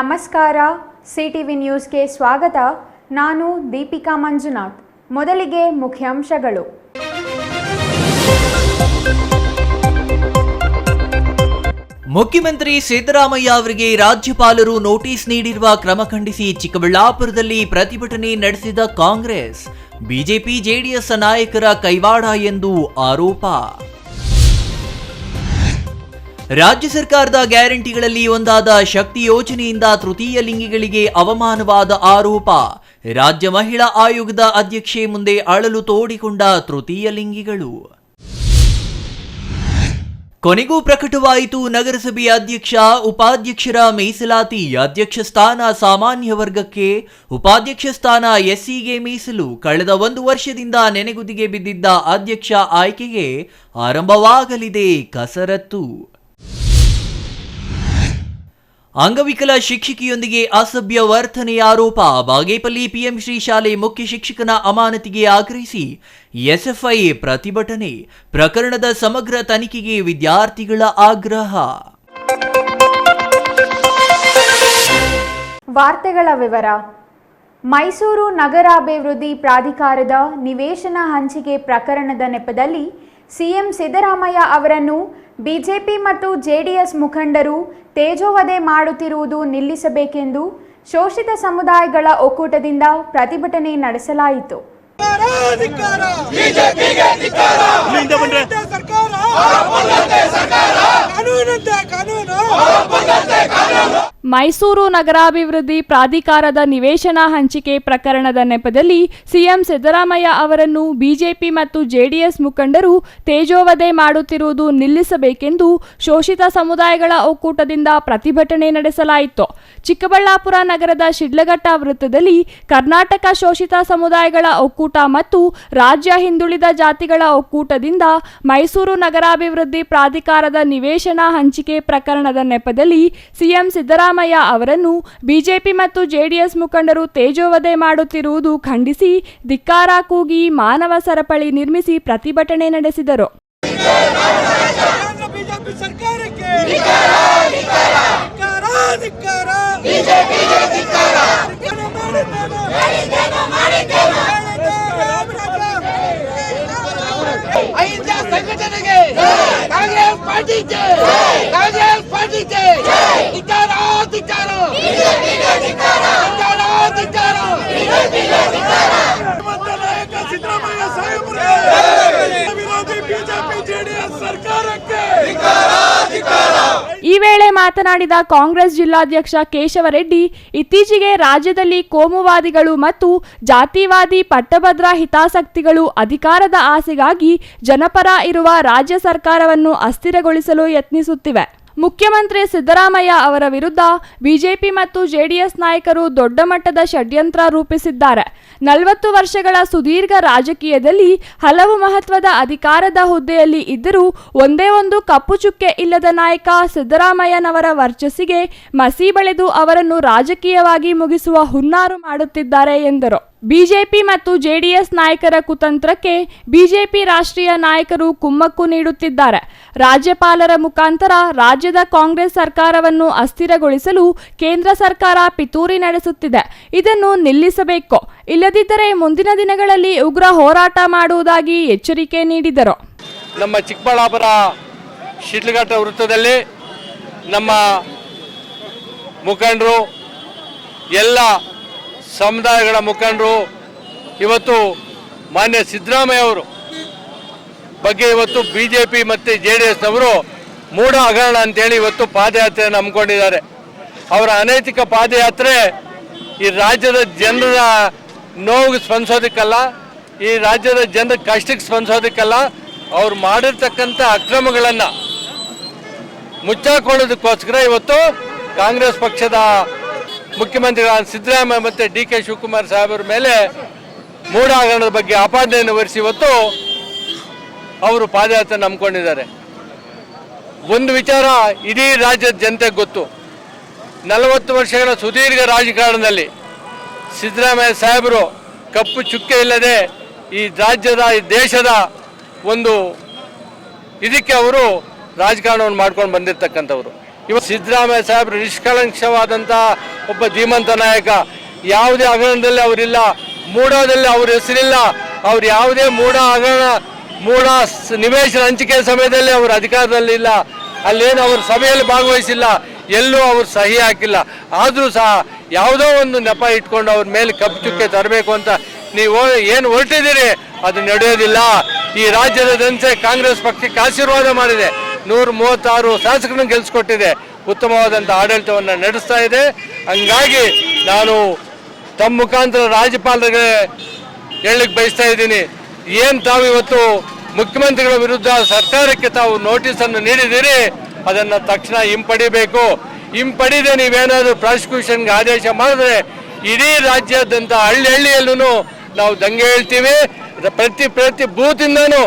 ನಮಸ್ಕಾರ, ಸಿಟಿವಿ ನ್ಯೂಸ್ಗೆ ಸ್ವಾಗತ. ನಾನು ದೀಪಿಕಾ ಮಂಜುನಾಥ್. ಮೊದಲಿಗೆ ಮುಖ್ಯಾಂಶಗಳು. ಮುಖ್ಯಮಂತ್ರಿ ಸಿದ್ದರಾಮಯ್ಯ ಅವರಿಗೆ ರಾಜ್ಯಪಾಲರು ನೋಟಿಸ್ ನೀಡಿರುವ ಕ್ರಮ ಖಂಡಿಸಿ ಚಿಕ್ಕಬಳ್ಳಾಪುರದಲ್ಲಿ ಪ್ರತಿಭಟನೆ ನಡೆಸಿದ ಕಾಂಗ್ರೆಸ್. ಬಿಜೆಪಿ ಜೆಡಿಎಸ್ ನಾಯಕರ ಕೈವಾಡ ಎಂದು ಆರೋಪ. ರಾಜ್ಯ ಸರ್ಕಾರದ ಗ್ಯಾರಂಟಿಗಳಲ್ಲಿ ಒಂದಾದ ಶಕ್ತಿ ಯೋಜನೆಯಿಂದ ತೃತೀಯ ಲಿಂಗಿಗಳಿಗೆ ಅವಮಾನವಾದ ಆರೋಪ. ರಾಜ್ಯ ಮಹಿಳಾ ಆಯೋಗದ ಅಧ್ಯಕ್ಷೆ ಮುಂದೆ ಅಳಲು ತೋಡಿಕೊಂಡ ತೃತೀಯ ಲಿಂಗಿಗಳು. ಕೊನೆಗೂ ಪ್ರಕಟವಾಯಿತು ನಗರಸಭೆ ಅಧ್ಯಕ್ಷ ಉಪಾಧ್ಯಕ್ಷರ ಮೀಸಲಾತಿ. ಅಧ್ಯಕ್ಷ ಸ್ಥಾನ ಸಾಮಾನ್ಯ ವರ್ಗಕ್ಕೆ, ಉಪಾಧ್ಯಕ್ಷ ಸ್ಥಾನ ಎಸ್ಸಿಗೆ ಮೀಸಲು. ಕಳೆದ 1 ವರ್ಷದಿಂದ ನೆನೆಗುದಿಗೆ ಬಿದ್ದಿದ್ದ ಅಧ್ಯಕ್ಷ ಆಯ್ಕೆಗೆ ಆರಂಭವಾಗಲಿದೆ ಕಸರತ್ತು. ಅಂಗವಿಕಲ ಶಿಕ್ಷಕಿಯೊಂದಿಗೆ ಅಸಭ್ಯ ವರ್ತನೆ ಆರೋಪ. ಬಾಗೇಪಲ್ಲಿ ಪಿಎಂಶ್ರೀ ಶಾಲೆ ಮುಖ್ಯ ಶಿಕ್ಷಕನ ಅಮಾನತಿಗೆ ಆಗ್ರಹಿಸಿ ಎಸ್ಎಫ್ಐ ಪ್ರತಿಭಟನೆ. ಪ್ರಕರಣದ ಸಮಗ್ರ ತನಿಖೆಗೆ ವಿದ್ಯಾರ್ಥಿಗಳ ಆಗ್ರಹ. ವಾರ್ತೆಗಳ ವಿವರ. ಮೈಸೂರು ನಗರಾಭಿವೃದ್ಧಿ ಪ್ರಾಧಿಕಾರದ ನಿವೇಶನ ಹಂಚಿಕೆ ಪ್ರಕರಣದ ನೆಪದಲ್ಲಿ ಸಿಎಂ ಸಿದ್ದರಾಮಯ್ಯ ಅವರನ್ನು ಬಿಜೆಪಿ ಮತ್ತು ಜೆಡಿಎಸ್ ಮುಖಂಡರು ತೇಜೋವಧೆ ಮಾಡುತ್ತಿರುವುದು ನಿಲ್ಲಿಸಬೇಕೆಂದು ಶೋಷಿತ ಸಮುದಾಯಗಳ ಒಕ್ಕೂಟದಿಂದ ಪ್ರತಿಭಟನೆ ನಡೆಸಲಾಯಿತು. ಮೈಸೂರು ನಗರಾಭಿವೃದ್ಧಿ ಪ್ರಾಧಿಕಾರದ ನಿವೇಶನ ಹಂಚಿಕೆ ಪ್ರಕರಣದ ನೆಪದಲ್ಲಿ ಸಿಎಂ ಸಿದ್ದರಾಮಯ್ಯ ಅವರನ್ನು ಬಿಜೆಪಿ ಮತ್ತು ಜೆಡಿಎಸ್ ಮುಖಂಡರು ತೇಜೋವಧೆ ಮಾಡುತ್ತಿರುವುದು ನಿಲ್ಲಿಸಬೇಕೆಂದು ಶೋಷಿತ ಸಮುದಾಯಗಳ ಒಕ್ಕೂಟದಿಂದ ಪ್ರತಿಭಟನೆ ನಡೆಸಲಾಯಿತು. ಚಿಕ್ಕಬಳ್ಳಾಪುರ ನಗರದ ಶಿಡ್ಲಘಟ್ಟ ವೃತ್ತದಲ್ಲಿ ಕರ್ನಾಟಕ ಶೋಷಿತ ಸಮುದಾಯಗಳ ಒಕ್ಕೂಟ ಮತ್ತು ರಾಜ್ಯ ಹಿಂದುಳಿದ ಜಾತಿಗಳ ಒಕ್ಕೂಟದಿಂದ ಮೈಸೂರು ನಗರಾಭಿವೃದ್ಧಿ ಪ್ರಾಧಿಕಾರದ ನಿವೇಶನ ಹಂಚಿಕೆ ಪ್ರಕರಣದ ನೆಪದಲ್ಲಿ ಸಿಎಂ ಸಿದ್ದರಾಮಯ್ಯ ಅವರನ್ನು ಬಿಜೆಪಿ ಮತ್ತು ಜೆಡಿಎಸ್ ಮುಖಂಡರು ತೇಜೋವಧೆ ಮಾಡುತ್ತಿರುವುದು ಖಂಡಿಸಿ ಧಿಕ್ಕಾರ ಕೂಗಿ ಮಾನವ ಸರಪಳಿ ನಿರ್ಮಿಸಿ ಪ್ರತಿಭಟನೆ ನಡೆಸಿದರು. ಸಂಘಟನೆಗೆ ಕಾಂಗ್ರೆಸ್ ಪಾರ್ಟಿಗೆ ಈ ವೇಳೆ ಮಾತನಾಡಿದ ಕಾಂಗ್ರೆಸ್ ಜಿಲ್ಲಾಧ್ಯಕ್ಷ ಕೇಶವರೆಡ್ಡಿ, ಇತ್ತೀಚೆಗೆ ರಾಜ್ಯದಲ್ಲಿ ಕೋಮುವಾದಿಗಳು ಮತ್ತು ಜಾತಿವಾದಿ ಪಟ್ಟಭದ್ರ ಹಿತಾಸಕ್ತಿಗಳು ಅಧಿಕಾರದ ಆಸೆಗಾಗಿ ಜನಪರ ಇರುವ ರಾಜ್ಯ ಸರ್ಕಾರವನ್ನು ಅಸ್ಥಿರಗೊಳಿಸಲು ಯತ್ನಿಸುತ್ತಿವೆ. ಮುಖ್ಯಮಂತ್ರಿ ಸಿದ್ದರಾಮಯ್ಯ ಅವರ ವಿರುದ್ಧ ಬಿಜೆಪಿ ಮತ್ತು ಜೆಡಿಎಸ್ ನಾಯಕರು ದೊಡ್ಡ ಮಟ್ಟದ ಷಡ್ಯಂತ್ರ ರೂಪಿಸಿದ್ದಾರೆ. 40 ವರ್ಷಗಳ ಸುದೀರ್ಘ ರಾಜಕೀಯದಲ್ಲಿ ಹಲವು ಮಹತ್ವದ ಅಧಿಕಾರದ ಹುದ್ದೆಯಲ್ಲಿ ಇದ್ದರೂ ಒಂದೇ ಒಂದು ಕಪ್ಪು ಚುಕ್ಕೆ ಇಲ್ಲದ ನಾಯಕ ಸಿದ್ದರಾಮಯ್ಯನವರ ವರ್ಚಸ್ಸಿಗೆ ಮಸಿ ಬಳಿದು ಅವರನ್ನು ರಾಜಕೀಯವಾಗಿ ಮುಗಿಸುವ ಹುನ್ನಾರು ಮಾಡುತ್ತಿದ್ದಾರೆ ಎಂದರು. ಬಿಜೆಪಿ ಮತ್ತು ಜೆಡಿಎಸ್ ನಾಯಕರ ಕುತಂತ್ರಕ್ಕೆ ಬಿಜೆಪಿ ರಾಷ್ಟ್ರೀಯ ನಾಯಕರು ಕುಮ್ಮಕ್ಕು ನೀಡುತ್ತಿದ್ದಾರೆ. ರಾಜ್ಯಪಾಲರ ಮುಖಾಂತರ ರಾಜ್ಯದ ಕಾಂಗ್ರೆಸ್ ಸರ್ಕಾರವನ್ನು ಅಸ್ಥಿರಗೊಳಿಸಲು ಕೇಂದ್ರ ಸರ್ಕಾರ ಪಿತೂರಿ ನಡೆಸುತ್ತಿದೆ. ಇದನ್ನು ನಿಲ್ಲಿಸಬೇಕು. ಇಲ್ಲದಿದ್ದರೆ ಮುಂದಿನ ದಿನಗಳಲ್ಲಿ ಉಗ್ರ ಹೋರಾಟ ಮಾಡುವುದಾಗಿ ಎಚ್ಚರಿಕೆ ನೀಡಿದರು. ನಮ್ಮ ಚಿಕ್ಕಬಳ್ಳಾಪುರ ಶಿಡ್ಲಘಟ್ಟ ವೃತ್ತದಲ್ಲಿ ನಮ್ಮ ಮುಖಂಡರು, ಎಲ್ಲ ಸಮುದಾಯಗಳ ಮುಖಂಡರು ಇವತ್ತು ಮಾನ್ಯ ಸಿದ್ದರಾಮಯ್ಯ ಅವರು ಬಗ್ಗೆ ಇವತ್ತು ಬಿಜೆಪಿ ಮತ್ತು ಜೆಡಿಎಸ್ನವರು ಮೂಢ ಹಗರಣ ಅಂತೇಳಿ ಇವತ್ತು ಪಾದಯಾತ್ರೆಯನ್ನು ಹಮ್ಮಿಕೊಂಡಿದ್ದಾರೆ. ಅವರ ಅನೈತಿಕ ಪಾದಯಾತ್ರೆ ಈ ರಾಜ್ಯದ ಜನರ ನೋವಿಗೆ ಸ್ಪಂದಿಸೋದಕ್ಕಲ್ಲ, ಈ ರಾಜ್ಯದ ಜನರ ಕಷ್ಟಕ್ಕೆ ಸ್ಪಂದಿಸೋದಕ್ಕಲ್ಲ, ಅವ್ರು ಮಾಡಿರ್ತಕ್ಕಂಥ ಅಕ್ರಮಗಳನ್ನು ಮುಚ್ಚಾಕೊಳ್ಳೋದಕ್ಕೋಸ್ಕರ ಇವತ್ತು ಕಾಂಗ್ರೆಸ್ ಪಕ್ಷದ ಮುಖ್ಯಮಂತ್ರಿಗಳಾದ ಸಿದ್ದರಾಮಯ್ಯ ಮತ್ತು ಡಿ.ಕೆ. ಶಿವಕುಮಾರ್ ಸಾಹೇಬರ ಮೇಲೆ ಮೂಢ ಹಗರಣದ ಬಗ್ಗೆ ಆಪಾದನೆಯನ್ನು ಹೊರಿಸಿ ಇವತ್ತು ಅವರು ಪಾದಯಾತ್ರೆ ನಂಬಿಕೊಂಡಿದ್ದಾರೆ. ಒಂದು ವಿಚಾರ ಇಡೀ ರಾಜ್ಯದ ಜನತೆಗೆ ಗೊತ್ತು. 40 ವರ್ಷಗಳ ಸುದೀರ್ಘ ರಾಜಕಾರಣದಲ್ಲಿ ಸಿದ್ದರಾಮಯ್ಯ ಸಾಹೇಬರು ಕಪ್ಪು ಚುಕ್ಕೆ ಇಲ್ಲದೆ ಈ ರಾಜ್ಯದ, ಈ ದೇಶದ ಒಂದು ಇದಕ್ಕೆ ಅವರು ರಾಜಕಾರಣವನ್ನು ಮಾಡ್ಕೊಂಡು ಬಂದಿರತಕ್ಕಂಥವ್ರು. ಇವತ್ತು ಸಿದ್ದರಾಮಯ್ಯ ಸಾಹೇಬರು ನಿಷ್ಕಳಂಕವಾದಂಥ ಒಬ್ಬ ಧೀಮಂತ ನಾಯಕ. ಯಾವುದೇ ಹಗರಣದಲ್ಲಿ ಅವರಿಲ್ಲ, ಮೂಡೋದಲ್ಲಿ ಅವ್ರ ಹೆಸರಿಲ್ಲ. ಅವ್ರು ಯಾವುದೇ ಮೂಡ ನಿವೇಶನ ಹಂಚಿಕೆ ಸಮಯದಲ್ಲಿ ಅವರು ಅಧಿಕಾರದಲ್ಲಿ ಇಲ್ಲ, ಅಲ್ಲೇನು ಅವ್ರ ಸಭೆಯಲ್ಲಿ ಭಾಗವಹಿಸಿಲ್ಲ, ಎಲ್ಲೂ ಅವ್ರು ಸಹಿ ಹಾಕಿಲ್ಲ. ಆದರೂ ಸಹ ಯಾವುದೋ ಒಂದು ನೆಪ ಇಟ್ಕೊಂಡು ಅವ್ರ ಮೇಲೆ ಕಪ್ಪು ಚುಕ್ಕೆ ತರಬೇಕು ಅಂತ ನೀವು ಏನು ಹೊರಟಿದ್ದೀರಿ, ಅದು ನಡೆಯೋದಿಲ್ಲ. ಈ ರಾಜ್ಯದ ಜನತೆ ಕಾಂಗ್ರೆಸ್ ಪಕ್ಷಕ್ಕೆ ಆಶೀರ್ವಾದ ಮಾಡಿದೆ, 136 ಶಾಸಕರನ್ನು ಗೆಲ್ಲಿಸ್ಕೊಟ್ಟಿದೆ, ಉತ್ತಮವಾದಂಥ ಆಡಳಿತವನ್ನು ನಡೆಸ್ತಾ ಇದೆ. ಹಂಗಾಗಿ ನಾನು ತಮ್ಮ ಮುಖಾಂತರ ರಾಜ್ಯಪಾಲರಿಗೆ ಹೇಳಲಿಕ್ಕೆ ಬಯಸ್ತಾ ಇದ್ದೀನಿ, ಏನು ತಾವು ಇವತ್ತು ಮುಖ್ಯಮಂತ್ರಿಗಳ ವಿರುದ್ಧ ಸರ್ಕಾರಕ್ಕೆ ತಾವು ನೋಟಿಸನ್ನು ನೀಡಿದ್ದೀರಿ, ಅದನ್ನು ತಕ್ಷಣ ಹಿಂಪಡಿಬೇಕು. ಹಿಂಪಡಿದೆ ನೀವೇನಾದರೂ ಪ್ರಾಸಿಕ್ಯೂಷನ್ಗೆ ಆದೇಶ ಮಾಡಿದ್ರೆ ಇಡೀ ರಾಜ್ಯಾದ್ಯಂತ ಹಳ್ಳಿಯಲ್ಲೂ ನಾವು ದಂಗೆ ಹೇಳ್ತೀವಿ. ಪ್ರತಿ ಬೂತಿಂದನೂ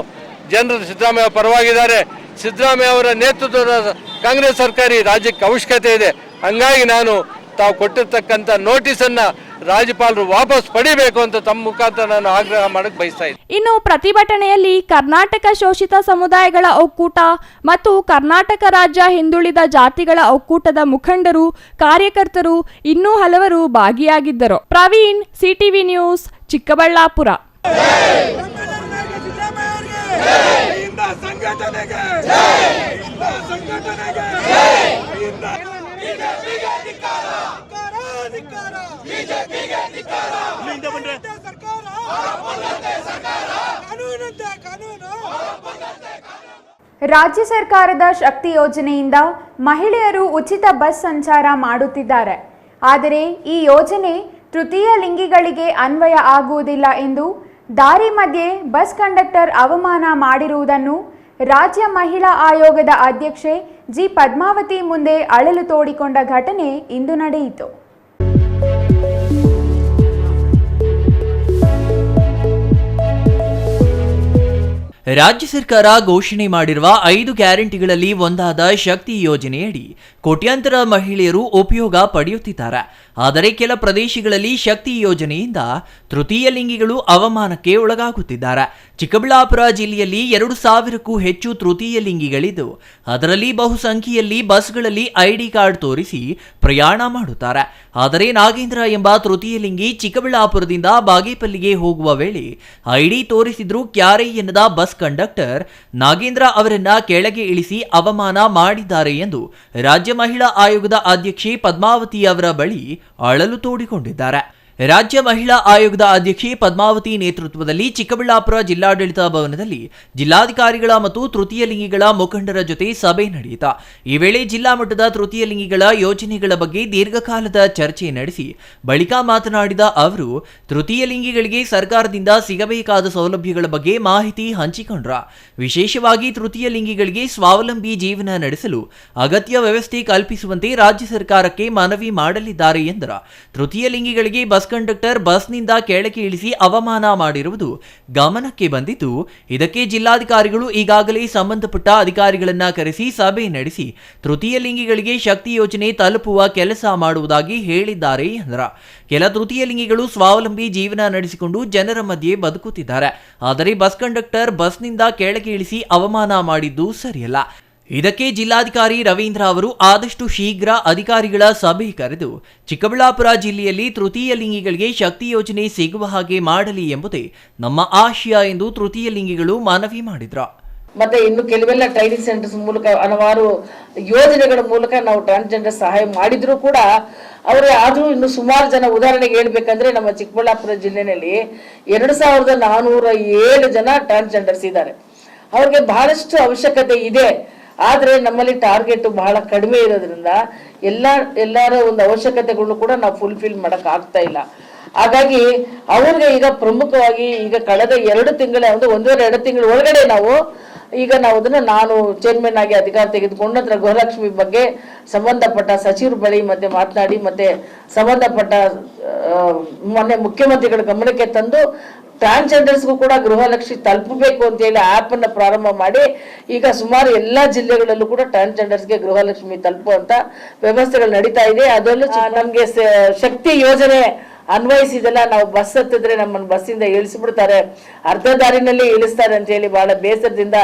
ಜನರು ಸಿದ್ದರಾಮಯ್ಯ ಪರವಾಗಿದ್ದಾರೆ. ಸಿದ್ದರಾಮಯ್ಯ ಅವರ ನೇತೃತ್ವದ ಕಾಂಗ್ರೆಸ್ ಸರ್ಕಾರ ಈ ರಾಜ್ಯಕ್ಕೆ ಅವಶ್ಯಕತೆ ಇದೆ. ಹಂಗಾಗಿ ನಾನು ತಾವು ಕೊಟ್ಟಿರ್ತಕ್ಕಂಥ ನೋಟಿಸನ್ನು ರಾಜ್ಯಪಾಲರು ವಾಪಸ್ ಪಡಿಬೇಕು ಅಂತ ತಮ್ಮ ಮುಖಾಂತರ ನಾನು ಆಗ್ರಹ ಮಾಡಕ್ಕೆ ಬಯಸ್ತಾ ಇದ್ದೀನಿ. ಇನ್ನು ಪ್ರತಿಭಟನೆಯಲ್ಲಿ ಕರ್ನಾಟಕ ಶೋಷಿತ ಸಮುದಾಯಗಳ ಒಕ್ಕೂಟ ಮತ್ತು ಕರ್ನಾಟಕ ರಾಜ್ಯ ಹಿಂದುಳಿದ ಜಾತಿಗಳ ಒಕ್ಕೂಟದ ಮುಖಂಡರು, ಕಾರ್ಯಕರ್ತರು ಇನ್ನೂ ಹಲವರು ಭಾಗಿಯಾಗಿದ್ದರು. Praveen, CTV news, Chikkaballapur. ರಾಜ್ಯ ಸರ್ಕಾರದ ಶಕ್ತಿ ಯೋಜನೆಯಿಂದ ಮಹಿಳೆಯರು ಉಚಿತ ಬಸ್ ಸಂಚಾರ ಮಾಡುತ್ತಿದ್ದಾರೆ. ಆದರೆ ಈ ಯೋಜನೆ ತೃತೀಯ ಲಿಂಗಿಗಳಿಗೆ ಅನ್ವಯ ಆಗುವುದಿಲ್ಲ ಎಂದು ದಾರಿ ಮಧ್ಯೆ ಬಸ್ ಕಂಡಕ್ಟರ್ ಅವಮಾನ ಮಾಡಿರುವುದನ್ನು ರಾಜ್ಯ ಮಹಿಳಾ ಆಯೋಗದ ಅಧ್ಯಕ್ಷೆ ಜಿ ಪದ್ಮಾವತಿ ಮುಂದೆ ಅಳಲು ತೋಡಿಕೊಂಡ ಘಟನೆ ಇಂದು ನಡೆಯಿತು. ರಾಜ್ಯ ಸರ್ಕಾರ ಘೋಷಣೆ ಮಾಡಿರುವ 5 ಗ್ಯಾರಂಟಿಗಳಲ್ಲಿ ಒಂದಾದ ಶಕ್ತಿ ಯೋಜನೆಯಡಿ ಕೋಟ್ಯಾಂತರ ಮಹಿಳೆಯರು ಉಪಯೋಗ ಪಡೆಯುತ್ತಿದ್ದಾರೆ. ಆದರೆ ಕೆಲ ಪ್ರದೇಶಗಳಲ್ಲಿ ಶಕ್ತಿ ಯೋಜನೆಯಿಂದ ತೃತೀಯ ಲಿಂಗಿಗಳು ಅವಮಾನಕ್ಕೆ ಒಳಗಾಗುತ್ತಿದ್ದಾರೆ. ಚಿಕ್ಕಬಳ್ಳಾಪುರ ಜಿಲ್ಲೆಯಲ್ಲಿ 2,000ಕ್ಕೂ ಹೆಚ್ಚು ತೃತೀಯ ಲಿಂಗಿಗಳಿದ್ದು, ಅದರಲ್ಲಿ ಬಹುಸಂಖ್ಯೆಯಲ್ಲಿ ಬಸ್ಗಳಲ್ಲಿ ಐಡಿ ಕಾರ್ಡ್ ತೋರಿಸಿ ಪ್ರಯಾಣ ಮಾಡುತ್ತಾರೆ. ಆದರೆ ನಾಗೇಂದ್ರ ಎಂಬ ತೃತೀಯ ಲಿಂಗಿ ಚಿಕ್ಕಬಳ್ಳಾಪುರದಿಂದ ಬಾಗೇಪಲ್ಲಿಗೆ ಹೋಗುವ ವೇಳೆ ಐಡಿ ತೋರಿಸಿದ್ರು ಕ್ಯಾರೆ ಎನ್ನದ ಬಸ್ ಕಂಡಕ್ಟರ್ ನಾಗೇಂದ್ರ ಅವರನ್ನ ಕೆಳಗೆ ಇಳಿಸಿ ಅವಮಾನ ಮಾಡಿದ್ದಾರೆ ಎಂದು ರಾಜ್ಯ ಮಹಿಳಾ ಆಯೋಗದ ಅಧ್ಯಕ್ಷೆ ಪದ್ಮಾವತಿ ಅವರ ಬಳಿ ಅಳಲು ತೋಡಿಕೊಂಡಿದ್ದಾರೆ. ರಾಜ್ಯ ಮಹಿಳಾ ಆಯೋಗದ ಅಧ್ಯಕ್ಷೆ ಪದ್ಮಾವತಿ ನೇತೃತ್ವದಲ್ಲಿ ಚಿಕ್ಕಬಳ್ಳಾಪುರ ಜಿಲ್ಲಾಡಳಿತ ಭವನದಲ್ಲಿ ಜಿಲ್ಲಾಧಿಕಾರಿಗಳ ಮತ್ತು ತೃತೀಯ ಲಿಂಗಿಗಳ ಮುಖಂಡರ ಜೊತೆ ಸಭೆ ನಡೆಯಿತು. ಈ ವೇಳೆ ಜಿಲ್ಲಾ ಮಟ್ಟದ ತೃತೀಯ ಲಿಂಗಿಗಳ ಯೋಜನೆಗಳ ಬಗ್ಗೆ ದೀರ್ಘಕಾಲದ ಚರ್ಚೆ ನಡೆಸಿ ಬಳಿಕ ಮಾತನಾಡಿದ ಅವರು, ತೃತೀಯ ಲಿಂಗಿಗಳಿಗೆ ಸರ್ಕಾರದಿಂದ ಸಿಗಬೇಕಾದ ಸೌಲಭ್ಯಗಳ ಬಗ್ಗೆ ಮಾಹಿತಿ ಹಂಚಿಕೊಂಡ್ರ. ವಿಶೇಷವಾಗಿ ತೃತೀಯ ಲಿಂಗಿಗಳಿಗೆ ಸ್ವಾವಲಂಬಿ ಜೀವನ ನಡೆಸಲು ಅಗತ್ಯ ವ್ಯವಸ್ಥೆ ಕಲ್ಪಿಸುವಂತೆ ರಾಜ್ಯ ಸರ್ಕಾರಕ್ಕೆ ಮನವಿ ಮಾಡಲಿದ್ದಾರೆ ಎಂದರು. ತೃತೀಯ ಲಿಂಗಿಗಳಿಗೆ ಬಸ್ ಕಂಡಕ್ಟರ್ ಬಸ್ನಿಂದ ಕೆಳಗೆ ಇಳಿಸಿ ಅವಮಾನ ಮಾಡಿರುವುದು ಗಮನಕ್ಕೆ ಬಂದಿದ್ದು, ಇದಕ್ಕೆ ಜಿಲ್ಲಾಧಿಕಾರಿಗಳು ಈಗಾಗಲೇ ಸಂಬಂಧಪಟ್ಟ ಅಧಿಕಾರಿಗಳನ್ನ ಕರೆಸಿ ಸಭೆ ನಡೆಸಿ ತೃತೀಯ ಲಿಂಗಿಗಳಿಗೆ ಶಕ್ತಿ ಯೋಜನೆ ತಲುಪುವ ಕೆಲಸ ಮಾಡುವುದಾಗಿ ಹೇಳಿದ್ದಾರೆ ಎಂದರು. ಕೆಲ ತೃತೀಯ ಲಿಂಗಿಗಳು ಸ್ವಾವಲಂಬಿ ಜೀವನ ನಡೆಸಿಕೊಂಡು ಜನರ ಮಧ್ಯೆ ಬದುಕುತ್ತಿದ್ದಾರೆ. ಆದರೆ ಬಸ್ ಕಂಡಕ್ಟರ್ ಬಸ್ನಿಂದ ಕೆಳಗೆ ಇಳಿಸಿ ಅವಮಾನ ಮಾಡಿದ್ದು ಸರಿಯಲ್ಲ. ಇದಕ್ಕೆ ಜಿಲ್ಲಾಧಿಕಾರಿ ರವೀಂದ್ರ ಅವರು ಆದಷ್ಟು ಶೀಘ್ರ ಅಧಿಕಾರಿಗಳ ಸಭೆ ಕರೆದು ಚಿಕ್ಕಬಳ್ಳಾಪುರ ಜಿಲ್ಲೆಯಲ್ಲಿ ತೃತೀಯ ಲಿಂಗಿಗಳಿಗೆ ಶಕ್ತಿ ಯೋಜನೆ ಸಿಗುವ ಹಾಗೆ ಮಾಡಲಿ ಎಂಬುದೇ ನಮ್ಮ ಆಶಯ ಎಂದು ತೃತೀಯ ಲಿಂಗಿಗಳು ಮನವಿ ಮಾಡಿದ್ರು. ಮತ್ತೆ ಇನ್ನು ಕೆಲವೆಲ್ಲ ಟ್ರೈನಿಂಗ್ ಸೆಂಟರ್ಸ್ ಮೂಲಕ ಹಲವಾರು ಯೋಜನೆಗಳ ಮೂಲಕ ನಾವು ಟ್ರಾನ್ಸ್ಜೆಂಡರ್ ಸಹಾಯ ಮಾಡಿದ್ರು ಕೂಡ ಅವರು ಆದ್ರೂ ಇನ್ನು ಸುಮಾರು ಜನ, ಉದಾಹರಣೆಗೆ ಹೇಳ್ಬೇಕಂದ್ರೆ ನಮ್ಮ ಚಿಕ್ಕಬಳ್ಳಾಪುರ ಜಿಲ್ಲೆನಲ್ಲಿ 2,407 ಜನ ಟ್ರಾನ್ಸ್ಜೆಂಡರ್ಸ್ ಇದ್ದಾರೆ. ಅವ್ರಿಗೆ ಬಹಳಷ್ಟು ಅವಶ್ಯಕತೆ ಇದೆ. ಆದ್ರೆ ನಮ್ಮಲ್ಲಿ ಟಾರ್ಗೆಟ್ ಬಹಳ ಕಡಿಮೆ ಇರೋದ್ರಿಂದ ಎಲ್ಲರ ಒಂದು ಅವಶ್ಯಕತೆಗಳನ್ನು ಕೂಡ ನಾವು ಫುಲ್ಫಿಲ್ ಮಾಡಕ್ ಆಗ್ತಾ ಇಲ್ಲ. ಹಾಗಾಗಿ ಅವ್ರಿಗೆ ಈಗ ಪ್ರಮುಖವಾಗಿ ಈಗ ಕಳೆದ 2 ತಿಂಗಳ 1.5 ತಿಂಗಳ ಒಳಗಡೆ ನಾವು ಅದನ್ನ ನಾನು ಚೇರ್ಮನ್ ಆಗಿ ಅಧಿಕಾರ ತೆಗೆದುಕೊಂಡು ನಂತರ ಗೃಹಲಕ್ಷ್ಮಿ ಬಗ್ಗೆ ಸಂಬಂಧಪಟ್ಟ ಸಚಿವರ ಬಳಿ ಮತ್ತೆ ಮಾತನಾಡಿ ಮತ್ತೆ ಸಂಬಂಧಪಟ್ಟ ಮೊನ್ನೆ ಮುಖ್ಯಮಂತ್ರಿಗಳ ಗಮನಕ್ಕೆ ತಂದು ಟ್ರಾನ್ಸ್ಜೆಂಡರ್ಸ್ಗೂ ಕೂಡ ಗೃಹಲಕ್ಷ್ಮಿ ತಲುಪಬೇಕು ಅಂತ ಹೇಳಿ ಆಪ್ ಅನ್ನ ಪ್ರಾರಂಭ ಮಾಡಿ ಈಗ ಸುಮಾರು ಎಲ್ಲಾ ಜಿಲ್ಲೆಗಳಲ್ಲೂ ಕೂಡ ಟ್ರಾನ್ಸ್ಜೆಂಡರ್ಸ್ಗೆ ಗೃಹಲಕ್ಷ್ಮಿ ತಲುಪುವಂತ ವ್ಯವಸ್ಥೆಗಳು ನಡೀತಾ ಇದೆ. ಅದರಲ್ಲೂ ನಮ್ಗೆ ಶಕ್ತಿ ಯೋಜನೆ ಅನ್ವಯಿಸಿದೆಲ್ಲ ನಾವು ಬಸ್ ಹತ್ತಿದ್ರೆ ನಮ್ಮನ್ನು ಬಸ್ಸಿಂದ ಇಳಿಸ್ಬಿಡ್ತಾರೆ, ಅರ್ಧ ದಾರಿನಲ್ಲಿ ಇಳಿಸ್ತಾರೆ ಅಂತ ಹೇಳಿ ಬಹಳ ಬೇಸರದಿಂದ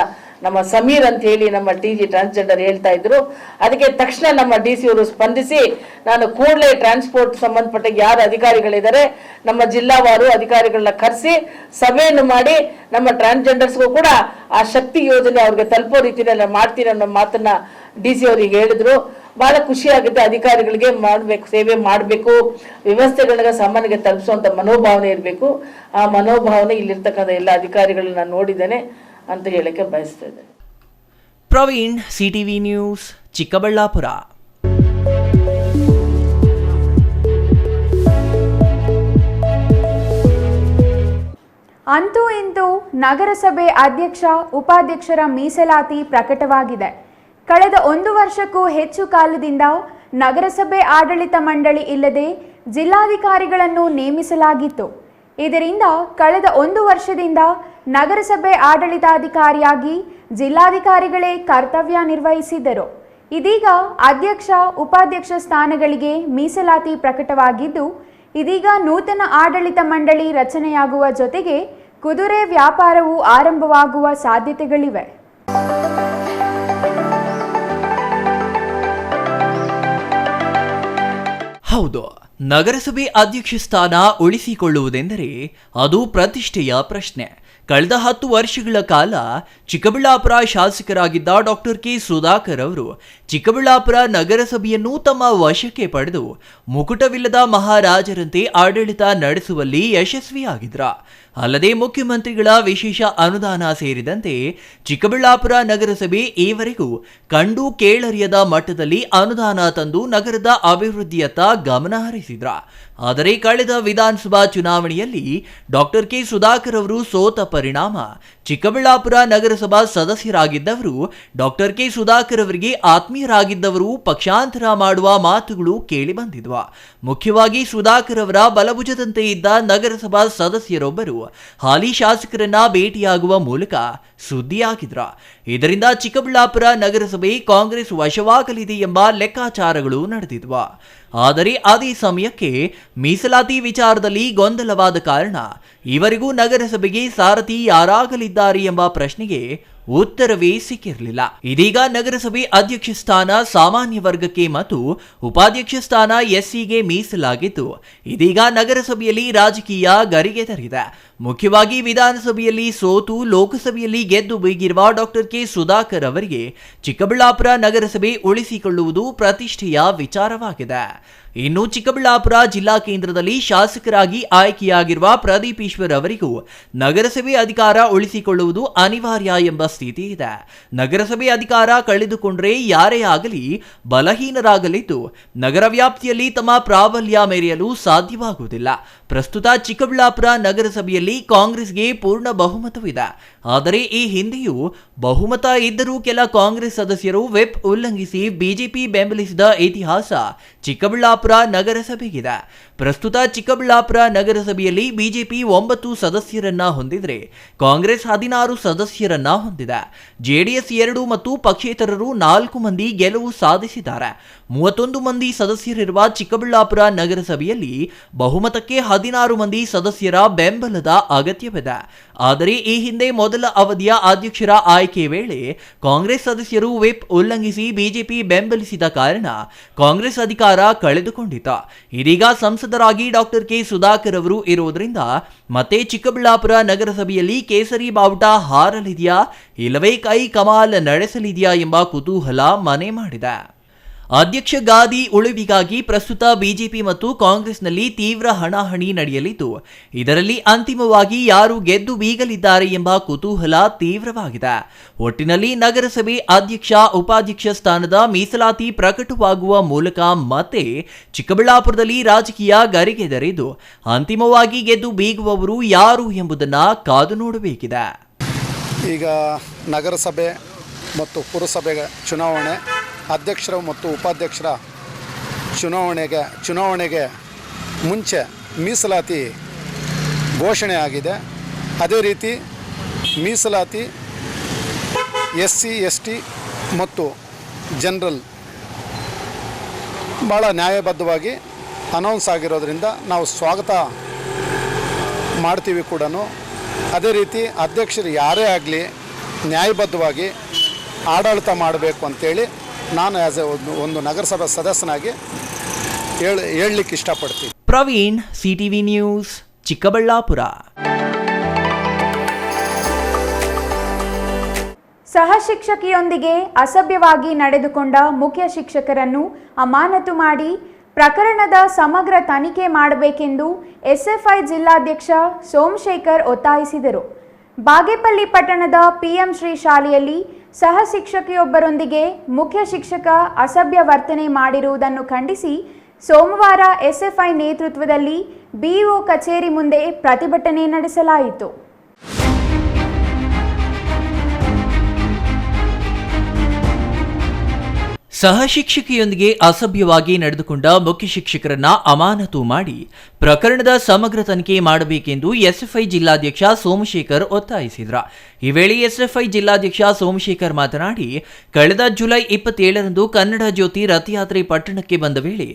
ನಮ್ಮ ಸಮೀರ್ ಅಂತ ಹೇಳಿ ನಮ್ಮ TG ಟ್ರಾನ್ಸ್ಜೆಂಡರ್ ಹೇಳ್ತಾ ಇದ್ರು. ಅದಕ್ಕೆ ತಕ್ಷಣ ನಮ್ಮ DC ಅವರು ಸ್ಪಂದಿಸಿ ನಾನು ಕೂಡಲೇ ಟ್ರಾನ್ಸ್ಪೋರ್ಟ್ ಸಂಬಂಧಪಟ್ಟ ಯಾರು ಅಧಿಕಾರಿಗಳಿದ್ದಾರೆ ನಮ್ಮ ಜಿಲ್ಲಾವಾರು ಅಧಿಕಾರಿಗಳನ್ನ ಕರೆಸಿ ಸಭೆಯನ್ನು ಮಾಡಿ ನಮ್ಮ ಟ್ರಾನ್ಸ್ಜೆಂಡರ್ಸ್ಗೂ ಕೂಡ ಆ ಶಕ್ತಿ ಯೋಜನೆ ಅವ್ರಿಗೆ ತಲುಪೋ ರೀತಿಯಲ್ಲಿ ಮಾಡ್ತೀನಿ ಅನ್ನೋ ಮಾತನ್ನ DC ಅವರಿಗೆ ಹೇಳಿದ್ರು. ಬಹಳ ಖುಷಿ ಆಗುತ್ತೆ. ಅಧಿಕಾರಿಗಳಿಗೆ ಮಾಡಬೇಕು, ಸೇವೆ ಮಾಡಬೇಕು, ವ್ಯವಸ್ಥೆಗಳಿಗೆ ಸಾಮಾನ್ಯಗೆ ತಲುಪಿಸುವಂತ ಮನೋಭಾವನೆ ಇರಬೇಕು. ಆ ಮನೋಭಾವನೆ ಇಲ್ಲಿರ್ತಕ್ಕಂಥ ಎಲ್ಲ ಅಧಿಕಾರಿಗಳನ್ನ ನಾನು ನೋಡಿದ್ದೇನೆ ಅಂತ ಹೇಳಕ್ಕೆ ಬಯಸ್ತಾ ಇದ್ದೇನೆ. Praveen, CTV news, Chikkaballapur. ಅಂತೂ ಇಂತೂ ನಗರಸಭೆ ಅಧ್ಯಕ್ಷ ಉಪಾಧ್ಯಕ್ಷರ ಮೀಸಲಾತಿ ಪ್ರಕಟವಾಗಿದೆ. ಕಳೆದ 1 ವರ್ಷಕ್ಕೂ ಹೆಚ್ಚು ಕಾಲದಿಂದ ನಗರಸಭೆ ಆಡಳಿತ ಮಂಡಳಿ ಇಲ್ಲದೆ ಜಿಲ್ಲಾಧಿಕಾರಿಗಳನ್ನು ನೇಮಿಸಲಾಗಿತ್ತು. ಇದರಿಂದ ಕಳೆದ 1 ವರ್ಷದಿಂದ ನಗರಸಭೆ ಆಡಳಿತಾಧಿಕಾರಿಯಾಗಿ ಜಿಲ್ಲಾಧಿಕಾರಿಗಳೇ ಕರ್ತವ್ಯ ನಿರ್ವಹಿಸಿದ್ದರು. ಇದೀಗ ಅಧ್ಯಕ್ಷ ಉಪಾಧ್ಯಕ್ಷ ಸ್ಥಾನಗಳಿಗೆ ಮೀಸಲಾತಿ ಪ್ರಕಟವಾಗಿದ್ದು, ಇದೀಗ ನೂತನ ಆಡಳಿತ ಮಂಡಳಿ ರಚನೆಯಾಗುವ ಜೊತೆಗೆ ಕುದುರೆ ವ್ಯಾಪಾರವು ಆರಂಭವಾಗುವ ಸಾಧ್ಯತೆಗಳಿವೆ. ಹೌದು, ನಗರಸಭೆ ಅಧ್ಯಕ್ಷ ಸ್ಥಾನ ಉಳಿಸಿಕೊಳ್ಳುವುದೆಂದರೆ ಅದು ಪ್ರತಿಷ್ಠೆಯ ಪ್ರಶ್ನೆ. ಕಳೆದ 10 ವರ್ಷಗಳ ಕಾಲ ಚಿಕ್ಕಬಳ್ಳಾಪುರ ಶಾಸಕರಾಗಿದ್ದ ಡಾಕ್ಟರ್ ಕೆ ಸುಧಾಕರ್ ಅವರು ಚಿಕ್ಕಬಳ್ಳಾಪುರ ನಗರಸಭೆಯನ್ನು ತಮ್ಮ ವಶಕ್ಕೆ ಪಡೆದು ಮುಕುಟವಿಲ್ಲದ ಮಹಾರಾಜರಂತೆ ಆಡಳಿತ ನಡೆಸುವಲ್ಲಿ ಯಶಸ್ವಿಯಾಗಿದ್ರ. ಅಲ್ಲದೆ ಮುಖ್ಯಮಂತ್ರಿಗಳ ವಿಶೇಷ ಅನುದಾನ ಸೇರಿದಂತೆ ಚಿಕ್ಕಬಳ್ಳಾಪುರ ನಗರಸಭೆ ಈವರೆಗೂ ಕಂಡು ಕೇಳರಿಯದ ಮಟ್ಟದಲ್ಲಿ ಅನುದಾನ ತಂದು ನಗರದ ಅಭಿವೃದ್ಧಿಯತ್ತ ಗಮನ ಹರಿಸಿದ್ರ. ಆದರೆ ಕಳೆದ ವಿಧಾನಸಭಾ ಚುನಾವಣೆಯಲ್ಲಿ ಡಾಕ್ಟರ್ ಕೆ ಸುಧಾಕರ್ ಅವರು ಸೋತ ಪರಿಣಾಮ ಚಿಕ್ಕಬಳ್ಳಾಪುರ ನಗರಸಭಾ ಸದಸ್ಯರಾಗಿದ್ದವರು ಡಾಕ್ಟರ್ ಕೆ ಸುಧಾಕರ್ ಅವರಿಗೆ ಆತ್ಮೀಯರಾಗಿದ್ದವರು ಪಕ್ಷಾಂತರ ಮಾಡುವ ಮಾತುಗಳು ಕೇಳಿಬಂದಿದ್ವ. ಮುಖ್ಯವಾಗಿ ಸುಧಾಕರ್ ಅವರ ಬಲಭುಜದಂತೆ ಇದ್ದ ನಗರಸಭಾ ಸದಸ್ಯರೊಬ್ಬರು ಹಾಲಿ ಶಾಸಕರನ್ನ ಭೇಟಿಯಾಗುವ ಮೂಲಕ ಸುದ್ದಿಯಾಗಿದ್ರ. ಇದರಿಂದ ಚಿಕ್ಕಬಳ್ಳಾಪುರ ನಗರಸಭೆ ಕಾಂಗ್ರೆಸ್ ವಶವಾಗಲಿದೆ ಎಂಬ ಲೆಕ್ಕಾಚಾರಗಳು ನಡೆದಿದ್ವ. ಆದರೆ ಅದೇ ಸಮಯಕ್ಕೆ ಮೀಸಲಾತಿ ವಿಚಾರದಲ್ಲಿ ಗೊಂದಲವಾದ ಕಾರಣ ಇವರಿಗೂ ನಗರಸಭೆಗೆ ಸಾರಥಿ ಯಾರಾಗಲಿದ್ದಾರೆ ಎಂಬ ಪ್ರಶ್ನೆಗೆ ಉತ್ತರವೇ ಸಿಕ್ಕಿರಲಿಲ್ಲ. ಇದೀಗ ನಗರಸಭೆ ಅಧ್ಯಕ್ಷ ಸ್ಥಾನ ಸಾಮಾನ್ಯ ವರ್ಗಕ್ಕೆ ಮತ್ತು ಉಪಾಧ್ಯಕ್ಷ ಸ್ಥಾನ SCಗೆ ಮೀಸಲಾಗಿದ್ದು, ಇದೀಗ ನಗರಸಭೆಯಲ್ಲಿ ರಾಜಕೀಯ ಗರಿಗೆದರಿದೆ. ಮುಖ್ಯವಾಗಿ ವಿಧಾನಸಭೆಯಲ್ಲಿ ಸೋತು ಲೋಕಸಭೆಯಲ್ಲಿ ಗೆದ್ದು ಬೀಗಿರುವ ಡಾಕ್ಟರ್ ಕೆ ಸುಧಾಕರ್ ಅವರಿಗೆ ಚಿಕ್ಕಬಳ್ಳಾಪುರ ನಗರಸಭೆ ಉಳಿಸಿಕೊಳ್ಳುವುದು ಪ್ರತಿಷ್ಠೆಯ ವಿಚಾರವಾಗಿದೆ. ಇನ್ನು ಚಿಕ್ಕಬಳ್ಳಾಪುರ ಜಿಲ್ಲಾ ಕೇಂದ್ರದಲ್ಲಿ ಶಾಸಕರಾಗಿ ಆಯ್ಕೆಯಾಗಿರುವ ಪ್ರದೀಪ್ ಈಶ್ವರ್ ಅವರಿಗೂ ನಗರಸಭೆ ಅಧಿಕಾರ ಉಳಿಸಿಕೊಳ್ಳುವುದು ಅನಿವಾರ್ಯ ಎಂಬ ಸ್ಥಿತಿ ಇದೆ. ನಗರಸಭೆ ಅಧಿಕಾರ ಕಳೆದುಕೊಂಡ್ರೆ ಯಾರೇ ಆಗಲಿ ಬಲಹೀನರಾಗಲಿದ್ದು ನಗರ ವ್ಯಾಪ್ತಿಯಲ್ಲಿ ತಮ್ಮ ಪ್ರಾಬಲ್ಯ ಮೆರೆಯಲು ಸಾಧ್ಯವಾಗುವುದಿಲ್ಲ. ಪ್ರಸ್ತುತ ಚಿಕ್ಕಬಳ್ಳಾಪುರ ನಗರಸಭೆಯಲ್ಲಿ ಕಾಂಗ್ರೆಸ್ಗೆ ಪೂರ್ಣ ಬಹುಮತವಿದೆ. ಆದರೆ ಈ ಹಿಂದೆಯೂ ಬಹುಮತ ಇದ್ದರೂ ಕೆಲ ಕಾಂಗ್ರೆಸ್ ಸದಸ್ಯರು ವಿಪ್ ಉಲ್ಲಂಘಿಸಿ ಬಿಜೆಪಿ ಬೆಂಬಲಿಸಿದ ಇತಿಹಾಸ ಚಿಕ್ಕಬಳ್ಳಾಪುರ ನಗರಸಭೆಗಿದೆ. ಪ್ರಸ್ತುತ ಚಿಕ್ಕಬಳ್ಳಾಪುರ ನಗರಸಭೆಯಲ್ಲಿ ಬಿಜೆಪಿ 9 ಸದಸ್ಯರನ್ನ ಹೊಂದಿದ್ರೆ ಕಾಂಗ್ರೆಸ್ 16 ಸದಸ್ಯರನ್ನ ಹೊಂದಿದೆ. JDS 2 ಮತ್ತು ಪಕ್ಷೇತರರು 4 ಮಂದಿ ಗೆಲುವು ಸಾಧಿಸಿದ್ದಾರೆ. 31 ಮಂದಿ ಸದಸ್ಯರಿರುವ ಚಿಕ್ಕಬಳ್ಳಾಪುರ ನಗರಸಭೆಯಲ್ಲಿ ಬಹುಮತಕ್ಕೆ 16 ಮಂದಿ ಸದಸ್ಯರ ಬೆಂಬಲದ ಅಗತ್ಯವಿದೆ. ಆದರೆ ಈ ಹಿಂದೆ ಮೊದಲ ಅವಧಿಯ ಅಧ್ಯಕ್ಷರ ಆಯ್ಕೆ ವೇಳೆ ಕಾಂಗ್ರೆಸ್ ಸದಸ್ಯರು ವಿಪ್ ಉಲ್ಲಂಘಿಸಿ ಬಿಜೆಪಿ ಬೆಂಬಲಿಸಿದ ಕಾರಣ ಕಾಂಗ್ರೆಸ್ ಅಧಿಕಾರ ಕಳೆದುಕೊಂಡಿತು. ಇದೀಗ ಸಂಸದರಾಗಿ ಡಾಕ್ಟರ್ ಕೆ ಸುಧಾಕರ್ ಅವರು ಇರುವುದರಿಂದ ಮತ್ತೆ ಚಿಕ್ಕಬಳ್ಳಾಪುರ ನಗರಸಭೆಯಲ್ಲಿ ಕೇಸರಿ ಬಾವುಟ ಹಾರಲಿದೆಯಾ ಇಲ್ಲವೇ ಕೈ ಕಮಾಲ್ ನಡೆಸಲಿದೆಯಾ ಎಂಬ ಕುತೂಹಲ ಮನೆ ಮಾಡಿದೆ. ಅಧ್ಯಕ್ಷ ಗಾದಿ ಉಳಿವಿಗಾಗಿ ಪ್ರಸ್ತುತ ಬಿಜೆಪಿ ಮತ್ತು ಕಾಂಗ್ರೆಸ್ನಲ್ಲಿ ತೀವ್ರ ಹಣಾಹಣಿ ನಡೆಯಲಿದ್ದು, ಇದರಲ್ಲಿ ಅಂತಿಮವಾಗಿ ಯಾರು ಗೆದ್ದು ಬೀಗಲಿದ್ದಾರೆ ಎಂಬ ಕುತೂಹಲ ತೀವ್ರವಾಗಿದೆ. ಒಟ್ಟಿನಲ್ಲಿ ನಗರಸಭೆ ಅಧ್ಯಕ್ಷ ಉಪಾಧ್ಯಕ್ಷ ಸ್ಥಾನದ ಮೀಸಲಾತಿ ಪ್ರಕಟವಾಗುವ ಮೂಲಕ ಮತ್ತೆ ಚಿಕ್ಕಬಳ್ಳಾಪುರದಲ್ಲಿ ರಾಜಕೀಯ ಗರಿಗೆದರಿದ್ದು, ಅಂತಿಮವಾಗಿ ಗೆದ್ದು ಬೀಗುವವರು ಯಾರು ಎಂಬುದನ್ನು ಕಾದು ನೋಡಬೇಕಿದೆ. ಈಗ ನಗರಸಭೆ ಮತ್ತು ಪುರಸಭೆ ಚುನಾವಣೆ, ಅಧ್ಯಕ್ಷರು ಮತ್ತು ಉಪಾಧ್ಯಕ್ಷರ ಚುನಾವಣೆಗೆ ಮುಂಚೆ ಮೀಸಲಾತಿ ಘೋಷಣೆ ಆಗಿದೆ. ಅದೇ ರೀತಿ ಮೀಸಲಾತಿ SC ST ಮತ್ತು ಜನರಲ್ ಭಾಳ ನ್ಯಾಯಬದ್ಧವಾಗಿ ಅನೌನ್ಸ್ ಆಗಿರೋದ್ರಿಂದ ನಾವು ಸ್ವಾಗತ ಮಾಡ್ತೀವಿ ಕೂಡ. ಅದೇ ರೀತಿ ಅಧ್ಯಕ್ಷರು ಯಾರೇ ಆಗಲಿ ನ್ಯಾಯಬದ್ಧವಾಗಿ ಆಡಳಿತ ಮಾಡಬೇಕು ಅಂತೇಳಿ ನಾನು ಆ್ಯಸ್ ಎ ಒಂದು ನಗರಸಭಾ ಸದಸ್ಯನಾಗಿ ಹೇಳಲಿಕ್ಕೆ ಇಷ್ಟಪಡ್ತೀನಿ. Praveen, CTV news, Chikkaballapur. ಸಹ ಶಿಕ್ಷಕಿಯೊಂದಿಗೆ ಅಸಭ್ಯವಾಗಿ ನಡೆದುಕೊಂಡ ಮುಖ್ಯ ಶಿಕ್ಷಕರನ್ನು ಅಮಾನತು ಮಾಡಿ ಪ್ರಕರಣದ ಸಮಗ್ರ ತನಿಖೆ ಮಾಡಬೇಕೆಂದು ಎಸ್ಎಫ್ಐ ಜಿಲ್ಲಾಧ್ಯಕ್ಷ ಸೋಮಶೇಖರ್ ಒತ್ತಾಯಿಸಿದರು. ಬಾಗೇಪಲ್ಲಿ ಪಟ್ಟಣದ ಪಿಎಂ ಶ್ರೀ ಶಾಲೆಯಲ್ಲಿ ಸಹ ಶಿಕ್ಷಕಿಯೊಬ್ಬರೊಂದಿಗೆ ಮುಖ್ಯ ಶಿಕ್ಷಕ ಅಸಭ್ಯ ವರ್ತನೆ ಮಾಡಿರುವುದನ್ನು ಖಂಡಿಸಿ ಸೋಮವಾರ ಎಸ್ಎಫ್ಐ ನೇತೃತ್ವದಲ್ಲಿ ಬಿಇಒ ಕಚೇರಿ ಮುಂದೆ ಪ್ರತಿಭಟನೆ ನಡೆಸಲಾಯಿತು. ಸಹ ಶಿಕ್ಷಕಿಯೊಂದಿಗೆ ಅಸಭ್ಯವಾಗಿ ನಡೆದುಕೊಂಡ ಮುಖ್ಯ ಶಿಕ್ಷಕರನ್ನ ಅಮಾನತು ಮಾಡಿ ಪ್ರಕರಣದ ಸಮಗ್ರ ತನಿಖೆ ಮಾಡಬೇಕೆಂದು ಎಸ್ಎಫ್ಐ ಜಿಲ್ಲಾಧ್ಯಕ್ಷ ಸೋಮಶೇಖರ್ ಒತ್ತಾಯಿಸಿದರು. ಈ ವೇಳೆ ಎಸ್ಎಫ್ಐ ಜಿಲ್ಲಾಧ್ಯಕ್ಷ ಸೋಮಶೇಖರ್ ಮಾತನಾಡಿ, ಕಳೆದ ಜುಲೈ 27ರಂದು ಕನ್ನಡ ಜ್ಯೋತಿ ರಥಯಾತ್ರೆ ಪಟ್ಟಣಕ್ಕೆ ಬಂದ ವೇಳೆ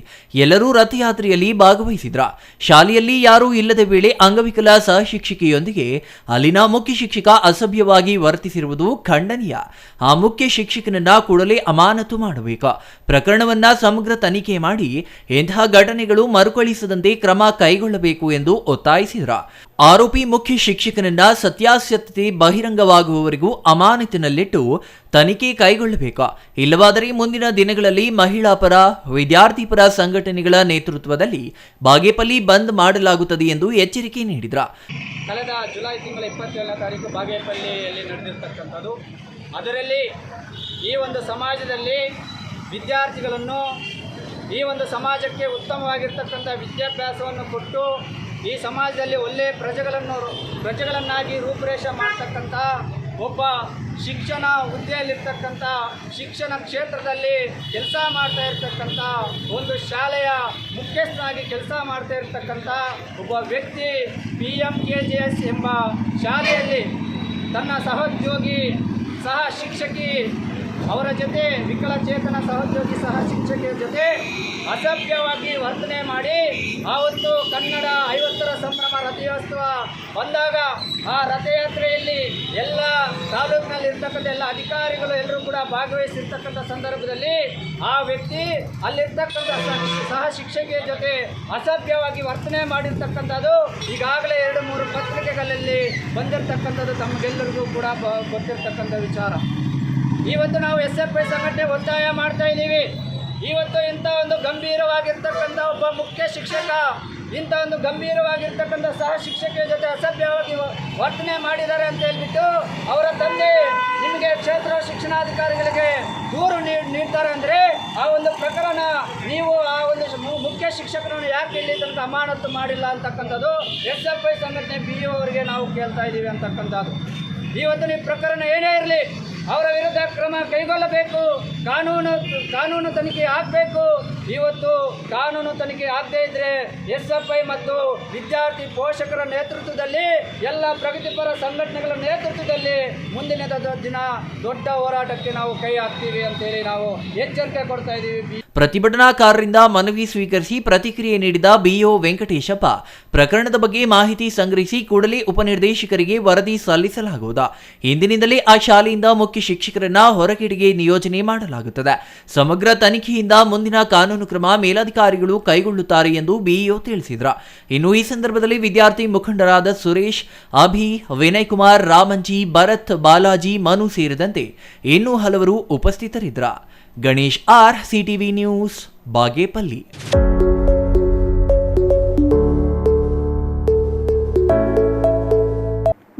ಎಲ್ಲರೂ ರಥಯಾತ್ರೆಯಲ್ಲಿ ಭಾಗವಹಿಸಿದ್ರ. ಶಾಲೆಯಲ್ಲಿ ಯಾರೂ ಇಲ್ಲದ ವೇಳೆ ಅಂಗವಿಕಲ ಸಹ ಶಿಕ್ಷಕಿಯೊಂದಿಗೆ ಅಲ್ಲಿನ ಮುಖ್ಯ ಶಿಕ್ಷಕ ಅಸಭ್ಯವಾಗಿ ವರ್ತಿಸಿರುವುದು ಖಂಡನೀಯ. ಆ ಮುಖ್ಯ ಶಿಕ್ಷಕನನ್ನ ಕೂಡಲೇ ಅಮಾನತು ಮಾಡಬೇಕು. ಪ್ರಕರಣವನ್ನ ಸಮಗ್ರ ತನಿಖೆ ಮಾಡಿ ಇಂತಹ ಘಟನೆಗಳು ಮರುಕಳಿಸದಂತೆ ಕ್ರಮ ಕೈಗೊಳ್ಳಬೇಕು ಎಂದು ಒತ್ತಾಯಿಸಿದರು. ಆರೋಪಿ ಮುಖ್ಯ ಶಿಕ್ಷಕನನ್ನ ಸತ್ಯಾಸತ್ಯತೆ ಬಹಿರಂಗವಾಗುವವರೆಗೂ ಅಮಾನತಿನಲ್ಲಿಟ್ಟು ತನಿಖೆ ಕೈಗೊಳ್ಳಬೇಕು. ಇಲ್ಲವಾದರೆ ಮುಂದಿನ ದಿನಗಳಲ್ಲಿ ಮಹಿಳಾ ಪರ, ವಿದ್ಯಾರ್ಥಿ ಪರ ಸಂಘಟನೆಗಳ ನೇತೃತ್ವದಲ್ಲಿ ಬಾಗೇಪಲ್ಲಿ ಬಂದ್ ಮಾಡಲಾಗುತ್ತದೆ ಎಂದು ಎಚ್ಚರಿಕೆ ನೀಡಿದರು. ಕಳೆದ ಜುಲೈ ತಿಂಗಳ 27ನೇ ತಾರೀಕು ಬಾಗೇಪಲ್ಲಿಯಲ್ಲಿ ನಡೆದಿರ್ತಕ್ಕಂಥದ್ದು. ಅದರಲ್ಲಿ ಈ ಒಂದು ಸಮಾಜದಲ್ಲಿ ವಿದ್ಯಾರ್ಥಿಗಳನ್ನು, ಈ ಒಂದು ಸಮಾಜಕ್ಕೆ ಉತ್ತಮವಾಗಿರ್ತಕ್ಕಂಥ ವಿದ್ಯಾಭ್ಯಾಸವನ್ನು ಕೊಟ್ಟು ಈ ಸಮಾಜದಲ್ಲಿ ಒಳ್ಳೆಯ ಪ್ರಜೆಗಳನ್ನಾಗಿ ರೂಪುರೇಷೆ ಮಾಡ್ತಕ್ಕಂಥ ಒಬ್ಬ ಶಿಕ್ಷಣ ಹುದ್ದೆಯಲ್ಲಿರ್ತಕ್ಕಂಥ, ಶಿಕ್ಷಣ ಕ್ಷೇತ್ರದಲ್ಲಿ ಕೆಲಸ ಮಾಡ್ತಾ ಇರ್ತಕ್ಕಂಥ, ಒಂದು ಶಾಲೆಯ ಮುಖ್ಯಸ್ಥನಾಗಿ ಕೆಲಸ ಮಾಡ್ತಾ ಇರ್ತಕ್ಕಂಥ ಒಬ್ಬ ವ್ಯಕ್ತಿ PMKJS ಎಂಬ ಶಾಲೆಯಲ್ಲಿ ತನ್ನ ಸಹೋದ್ಯೋಗಿ ಸಹ ಶಿಕ್ಷಕಿ ಅವರ ಜೊತೆ, ವಿಕಲಚೇತನ ಸಹೋದ್ಯೋಗಿ ಸಹ ಶಿಕ್ಷಕಿಯ ಜೊತೆ ಅಸಭ್ಯವಾಗಿ ವರ್ತನೆ ಮಾಡಿ ಆವತ್ತು ಕನ್ನಡ 50ರ ಸಂಭ್ರಮ ರಥೋತ್ಸವ ಬಂದಾಗ ಆ ರಥಯಾತ್ರೆಯಲ್ಲಿ ಎಲ್ಲ ತಾಲೂಕಿನಲ್ಲಿರ್ತಕ್ಕಂಥ ಎಲ್ಲ ಅಧಿಕಾರಿಗಳು ಎಲ್ಲರೂ ಕೂಡ ಭಾಗವಹಿಸಿರ್ತಕ್ಕಂಥ ಸಂದರ್ಭದಲ್ಲಿ ಆ ವ್ಯಕ್ತಿ ಅಲ್ಲಿರ್ತಕ್ಕಂಥ ಸಹ ಶಿಕ್ಷಕಿಯ ಜೊತೆ ಅಸಭ್ಯವಾಗಿ ವರ್ತನೆ ಮಾಡಿರ್ತಕ್ಕಂಥದ್ದು ಈಗಾಗಲೇ 2-3 ಪತ್ರಿಕೆಗಳಲ್ಲಿ ಬಂದಿರತಕ್ಕಂಥದ್ದು ತಮಗೆಲ್ಲರಿಗೂ ಕೂಡ ಗೊತ್ತಿರ್ತಕ್ಕಂಥ ವಿಚಾರ. ಇವತ್ತು ನಾವು SFI ಸಂಘಟನೆ ಒತ್ತಾಯ ಮಾಡ್ತಾ ಇದ್ದೀವಿ. ಇವತ್ತು ಇಂಥ ಒಂದು ಗಂಭೀರವಾಗಿರ್ತಕ್ಕಂಥ ಒಬ್ಬ ಮುಖ್ಯ ಶಿಕ್ಷಕ, ಇಂಥ ಒಂದು ಗಂಭೀರವಾಗಿರ್ತಕ್ಕಂಥ ಸಹ ಶಿಕ್ಷಕಿಯ ಜೊತೆ ಅಸಭ್ಯವಾಗಿ ವರ್ತನೆ ಮಾಡಿದ್ದಾರೆ ಅಂತ ಹೇಳ್ಬಿಟ್ಟು ಅವರ ತಂದೆ ನಿಮಗೆ ಕ್ಷೇತ್ರ ಶಿಕ್ಷಣಾಧಿಕಾರಿಗಳಿಗೆ ದೂರು ನೀಡ್ತಾರೆ ಅಂದರೆ ಆ ಒಂದು ಪ್ರಕರಣ ನೀವು ಆ ಒಂದು ಮುಖ್ಯ ಶಿಕ್ಷಕರನ್ನು ಯಾಕೆ ಇಲ್ಲಿ ತನಕ ಅಮಾನತು ಮಾಡಿಲ್ಲ ಅಂತಕ್ಕಂಥದ್ದು SFI ಸಂಘಟನೆ BO ಅವರಿಗೆ ನಾವು ಕೇಳ್ತಾ ಇದ್ದೀವಿ ಅಂತಕ್ಕಂಥದ್ದು. ಇವತ್ತು ನೀವು ಪ್ರಕರಣ ಏನೇ ಇರಲಿ ಅವರ ವಿರುದ್ಧ ಕ್ರಮ ಕೈಗೊಳ್ಳಬೇಕು. ಕಾನೂನು ತನಿಖೆ ಆಗಬೇಕು. ಇವತ್ತು ಕಾನೂನು ತನಿಖೆ ಆಗದೇ ಇದ್ದರೆ SFI ಮತ್ತು ವಿದ್ಯಾರ್ಥಿ ಪೋಷಕರ ನೇತೃತ್ವದಲ್ಲಿ, ಎಲ್ಲ ಪ್ರಗತಿಪರ ಸಂಘಟನೆಗಳ ನೇತೃತ್ವದಲ್ಲಿ ಮುಂದಿನ ದಿನ ದೊಡ್ಡ ಹೋರಾಟಕ್ಕೆ ನಾವು ಕೈ ಹಾಕ್ತೀವಿ ಅಂತೇಳಿ ನಾವು ಎಚ್ಚರಿಕೆ ಕೊಡ್ತಾ ಇದ್ದೀವಿ. ಪ್ರತಿಭಟನಾಕಾರರಿಂದ ಮನವಿ ಸ್ವೀಕರಿಸಿ ಪ್ರತಿಕ್ರಿಯೆ ನೀಡಿದ BO ವೆಂಕಟೇಶಪ್ಪ, ಪ್ರಕರಣದ ಬಗ್ಗೆ ಮಾಹಿತಿ ಸಂಗ್ರಹಿಸಿ ಕೂಡಲೇ ಉಪನಿರ್ದೇಶಕರಿಗೆ ವರದಿ ಸಲ್ಲಿಸಲಾಗುವುದು. ಇಂದಿನಿಂದಲೇ ಆ ಶಾಲೆಯಿಂದ ಮುಖ್ಯ ಶಿಕ್ಷಕರನ್ನ ಹೊರಗಿಡಿಗೆ ನಿಯೋಜನೆ ಮಾಡಲಾಗುತ್ತದೆ. ಸಮಗ್ರ ತನಿಖೆಯಿಂದ ಮುಂದಿನ ಕಾನೂನು ಕ್ರಮ ಮೇಲಧಿಕಾರಿಗಳು ಕೈಗೊಳ್ಳುತ್ತಾರೆ ಎಂದು BO ತಿಳಿಸಿದರು. ಇನ್ನು ಈ ಸಂದರ್ಭದಲ್ಲಿ ವಿದ್ಯಾರ್ಥಿ ಮುಖಂಡರಾದ ಸುರೇಶ್, ಅಭಿ, ವಿನಯ್ ಕುಮಾರ್, ರಾಮಂಜಿ, ಭರತ್, ಬಾಲಾಜಿ, ಮನು ಸೇರಿದಂತೆ ಇನ್ನೂ ಹಲವರು ಉಪಸ್ಥಿತರಿದ್ದರು. Ganesh R, CTV news, Bagepalli.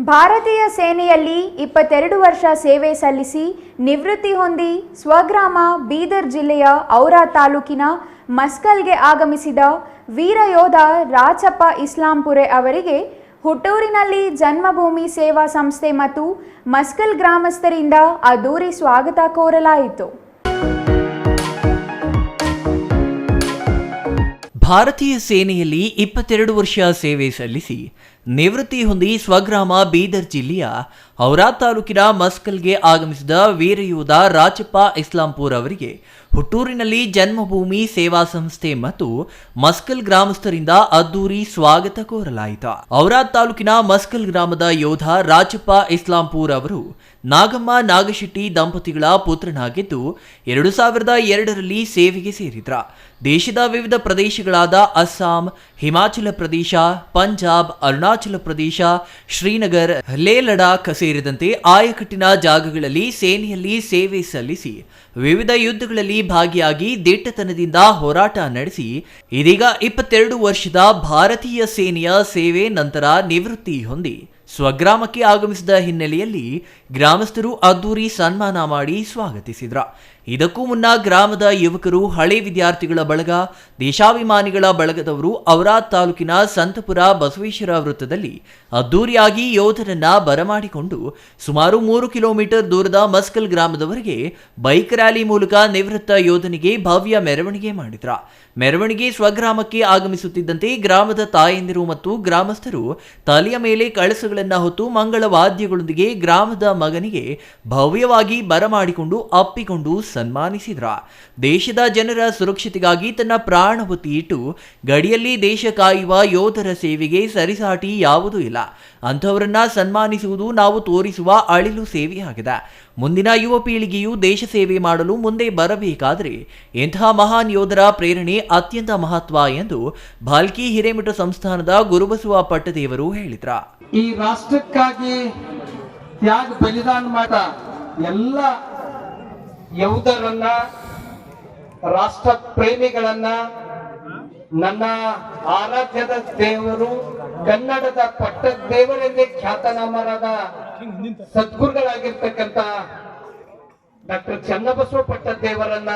ಭಾರತೀಯ ಸೇನೆಯಲ್ಲಿ 22 ವರ್ಷ ಸೇವೆ ಸಲ್ಲಿಸಿ ನಿವೃತ್ತಿ ಹೊಂದಿ ಸ್ವಗ್ರಾಮ ಬೀದರ್ ಜಿಲ್ಲೆಯ ಔರಾ ತಾಲೂಕಿನ ಮಸ್ಕಲ್ಗೆ ಆಗಮಿಸಿದ ವೀರ ಯೋಧ ರಾಚಪ್ಪ ಇಸ್ಲಾಂಪುರೆ ಅವರಿಗೆ ಹುಟ್ಟೂರಿನಲ್ಲಿ ಜನ್ಮಭೂಮಿ ಸೇವಾ ಸಂಸ್ಥೆ ಮತ್ತು ಮಸ್ಕಲ್ ಗ್ರಾಮಸ್ಥರಿಂದ ಅದ್ದೂರಿ ಸ್ವಾಗತ ಕೋರಲಾಯಿತು. ಭಾರತೀಯ ಸೇನೆಯಲ್ಲಿ 22 ವರ್ಷ ಸೇವೆ ಸಲ್ಲಿಸಿ ನಿವೃತ್ತಿ ಹೊಂದಿ ಸ್ವಗ್ರಾಮ ಬೀದರ್ ಜಿಲ್ಲೆಯ ಔರಾದ್ ತಾಲೂಕಿನ ಮಸ್ಕಲ್ಗೆ ಆಗಮಿಸಿದ ವೀರಯೋಧ ರಾಜಪ್ಪ ಇಸ್ಲಾಂಪುರ್ ಅವರಿಗೆ ಹುಟ್ಟೂರಿನಲ್ಲಿ ಜನ್ಮಭೂಮಿ ಸೇವಾ ಸಂಸ್ಥೆ ಮತ್ತು ಮಸ್ಕಲ್ ಗ್ರಾಮಸ್ಥರಿಂದ ಅದ್ದೂರಿ ಸ್ವಾಗತ ಕೋರಲಾಯಿತು. ಔರಾದ್ ತಾಲೂಕಿನ ಮಸ್ಕಲ್ ಗ್ರಾಮದ ಯೋಧ ರಾಜಪ್ಪ ಇಸ್ಲಾಂಪುರ್ ಅವರು ನಾಗಮ್ಮ ನಾಗಶೆಟ್ಟಿ ದಂಪತಿಗಳ ಪುತ್ರನಾಗಿದ್ದು 2002ರಲ್ಲಿ ಸೇವೆಗೆ ಸೇರಿದ್ರ. ದೇಶದ ವಿವಿಧ ಪ್ರದೇಶಗಳಾದ ಅಸ್ಸಾಂ, ಹಿಮಾಚಲ ಪ್ರದೇಶ, ಪಂಜಾಬ್, ಅರುಣಾಚಲ ಪ್ರದೇಶ, ಶ್ರೀನಗರ್, ಲೇ ಲಡಾಖ್ ಸೇರಿದಂತೆ ಆಯಕಟ್ಟಿನ ಜಾಗಗಳಲ್ಲಿ ಸೇನೆಯಲ್ಲಿ ಸೇವೆ ಸಲ್ಲಿಸಿ ವಿವಿಧ ಯುದ್ಧಗಳಲ್ಲಿ ಭಾಗಿಯಾಗಿ ದಿಟ್ಟತನದಿಂದ ಹೋರಾಟ ನಡೆಸಿ ಇದೀಗ 22 ವರ್ಷದ ಭಾರತೀಯ ಸೇನೆಯ ಸೇವೆ ನಂತರ ನಿವೃತ್ತಿ ಹೊಂದಿ ಸ್ವಗ್ರಾಮಕ್ಕೆ ಆಗಮಿಸಿದ ಹಿನ್ನೆಲೆಯಲ್ಲಿ ಗ್ರಾಮಸ್ಥರು ಅದ್ದೂರಿ ಸನ್ಮಾನ ಮಾಡಿ ಸ್ವಾಗತಿಸಿದ್ರ. ಇದಕ್ಕೂ ಮುನ್ನ ಗ್ರಾಮದ ಯುವಕರು, ಹಳೆ ವಿದ್ಯಾರ್ಥಿಗಳ ಬಳಗ, ದೇಶಾಭಿಮಾನಿಗಳ ಬಳಗದವರು ಔರಾದ್ ತಾಲೂಕಿನ ಸಂತಪುರ ಬಸವೇಶ್ವರ ವೃತ್ತದಲ್ಲಿ ಅದ್ದೂರಿಯಾಗಿ ಯೋಧರನ್ನ ಬರಮಾಡಿಕೊಂಡು ಸುಮಾರು 3 ಕಿಲೋಮೀಟರ್ ದೂರದ ಮಸ್ಕಲ್ ಗ್ರಾಮದವರೆಗೆ ಬೈಕ್ ರ್ಯಾಲಿ ಮೂಲಕ ನಿವೃತ್ತ ಯೋಧನಿಗೆ ಭವ್ಯ ಮೆರವಣಿಗೆ ಮಾಡಿದ್ರ. ಮೆರವಣಿಗೆ ಸ್ವಗ್ರಾಮಕ್ಕೆ ಆಗಮಿಸುತ್ತಿದ್ದಂತೆ ಗ್ರಾಮದ ತಾಯಂದಿರು ಮತ್ತು ಗ್ರಾಮಸ್ಥರು ತಲೆಯ ಮೇಲೆ ಕಳಸಗಳನ್ನ ಹೊತ್ತು ಮಂಗಳ ವಾದ್ಯಗಳೊಂದಿಗೆ ಗ್ರಾಮದ ಮಗನಿಗೆ ಭವ್ಯವಾಗಿ ಬರಮಾಡಿಕೊಂಡು ಅಪ್ಪಿಕೊಂಡು ಸನ್ಮಾನಿಸಿದ್ರ. ದೇಶದ ಜನರ ಸುರಕ್ಷತೆಗಾಗಿ ತನ್ನ ಪ್ರಾಣ ಒತ್ತಿ ಇಟ್ಟು ಗಡಿಯಲ್ಲಿ ದೇಶ ಕಾಯುವ ಯೋಧರ ಸೇವೆಗೆ ಸರಿಸಾಟಿ ಯಾವುದೂ ಇಲ್ಲ. ಅಂಥವರನ್ನ ಸನ್ಮಾನಿಸುವುದು ನಾವು ತೋರಿಸುವ ಅಳಿಲು ಸೇವೆಯಾಗಿದೆ. ಮುಂದಿನ ಯುವ ಪೀಳಿಗೆಯು ದೇಶ ಸೇವೆ ಮಾಡಲು ಮುಂದೆ ಬರಬೇಕಾದರೆ ಇಂತಹ ಮಹಾನ್ ಯೋಧರ ಪ್ರೇರಣೆ ಅತ್ಯಂತ ಮಹತ್ವ ಎಂದು ಭಾಲ್ಕಿ ಹಿರೇಮಠ ಸಂಸ್ಥಾನದ ಗುರುಬಸವ ಪಟ್ಟದೇವರು ಹೇಳಿದ್ರ. ಈ ರಾಷ್ಟ್ರಕ್ಕಾಗಿ ತ್ಯಾಗ ಬಲಿದಾನ ಮಾಡ ಎಲ್ಲ ಯೋಧರನ್ನ, ರಾಷ್ಟ್ರ ಪ್ರೇಮಿಗಳನ್ನ, ನನ್ನ ಆರಾಧ್ಯದ ದೇವರು, ಕನ್ನಡದ ಪಟ್ಟ ದೇವರೆಂದೇ ಖ್ಯಾತನಾಮರಾದ ಸದ್ಗುರುಗಳಾಗಿರ್ತಕ್ಕಂಥ ಡಾಕ್ಟರ್ ಚನ್ನಬಸವ ಪಟ್ಟದೇವರನ್ನ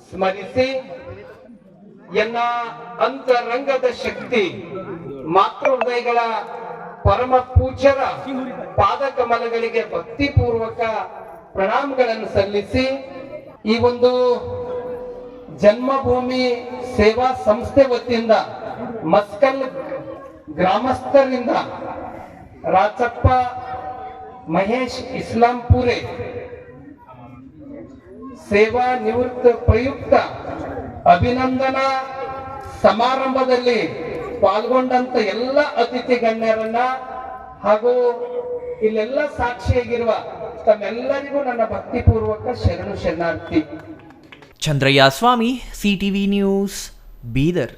ಸ್ಮರಿಸಿ, ಎನ್ನ ಅಂತರಂಗದ ಶಕ್ತಿ ಮಾತೃ ಹೃದಯಗಳ ಪರಮ ಪೂಜ್ಯರ ಪಾದ ಕಮಲಗಳಿಗೆ ಭಕ್ತಿಪೂರ್ವಕ ಪ್ರಣಾಮಗಳನ್ನು ಸಲ್ಲಿಸಿ, ಈ ಒಂದು ಜನ್ಮಭೂಮಿ ಸೇವಾ ಸಂಸ್ಥೆ ವತಿಯಿಂದ ಮಸ್ಕಲ್ ಗ್ರಾಮಸ್ಥರಿಂದ ರಾಜಪ್ಪ ಮಹೇಶ್ ಇಸ್ಲಾಂಪುರೆ ಸೇವಾ ನಿವೃತ್ತ ಪ್ರಯುಕ್ತ ಅಭಿನಂದನಾ ಸಮಾರಂಭದಲ್ಲಿ ಪಾಲ್ಗೊಂಡಂತ ಎಲ್ಲ ಅತಿಥಿ ಗಣ್ಯರನ್ನ ಹಾಗೂ ಇಲ್ಲೆಲ್ಲ ಸಾಕ್ಷಿಯಾಗಿರುವ ತಮ್ಮೆಲ್ಲರಿಗೂ ನನ್ನ ಭಕ್ತಿಪೂರ್ವಕ ಶರಣು ಶರಣಾರ್ಥಿ. ಚಂದ್ರಯ್ಯ ಸ್ವಾಮಿ, ಸಿಟಿವಿ ನ್ಯೂಸ್, ಬೀದರ್.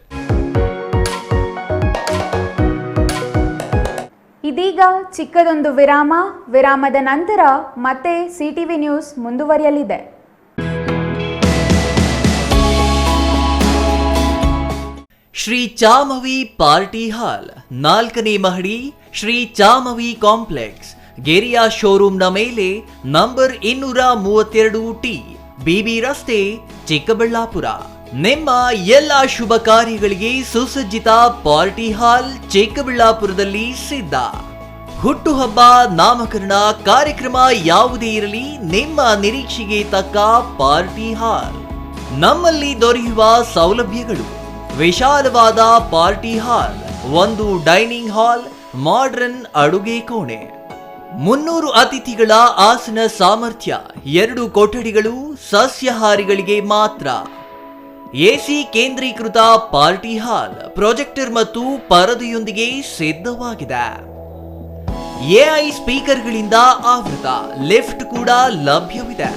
ಇದೀಗ ಚಿಕ್ಕದೊಂದು ವಿರಾಮದ ನಂತರ ಮತ್ತೆ ಸಿಟಿವಿ ನ್ಯೂಸ್ ಮುಂದುವರಿಯಲಿದೆ. ಶ್ರೀ ಚಾಮವಿ ಪಾರ್ಟಿ ಹಾಲ್, 4ನೇ ಮಹಡಿ, ಶ್ರೀ ಚಾಮವಿ ಕಾಂಪ್ಲೆಕ್ಸ್, ಗೆರಿಯಾ ಶೋರೂಮ್ನ ಮೇಲೆ, ನಂಬರ್ 232T, ಬಿಬಿ ರಸ್ತೆ, ಚಿಕ್ಕಬಳ್ಳಾಪುರ. ನಿಮ್ಮ ಎಲ್ಲ ಶುಭ ಕಾರ್ಯಗಳಿಗೆ ಸುಸಜ್ಜಿತ ಪಾರ್ಟಿ ಹಾಲ್ ಚಿಕ್ಕಬಳ್ಳಾಪುರದಲ್ಲಿ ಸಿದ್ಧ. ಹುಟ್ಟುಹಬ್ಬ, ನಾಮಕರಣ, ಕಾರ್ಯಕ್ರಮ ಯಾವುದೇ ಇರಲಿ, ನಿಮ್ಮ ನಿರೀಕ್ಷೆಗೆ ತಕ್ಕ ಪಾರ್ಟಿ ಹಾಲ್. ನಮ್ಮಲ್ಲಿ ದೊರೆಯುವ ಸೌಲಭ್ಯಗಳು: ವಿಶಾಲವಾದ party hall, 1 dining hall, modern ಅಡುಗೆ ಕೋಣೆ, 300 ಅತಿಥಿಗಳ ಆಸನ ಸಾಮರ್ಥ್ಯ, 2 ಕೊಠಡಿಗಳು ಸಸ್ಯಾಹಾರಿಗಳಿಗೆ ಮಾತ್ರ, ಎಸಿ ಕೇಂದ್ರೀಕೃತ ಪಾರ್ಟಿ ಹಾಲ್, ಪ್ರೊಜೆಕ್ಟರ್ ಮತ್ತು ಪರದೆಯೊಂದಿಗೆ ಸಿದ್ಧವಾಗಿದೆ. ಎಐ ಸ್ಪೀಕರ್ಗಳಿಂದ ಆವೃತ, ಲಿಫ್ಟ್ ಕೂಡ ಲಭ್ಯವಿದೆ.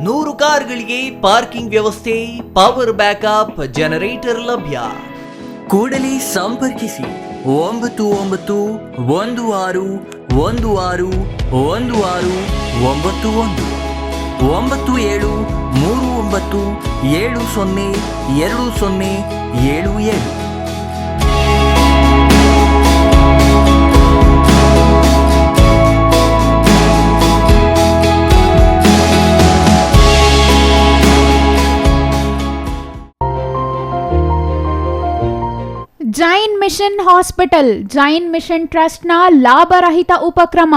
100 ಕಾರ್ಗಳಿಗೆ ಪಾರ್ಕಿಂಗ್ ವ್ಯವಸ್ಥೆ, ಪವರ್ ಬ್ಯಾಕಪ್ ಜನರೇಟರ್ ಲಭ್ಯ. ಕೂಡಲೇ ಸಂಪರ್ಕಿಸಿ 9916161691 9739702077. Jain mission hospital, Jain mission ಟ್ರಸ್ಟ್ನ ಲಾಭರಹಿತ ಉಪಕ್ರಮ,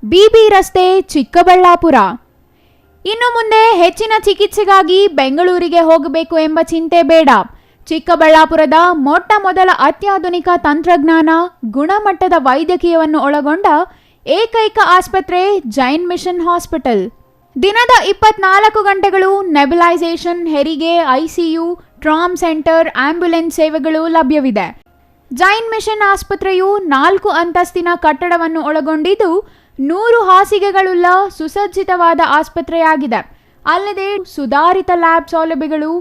ಬಿಬಿ ರಸ್ತೆ, ಚಿಕ್ಕಬಳ್ಳಾಪುರ. ಇನ್ನು ಮುಂದೆ ಹೆಚ್ಚಿನ ಚಿಕಿತ್ಸೆಗಾಗಿ ಬೆಂಗಳೂರಿಗೆ ಹೋಗಬೇಕು ಎಂಬ ಚಿಂತೆ ಬೇಡ. ಚಿಕ್ಕಬಳ್ಳಾಪುರದ ಮೊಟ್ಟ ಮೊದಲ ಅತ್ಯಾಧುನಿಕ ತಂತ್ರಜ್ಞಾನ ಗುಣಮಟ್ಟದ ವೈದ್ಯಕೀಯವನ್ನು ಒಳಗೊಂಡ ಏಕೈಕ ಆಸ್ಪತ್ರೆ ಜೈನ್ ಮಿಷನ್ ಹಾಸ್ಪಿಟಲ್. ದಿನದ 24 ಗಂಟೆಗಳು ನೆಬುಲೈಸೇಷನ್, ಹೆರಿಗೆ, ಐಸಿಯು, ಟ್ರಾಮ್ ಸೆಂಟರ್, ಆಂಬ್ಯುಲೆನ್ಸ್ ಸೇವೆಗಳು ಲಭ್ಯವಿದೆ. ಜೈನ್ ಮಿಷನ್ ಆಸ್ಪತ್ರೆಯು 4 ಅಂತಸ್ತಿನ ಕಟ್ಟಡವನ್ನು ಒಳಗೊಂಡಿದ್ದು 100 ಹಾಸಿಗೆಗಳುಳ್ಳ ಸುಸಜ್ಜಿತವಾದ ಆಸ್ಪತ್ರೆಯಾಗಿದೆ. ಅಲ್ಲದೆ ಸುಧಾರಿತ ಲ್ಯಾಬ್ ಸೌಲಭ್ಯಗಳು,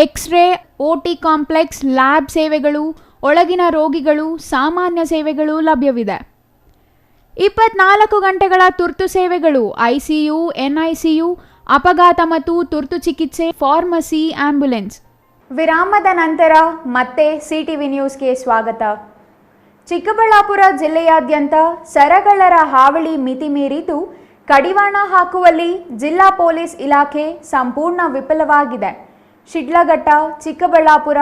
ಎಕ್ಸ್ರೇ, ಓಟಿ ಕಾಂಪ್ಲೆಕ್ಸ್, ಲ್ಯಾಬ್ ಸೇವೆಗಳು, ಒಳಗಿನ ರೋಗಿಗಳು, ಸಾಮಾನ್ಯ ಸೇವೆಗಳು ಲಭ್ಯವಿದೆ. 24 ಗಂಟೆಗಳ ತುರ್ತು ಸೇವೆಗಳು, ಐಸಿಯು, ಎನ್ಐಸಿಯು, ಅಪಘಾತ ಮತ್ತು ತುರ್ತು ಚಿಕಿತ್ಸೆ, ಫಾರ್ಮಸಿ, ಆಂಬ್ಯುಲೆನ್ಸ್. ವಿರಾಮದ ನಂತರ ಮತ್ತೆ ಸಿಟಿವಿ ನ್ಯೂಸ್ಗೆ ಸ್ವಾಗತ. ಚಿಕ್ಕಬಳ್ಳಾಪುರ ಜಿಲ್ಲೆಯಾದ್ಯಂತ ಸರಗಳ್ಳರ ಹಾವಳಿ ಮಿತಿ ಮೀರಿದ್ದು ಕಡಿವಾಣ ಹಾಕುವಲ್ಲಿ ಜಿಲ್ಲಾ ಪೊಲೀಸ್ ಇಲಾಖೆ ಸಂಪೂರ್ಣ ವಿಫಲವಾಗಿದೆ. ಶಿಡ್ಲಘಟ್ಟ, ಚಿಕ್ಕಬಳ್ಳಾಪುರ,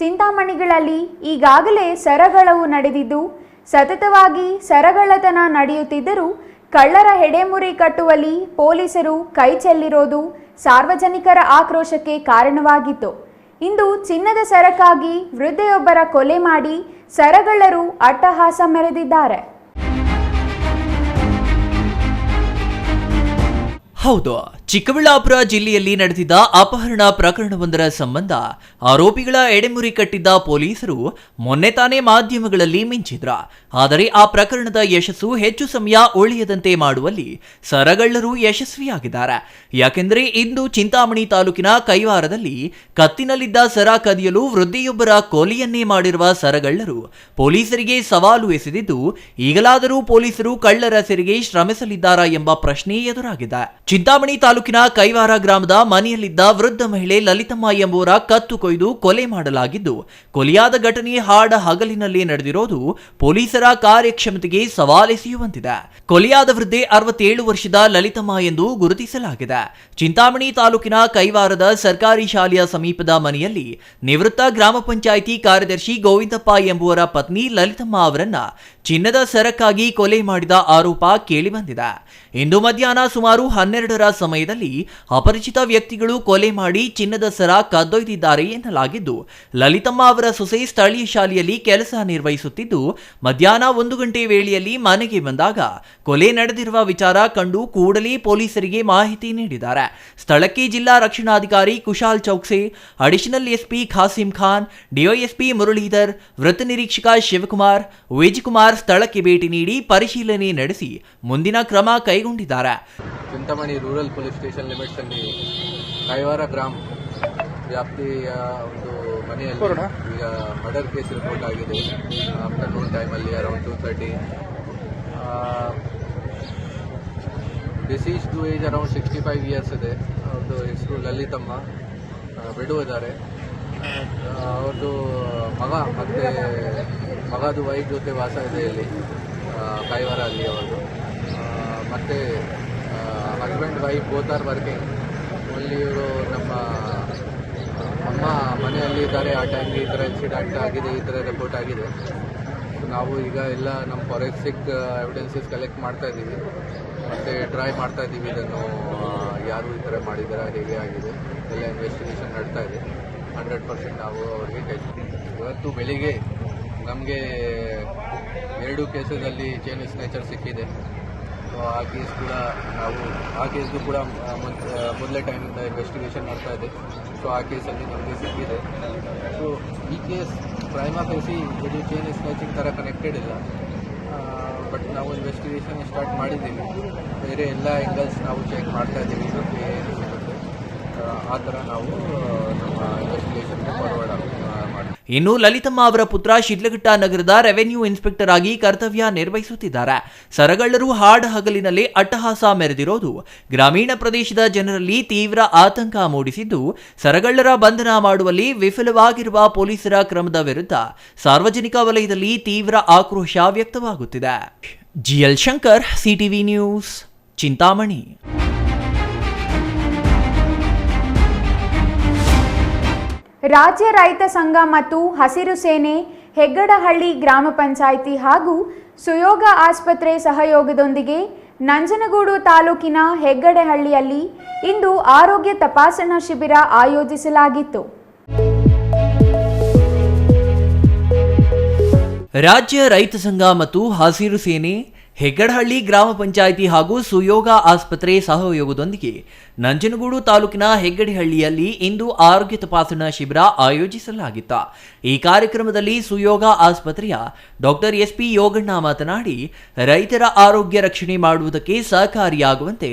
ಚಿಂತಾಮಣಿಗಳಲ್ಲಿ ಈಗಾಗಲೇ ಸರಗಳವು ನಡೆದಿದ್ದು ಸತತವಾಗಿ ಸರಗಳ್ಳತನ ನಡೆಯುತ್ತಿದ್ದರೂ ಕಳ್ಳರ ಹೆಡೆಮುರಿ ಕಟ್ಟುವಲ್ಲಿ ಪೊಲೀಸರು ಕೈ ಚೆಲ್ಲಿರೋದು ಸಾರ್ವಜನಿಕರ ಆಕ್ರೋಶಕ್ಕೆ ಕಾರಣವಾಗಿತ್ತು. ಇಂದು ಚಿನ್ನದ ಸರಕ್ಕಾಗಿ ವೃದ್ಧೆಯೊಬ್ಬರ ಕೊಲೆ ಮಾಡಿ ಸರಗಳ್ಳರು ಅಟ್ಟಹಾಸ ಮೆರೆದಿದ್ದಾರೆ. ಹೌದು, ಚಿಕ್ಕಬಳ್ಳಾಪುರ ಜಿಲ್ಲೆಯಲ್ಲಿ ನಡೆದಿದ್ದ ಅಪಹರಣ ಪ್ರಕರಣವೊಂದರ ಸಂಬಂಧ ಆರೋಪಿಗಳ ಎಡೆಮುರಿ ಕಟ್ಟಿದ್ದ ಪೊಲೀಸರು ಮೊನ್ನೆ ತಾನೇ ಮಾಧ್ಯಮಗಳಲ್ಲಿ ಮಿಂಚಿದ್ರ. ಆದರೆ ಆ ಪ್ರಕರಣದ ಯಶಸ್ಸು ಹೆಚ್ಚು ಸಮಯ ಉಳಿಯದಂತೆ ಮಾಡುವಲ್ಲಿ ಸರಗಳ್ಳರು ಯಶಸ್ವಿಯಾಗಿದ್ದಾರೆ. ಯಾಕೆಂದರೆ ಇಂದು ಚಿಂತಾಮಣಿ ತಾಲೂಕಿನ ಕೈವಾರದಲ್ಲಿ ಕತ್ತಿನಲ್ಲಿದ್ದ ಸರ ಕದಿಯಲು ವೃದ್ಧೆಯೊಬ್ಬರ ಕೊಲೆಯನ್ನೇ ಮಾಡಿರುವ ಸರಗಳ್ಳರು ಪೊಲೀಸರಿಗೆ ಸವಾಲು ಎಸೆದಿದ್ದು, ಈಗಲಾದರೂ ಪೊಲೀಸರು ಕಳ್ಳರ ಸೆರೆಗೆ ಶ್ರಮಿಸಲಿದ್ದಾರಾ ಎಂಬ ಪ್ರಶ್ನೆ ಎದುರಾಗಿದೆ. ಚಿಂತಾಮಣಿ ತಾಲೂಕಿನ ಕೈವಾರ ಗ್ರಾಮದ ಮನೆಯಲ್ಲಿದ್ದ ವೃದ್ಧ ಮಹಿಳೆ ಲಲಿತಮ್ಮ ಎಂಬುವರ ಕತ್ತು ಕೊಯ್ದು ಕೊಲೆ ಮಾಡಲಾಗಿದ್ದು, ಕೊಲೆಯಾದ ಘಟನೆ ಹಾಡ ಹಗಲಿನಲ್ಲಿ ನಡೆದಿರೋದು ಪೊಲೀಸರ ಕಾರ್ಯಕ್ಷಮತೆಗೆ ಸವಾಲೆಸೆಯುವಂತಿದೆ. ಕೊಲೆಯಾದ ವೃದ್ಧೆ 67 ವರ್ಷದ ಲಲಿತಮ್ಮ ಎಂದು ಗುರುತಿಸಲಾಗಿದೆ. ಚಿಂತಾಮಣಿ ತಾಲೂಕಿನ ಕೈವಾರದ ಸರ್ಕಾರಿ ಶಾಲೆಯ ಸಮೀಪದ ಮನೆಯಲ್ಲಿ ನಿವೃತ್ತ ಗ್ರಾಮ ಪಂಚಾಯಿತಿ ಕಾರ್ಯದರ್ಶಿ ಗೋವಿಂದಪ್ಪ ಎಂಬುವರ ಪತ್ನಿ ಲಲಿತಮ್ಮ ಅವರನ್ನ ಚಿನ್ನದ ಸರಕ್ಕಾಗಿ ಕೊಲೆ ಮಾಡಿದ ಆರೋಪ ಕೇಳಿಬಂದಿದೆ. ಇಂದು ಮಧ್ಯಾಹ್ನ ಸುಮಾರು 12ರ ಸಮಯದಲ್ಲಿ ಅಪರಿಚಿತ ವ್ಯಕ್ತಿಗಳು ಕೊಲೆ ಮಾಡಿ ಚಿನ್ನದ ಸರ ಕದ್ದೊಯ್ದಿದ್ದಾರೆ ಎನ್ನಲಾಗಿದ್ದು, ಲಲಿತಮ್ಮ ಅವರ ಸೊಸೆ ಸ್ಥಳೀಯ ಶಾಲೆಯಲ್ಲಿ ಕೆಲಸ ನಿರ್ವಹಿಸುತ್ತಿದ್ದು, ಮಧ್ಯಾಹ್ನ 1 ಗಂಟೆ ವೇಳೆಯಲ್ಲಿ ಮನೆಗೆ ಬಂದಾಗ ಕೊಲೆ ನಡೆದಿರುವ ವಿಚಾರ ಕಂಡು ಕೂಡಲೇ ಪೊಲೀಸರಿಗೆ ಮಾಹಿತಿ ನೀಡಿದ್ದಾರೆ. ಸ್ಥಳಕ್ಕೆ ಜಿಲ್ಲಾ ರಕ್ಷಣಾಧಿಕಾರಿ Kushal Chowkse, additional SP Khasim Khan, DYSP Muralidhar, ವೃತ್ತ ನಿರೀಕ್ಷಕ ಶಿವಕುಮಾರ್, ವಿಜಯಕುಮಾರ್ ಸ್ಥಳಕ್ಕೆ ಭೇಟಿ ನೀಡಿ ಪರಿಶೀಲನೆ ನಡೆಸಿ ಮುಂದಿನ ಕ್ರಮ ಕೈಗೊಂಡಿದ್ದಾರೆ. Chintamani rural police station limits ಅಲ್ಲಿ ಕೈವಾರ ಗ್ರಾಮ ವ್ಯಾಪ್ತಿಯ ಒಂದು ಮನೆಯಲ್ಲಿ ಈಗ ಮರ್ಡರ್ ಕೇಸ್ ರಿಪೋರ್ಟ್ ಆಗಿದೆ. ಆಫ್ಟರ್ನೂನ್ ಟೈಮಲ್ಲಿ around 2:30. Deceased age around 65 years ಇದೆ. ಅವ್ರದ್ದು ಹೆಸರು ಲಲಿತಮ್ಮ, ಬಿಡುವಿದ್ದಾರೆ. ಅವ್ರದ್ದು ಮಗ ಮತ್ತು ಮಗದು ವೈಫ್ ಜೊತೆ ವಾಸ ಇದೆ ಇಲ್ಲಿ ಕೈವಾರ ಅಲ್ಲಿ ಅವ್ರದ್ದು. ಮತ್ತು husband wife both are working. ಅಲ್ಲಿ ಇವರು ನಮ್ಮ ಅಮ್ಮ ಮನೆಯಲ್ಲಿ ಇದ್ದಾರೆ. ಆ ಟೈಮ್ಗೆ ಈ ಥರ ಇನ್ಸಿಡೆಂಟ್ ಆಗಿದೆ, ಈ ಥರ ರಿಪೋರ್ಟ್ ಆಗಿದೆ. ಸೊ ನಾವು ಈಗ ಎಲ್ಲ ನಮ್ಮ ಫಾರೆನ್ಸಿಕ್ ಎವಿಡೆನ್ಸಸ್ ಕಲೆಕ್ಟ್ ಮಾಡ್ತಾ ಇದ್ದೀವಿ ಮತ್ತು ಟ್ರೈ ಮಾಡ್ತಾ ಇದ್ದೀವಿ ಇದನ್ನು ಯಾರು ಈ ಥರ ಮಾಡಿದ್ದಾರೆ, ಹೇಗೆ ಆಗಿದೆ ಎಲ್ಲ ಇನ್ವೆಸ್ಟಿಗೇಷನ್ ನಡ್ತಾ ಇದೆ. 100% ನಾವು ಅವ್ರಿಗೆ ಕೈ. ಇವತ್ತು ಬೆಳಿಗ್ಗೆ ನಮಗೆ 2 ಕೇಸಲ್ಲಿ ಚೈನ್ ಸ್ನ್ಯಾಚರ್ ಸಿಕ್ಕಿದೆ. ಸೊ ಆ ಕೇಸ್ ಕೂಡ ನಾವು ಕೇಸ್ದು ಕೂಡ ಮೊದಲೇ ಟೈಮಿಂದ ಇನ್ವೆಸ್ಟಿಗೇಷನ್ ಮಾಡ್ತಾ ಇದೆ. ಸೊ ಆ ಕೇಸಲ್ಲಿ ನಮಗೆ ಸಿಕ್ಕಿದೆ. ಸೊ ಈ ಕೇಸ್ ಪ್ರೈಮಾ ಫೇಸಿ ಇದು ಚೈನ್ ಸ್ನ್ಯಾಚಿಂಗ್ ಥರ ಕನೆಕ್ಟೆಡ್ ಇಲ್ಲ. ಬಟ್ ನಾವು ಇನ್ವೆಸ್ಟಿಗೇಷನ್ ಸ್ಟಾರ್ಟ್ ಮಾಡಿದ್ದೀವಿ. ಬೇರೆ ಎಲ್ಲ ಆ್ಯಂಗಲ್ಸ್ ನಾವು ಚೆಕ್ ಮಾಡ್ತಾ ಇದ್ದೀವಿ. ಇದಕ್ಕೆ ಏನು ಸಿಗುತ್ತೆ ಆ ಥರ ನಾವು ನಮ್ಮ ಇನ್ವೆಸ್ಟಿಗೇಷನ್ಗೆ ಫಾರ್ವರ್ಡ್ ಮಾಡ್ತೀವಿ. ಇನ್ನು ಲಲಿತಮ್ಮ ಅವರ ಪುತ್ರ ಶಿಡ್ಲಘಟ್ಟ ನಗರದ ರೆವೆನ್ಯೂ ಇನ್ಸ್ಪೆಕ್ಟರ್ ಆಗಿ ಕರ್ತವ್ಯ ನಿರ್ವಹಿಸುತ್ತಿದ್ದಾರೆ. ಸರಗಳ್ಳರು ಹಾಡ ಹಗಲಿನಲ್ಲಿ ಅಟ್ಟಹಾಸ ಮೆರೆದಿರೋದು ಗ್ರಾಮೀಣ ಪ್ರದೇಶದ ಜನರಲ್ಲಿ ತೀವ್ರ ಆತಂಕ ಮೂಡಿಸಿದ್ದು, ಸರಗಳ್ಳರ ಬಂಧನ ಮಾಡುವಲ್ಲಿ ವಿಫಲವಾಗಿರುವ ಪೊಲೀಸರ ಕ್ರಮದ ವಿರುದ್ಧ ಸಾರ್ವಜನಿಕ ವಲಯದಲ್ಲಿ ತೀವ್ರ ಆಕ್ರೋಶ ವ್ಯಕ್ತವಾಗುತ್ತಿದೆ. GL Shankar, CTV news, Chintamani. ರಾಜ್ಯ ರೈತ ಸಂಘ ಮತ್ತು ಹಸಿರು ಸೇನೆ ಹೆಗ್ಗಡಹಳ್ಳಿ ಗ್ರಾಮ ಪಂಚಾಯಿತಿ ಹಾಗೂ ಸುಯೋಗ ಆಸ್ಪತ್ರೆ ಸಹಯೋಗದೊಂದಿಗೆ ನಂಜನಗೂಡು ತಾಲೂಕಿನ ಹೆಗ್ಗಡಹಳ್ಳಿಯಲ್ಲಿ ಇಂದು ಆರೋಗ್ಯ ತಪಾಸಣಾ ಶಿಬಿರ ಆಯೋಜಿಸಲಾಗಿತ್ತು. ರಾಜ್ಯ ರೈತ ಸಂಘ ಮತ್ತು ಹಸಿರು ಸೇನೆ ಹೆಗ್ಗಡಹಳ್ಳಿ ಗ್ರಾಮ ಪಂಚಾಯಿತಿ ಹಾಗೂ ಸುಯೋಗ ಆಸ್ಪತ್ರೆ ಸಹಯೋಗದೊಂದಿಗೆ ನಂಜನಗೂಡು ತಾಲೂಕಿನ ಹೆಗ್ಗಡಹಳ್ಳಿಯಲ್ಲಿ ಇಂದು ಆರೋಗ್ಯ ತಪಾಸಣಾ ಶಿಬಿರ ಆಯೋಜಿಸಲಾಗಿತ್ತು. ಈ ಕಾರ್ಯಕ್ರಮದಲ್ಲಿ ಸುಯೋಗ ಆಸ್ಪತ್ರೆಯ ಡಾಕ್ಟರ್ SP ಯೋಗಣ್ಣ ಮಾತನಾಡಿ, ರೈತರ ಆರೋಗ್ಯ ರಕ್ಷಣೆ ಮಾಡುವುದಕ್ಕೆ ಸಹಕಾರಿಯಾಗುವಂತೆ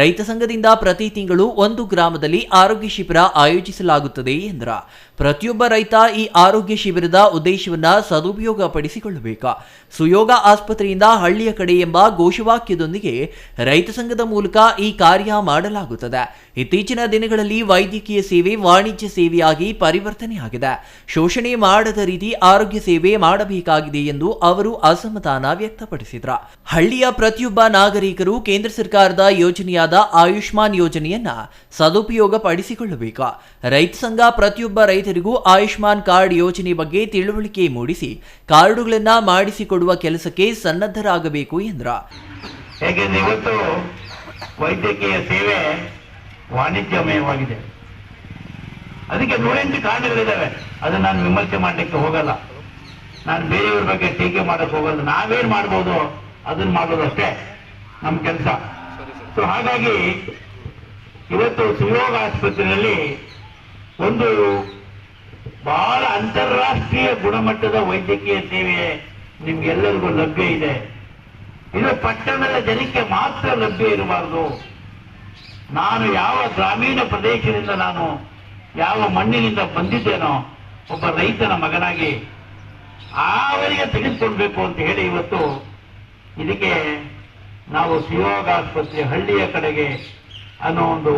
ರೈತ ಸಂಘದಿಂದ ಪ್ರತಿ ತಿಂಗಳು ಒಂದು ಗ್ರಾಮದಲ್ಲಿ ಆರೋಗ್ಯ ಶಿಬಿರ ಆಯೋಜಿಸಲಾಗುತ್ತದೆ ಎಂದರು. ಪ್ರತಿಯೊಬ್ಬ ರೈತ ಈ ಆರೋಗ್ಯ ಶಿಬಿರದ ಉದ್ದೇಶವನ್ನ ಸದುಪಯೋಗ ಪಡಿಸಿಕೊಳ್ಳಬೇಕು. ಸುಯೋಗ ಆಸ್ಪತ್ರೆಯಿಂದ ಹಳ್ಳಿಯ ಕಡೆ ಎಂಬ ಘೋಷವಾಕ್ಯದೊಂದಿಗೆ ರೈತ ಸಂಘದ ಮೂಲಕ ಈ ಕಾರ್ಯ ಮಾಡಲಾಗುತ್ತದೆ. ಇತ್ತೀಚಿನ ದಿನಗಳಲ್ಲಿ ವೈದ್ಯಕೀಯ ಸೇವೆ ವಾಣಿಜ್ಯ ಸೇವೆಯಾಗಿ ಪರಿವರ್ತನೆಯಾಗಿದೆ. ಶೋಷಣೆ ಮಾಡದ ರೀತಿ ಆರೋಗ್ಯ ಸೇವೆ ಮಾಡಬೇಕಾಗಿದೆ ಎಂದು ಅವರು ಅಸಮಾಧಾನ ವ್ಯಕ್ತಪಡಿಸಿದರು. ಹಳ್ಳಿಯ ಪ್ರತಿಯೊಬ್ಬ ನಾಗರಿಕರು ಕೇಂದ್ರ ಸರ್ಕಾರದ ಯೋಜನೆಯಾದ ಆಯುಷ್ಮಾನ್ ಯೋಜನೆಯನ್ನ ಸದುಪಯೋಗ ಪಡಿಸಿಕೊಳ್ಳಬೇಕು. ರೈತ ಸಂಘ ಪ್ರತಿಯೊಬ್ಬ ರೈತರಿಗೂ ಆಯುಷ್ಮಾನ್ ಕಾರ್ಡ್ ಯೋಜನೆ ಬಗ್ಗೆ ತಿಳುವಳಿಕೆ ಮೂಡಿಸಿ ಕಾರ್ಡುಗಳನ್ನು ಮಾಡಿಸಿಕೊಡುವ ಕೆಲಸಕ್ಕೆ ಸನ್ನದ್ಧರಾಗಬೇಕು ಎಂದರು. ಹೇಗೆಂದ್ರೆ ಇವತ್ತು ವೈದ್ಯಕೀಯ ಸೇವೆ ವಾಣಿಜ್ಯಮಯವಾಗಿದೆ. ಅದಕ್ಕೆ 108 ಕಾರಣಗಳಿದ್ದಾವೆ. ಅದನ್ನ ನಾನು ವಿಮರ್ಶೆ ಮಾಡಲಿಕ್ಕೆ ಹೋಗಲ್ಲ. ನಾನು ಬೇರೆಯವ್ರ ಬಗ್ಗೆ ಟೀಕೆ ಮಾಡಕ್ಕೆ ಹೋಗಲ್ಲ. ನಾವೇನ್ ಮಾಡ್ಬೋದು ಅದನ್ನ ಮಾಡೋದು ಅಷ್ಟೇ ನಮ್ಮ ಕೆಲಸ. ಸೊ ಹಾಗಾಗಿ ಇವತ್ತು ಸುಯೋಗ ಆಸ್ಪತ್ರೆಯಲ್ಲಿ ಒಂದು ಬಹಳ ಅಂತಾರಾಷ್ಟ್ರೀಯ ಗುಣಮಟ್ಟದ ವೈದ್ಯಕೀಯ ಸೇವೆ ನಿಮ್ಗೆಲ್ಲರಿಗೂ ಲಭ್ಯ ಇದೆ. ಇದು ಪಟ್ಟಣದ ಜನಕ್ಕೆ ಮಾತ್ರ ಲಭ್ಯ ಇರಬಾರದು. ನಾನು ಯಾವ ಗ್ರಾಮೀಣ ಪ್ರದೇಶದಿಂದ ನಾನು ಯಾವ ಮಣ್ಣಿನಿಂದ ಬಂದಿದ್ದೇನೋ ಒಬ್ಬ ರೈತನ ಮಗನಾಗಿ ಅವರಿಗೆ ತೆಗೆದುಕೊಳ್ಬೇಕು ಅಂತ ಹೇಳಿ ಇವತ್ತು ಇದಕ್ಕೆ ನಾವು ಸುಯೋಗ ಆಸ್ಪತ್ರೆ ಹಳ್ಳಿಯ ಕಡೆಗೆ ಅನ್ನೋ ಒಂದು